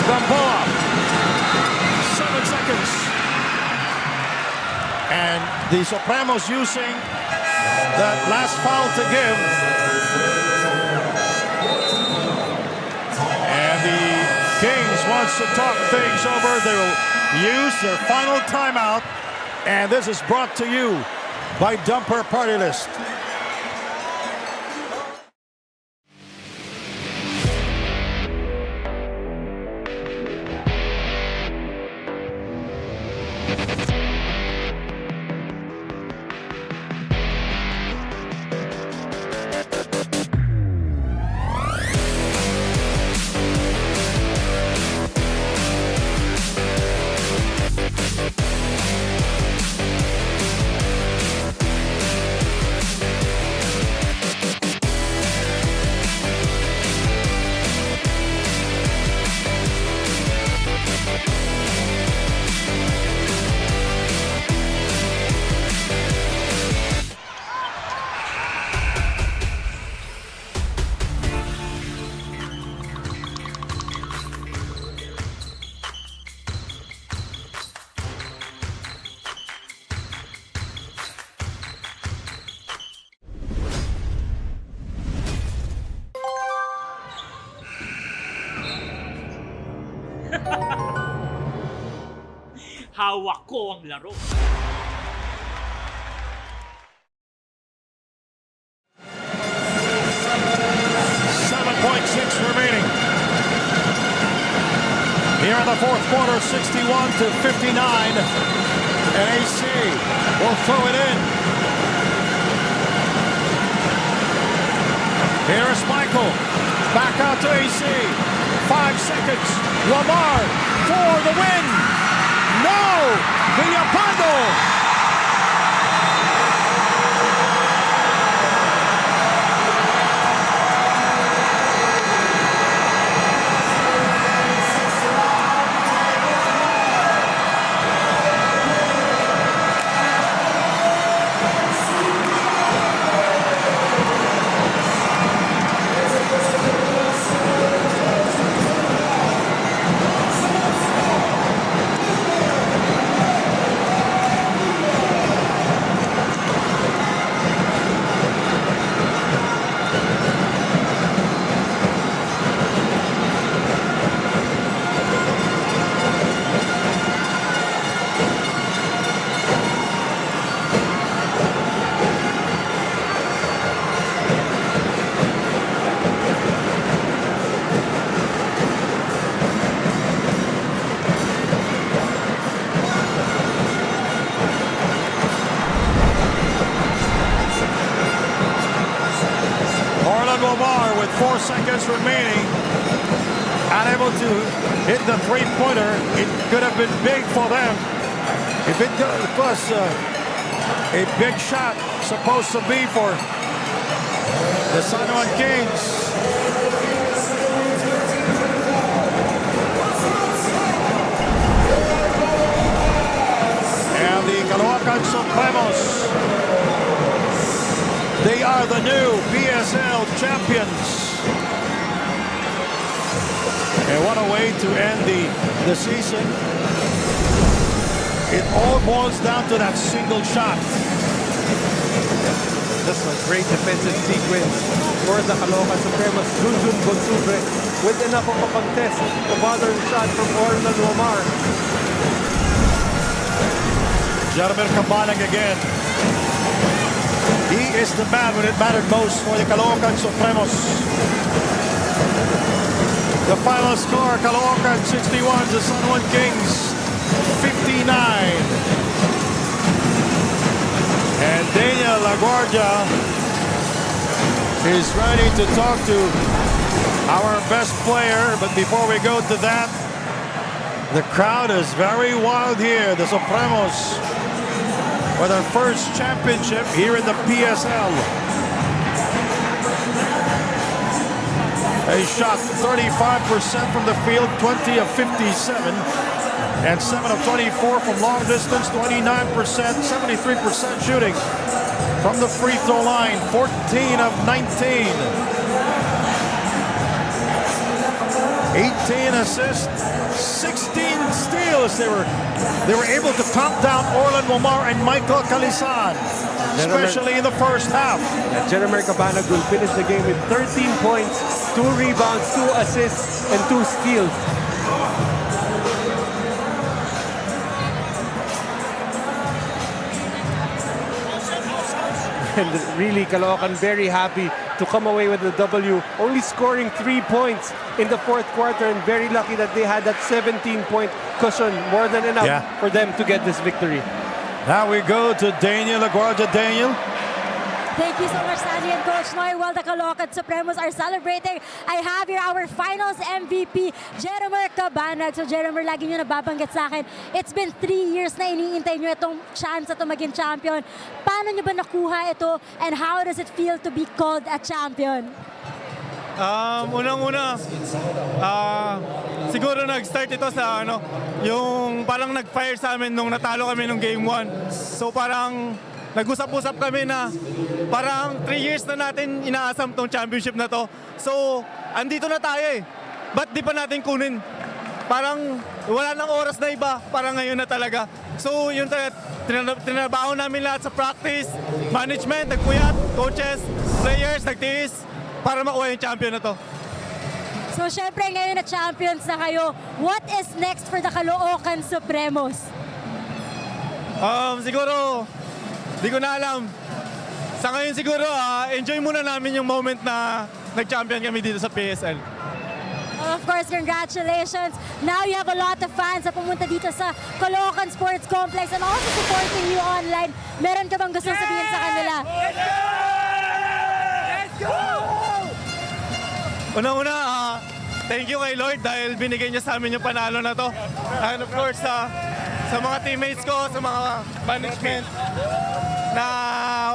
Gamboa. 7 seconds. And the Supremos using that last foul to give. And the Kings wants to talk things over. They will use their final timeout. And this is brought to you by Dumper Party List. Hawak ko ang laro. Remaining. Here in the fourth quarter, 61 to 59. And AC will throw it in. Here is Michael. Back out to AC. 5 seconds. Lamar for the win. No! Villapando. Omar with 4 seconds remaining, unable to hit the three-pointer. It could have been big for them. If it was a big shot, supposed to be for the San Juan Kings. And the Caloocan Supremos, they are the new PSL champions. And what a way to end the season. It all boils down to that single shot. Just a great defensive sequence for the Caloocan Supremos. Junjun Bonsubre with enough of a contest to bother the shot from Orlan Omar. Jeremy Cabanag again. He is the man when it mattered most for the Caloocan Supremos. The final score, Caloocan 61, the San Juan Kings 59. And Daniel LaGuardia is ready to talk to our best player. But before we go to that, the crowd is very wild here. The Supremos for their first championship here in the PSL. They shot 35% from the field, 20 of 57, and 7 of 24 from long distance, 29%, 73% shooting from the free throw line, 14 of 19. 18 assists, 16 steals. They were able to calm down Orlan Omar and Michael Calisan, especially in the first half. Jeremy Cabanag will finish the game with 13 points, 2 rebounds, 2 assists, and 2 steals. And really, Caloocan very happy to come away with the W, only scoring 3 points in the fourth quarter, and very lucky that they had that 17-point cushion, more than enough for them to get this victory. Now we go to Daniel LaGuardia. Daniel. Thank you so much, Sandy and Coach Noy. While the Caloocan Supremos are celebrating, I have here our finals MVP, Jeremy Cabanag. So Jeremy, lagi nyo nababanggit sa akin, it's been 3 years na iniintay nyo itong chance to maging champion. Paano nyo ba nakuha ito, and how does it feel to be called a champion? Unang-una, siguro nag-start ito sa yung parang nag-fire sa amin nung natalo kami nung Game 1. So parang nag-usap-usap kami na parang 3 years na natin inaasam tong championship na to. So, andito na tayo eh. Ba't di pa natin kunin? Parang wala nang oras na iba, parang ngayon na talaga. So, yun tinabaho namin lahat sa practice, management, nagpuyat, coaches, players, nagtiis para makuha yung champion na to. So, syempre ngayon na champions na kayo, what is next for the Caloocan Supremos? Siguro, di ko na alam. Sa ngayon siguro, enjoy muna namin yung moment na nag-champion kami dito sa PSL. Of course, congratulations. Now you have a lot of fans na pumunta dito sa Caloocan Sports Complex and also supporting you online. Meron ka bang gusto sabihin sa kanila? Let's go! Una-una, thank you kay Lord dahil binigay niya sa amin yung panalo na to. And of course, sa mga teammates ko, sa mga management na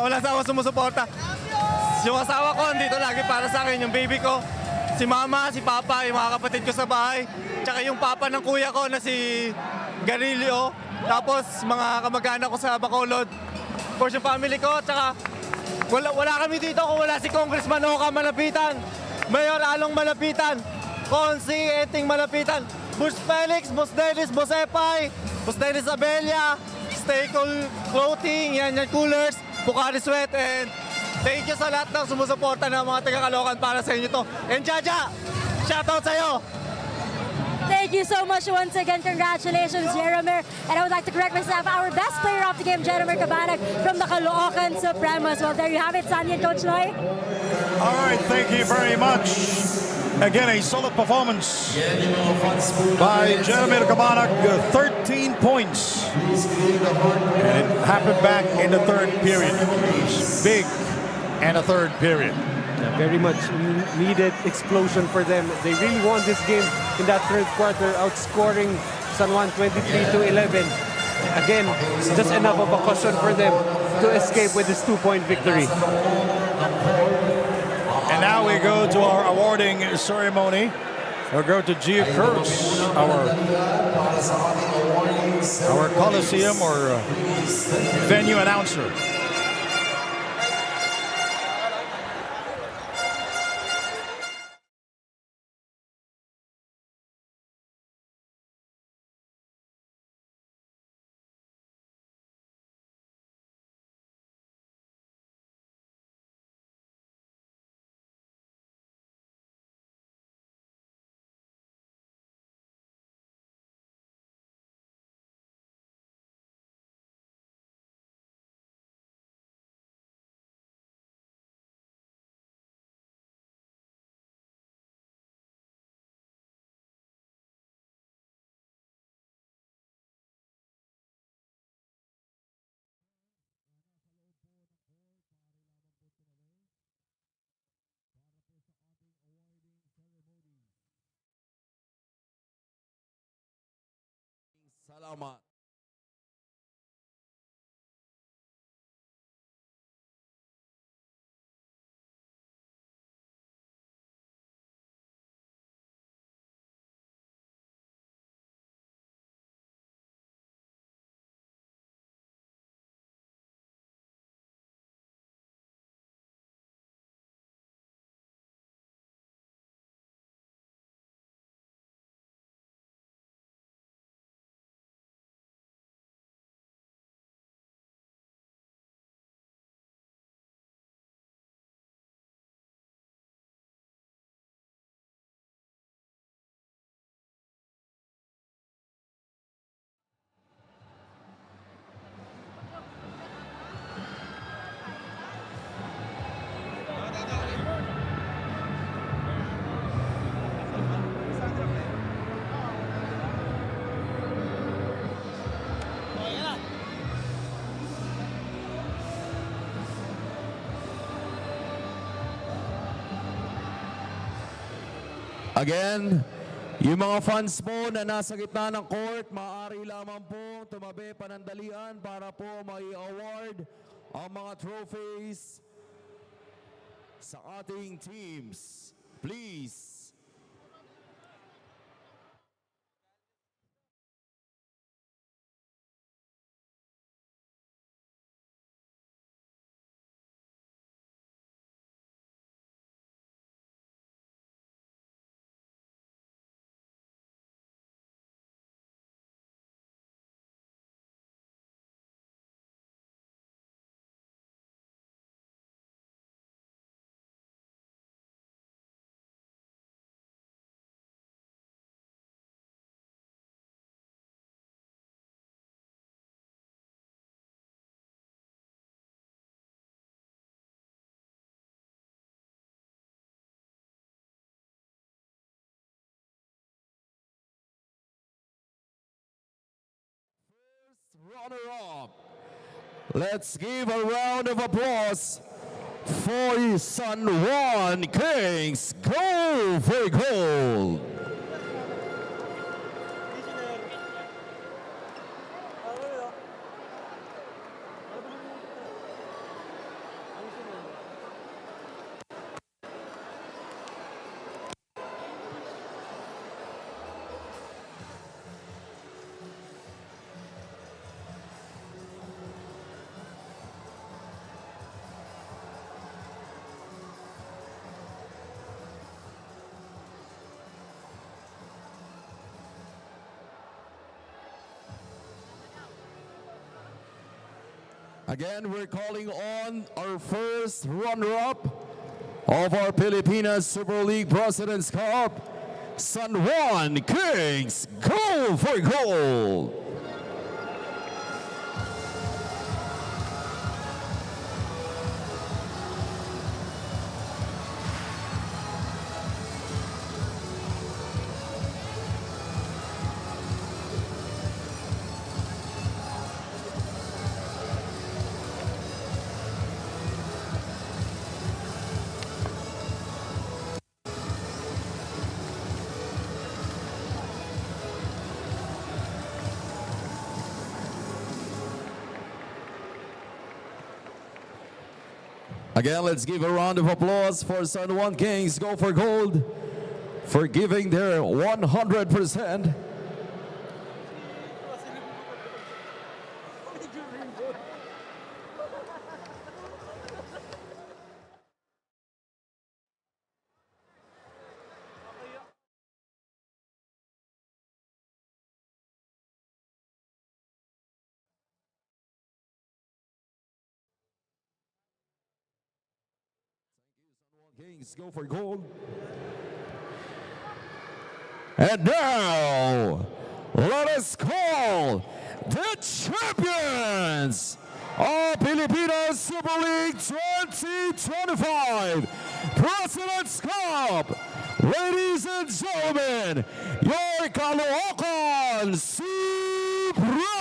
wala sa ako sumusuporta. Yung asawa ko, andito lagi para sa akin, yung baby ko, si mama, si papa, yung mga kapatid ko sa bahay, tsaka yung papa ng kuya ko na si Garilio, tapos mga kamag-anak ko sa Bacolod, of course yung family ko, tsaka wala kami dito kung wala si Congressman Oka Malapitan, Mayor Along Malapitan, Consi Eting Malapitan, Bush Felix, Boss Dennis, Boss Epay, Boss Dennis Abella, Staple Clothing, yan Coolers, Pocari Sweat, and thank you sa lahat ng sumusuporta ng mga taga-Caloocan para sa inyo to. And Jaja, shoutout sa'yo! Thank you so much once again. Congratulations, Jeremy. And I would like to correct myself. Our best player of the game, Jeremy Cabanag from the Caloocan Supremos. Well, there you have it, Sandy and Coach Noy. All right, thank you very much. Again, a solid performance by Jeremy Cabanag, 13 points. And it happened back in the third period. Big and a third period. Very much needed explosion for them. They really won this game in that third quarter, outscoring San Juan 23-11. Again, just enough of a cushion for them to escape with this 2-point victory. And now we go to our awarding ceremony. We'll go to Gia Kurz, our Coliseum or venue announcer. Salamat. Again, yung mga fans po na nasa gitna ng court, maaari lamang po tumabi panandalian para po may award ang mga trophies sa ating teams. Please. Runner-up. Let's give a round of applause for San Juan Kings. Go for gold. Again, we're calling on our first runner-up of our Pilipinas Super League President's Cup, San Juan Kings. Go for gold! Again, let's give a round of applause for San Juan Kings Go for Gold for giving their 100%. Kings Go for Gold. And now, let us call the champions of Pilipinas Super League 2025 President's Cup. Ladies and gentlemen, your CALOOCAN SUPREMOS.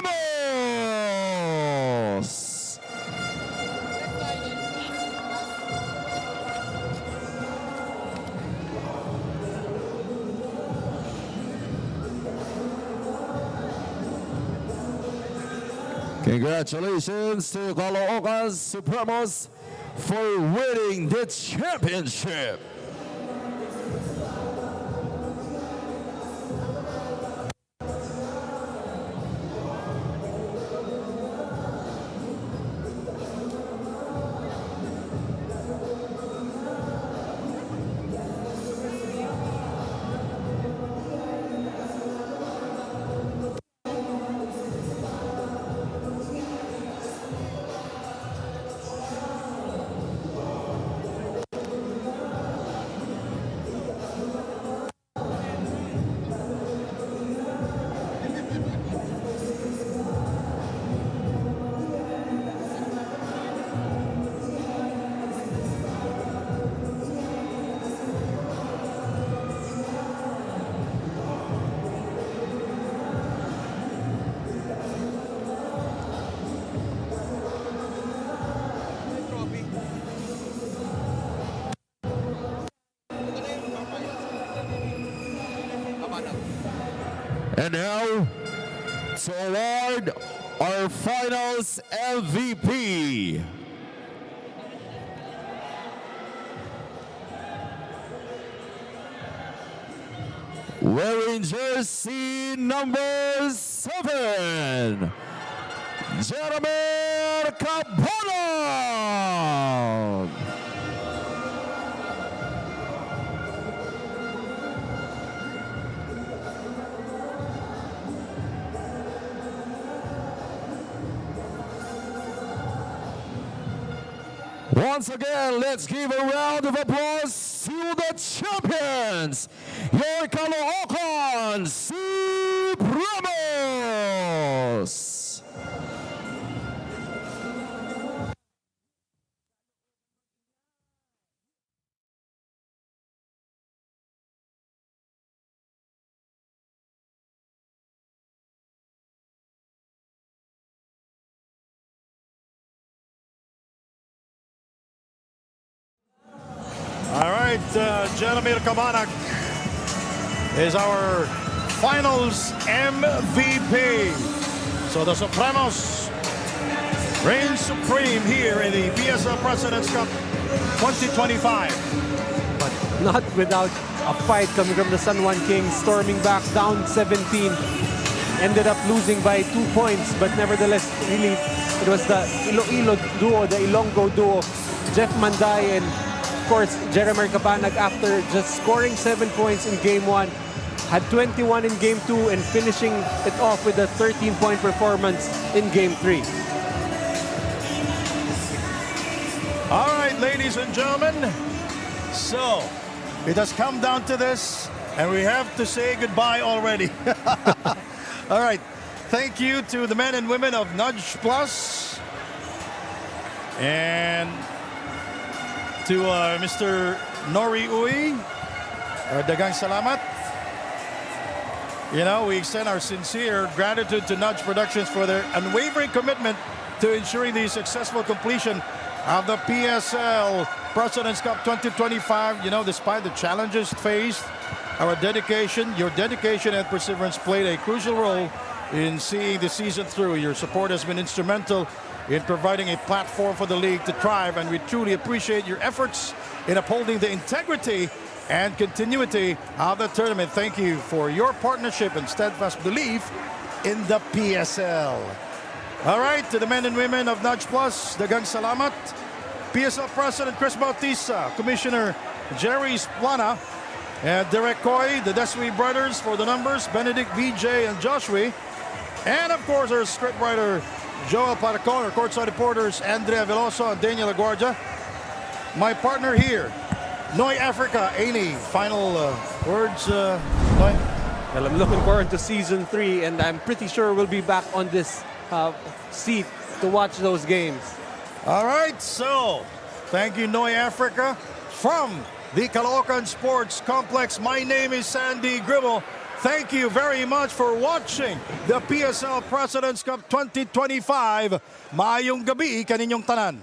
Congratulations to CALOOCAN SUPREMOS for winning the championship. And now, to award our finals MVP. Wearing jersey number 7, Jeremy Cabana. Once again, let's give a round of applause to the champions, your CALOOCAN SUPREMOS. All right, Jeremy Cabanag is our finals MVP. So the Supremos reign supreme here in the PSL President's Cup 2025. But not without a fight coming from the San Juan Kings, storming back down 17. Ended up losing by 2 points, but nevertheless, really, it was the Iloilo duo, the Ilonggo duo, Jeff Manday and, of course, Jeremy Cabanag, after just scoring 7 points in Game 1, had 21 in Game 2 and finishing it off with a 13-point performance in Game 3. All right, ladies and gentlemen, so it has come down to this, and we have to say goodbye already. All right, thank you to the men and women of Nudge Plus, and to Mr. Nori Uy, dagang salamat. You know, we extend our sincere gratitude to Nudge Productions for their unwavering commitment to ensuring the successful completion of the PSL President's Cup 2025. You know, despite the challenges faced, our dedication, your dedication and perseverance played a crucial role in seeing the season through. Your support has been instrumental in providing a platform for the league to thrive, and we truly appreciate your efforts in upholding the integrity and continuity of the tournament. Thank you for your partnership and steadfast belief in the PSL. All right, to the men and women of Nudge Plus, daghang salamat. PSL President Chris Bautista, Commissioner Jerry Splana, and Derek Coy, the Desui brothers for the numbers, Benedict, BJ, and Joshua. And of course, our scriptwriter Joel Paracon, our courtside reporters Andrea Veloso and Daniel Aguardia. My partner here, Noy Africa. Any final words, Noy? Well, I'm looking forward to season 3, and I'm pretty sure we'll be back on this seat to watch those games. All right, so thank you, Noy Africa, from the Caloocan Sports Complex. My name is Sandy Gribble. Thank you very much for watching the PSL Presidents Cup 2025. Maayong gabi kaninyong tanan.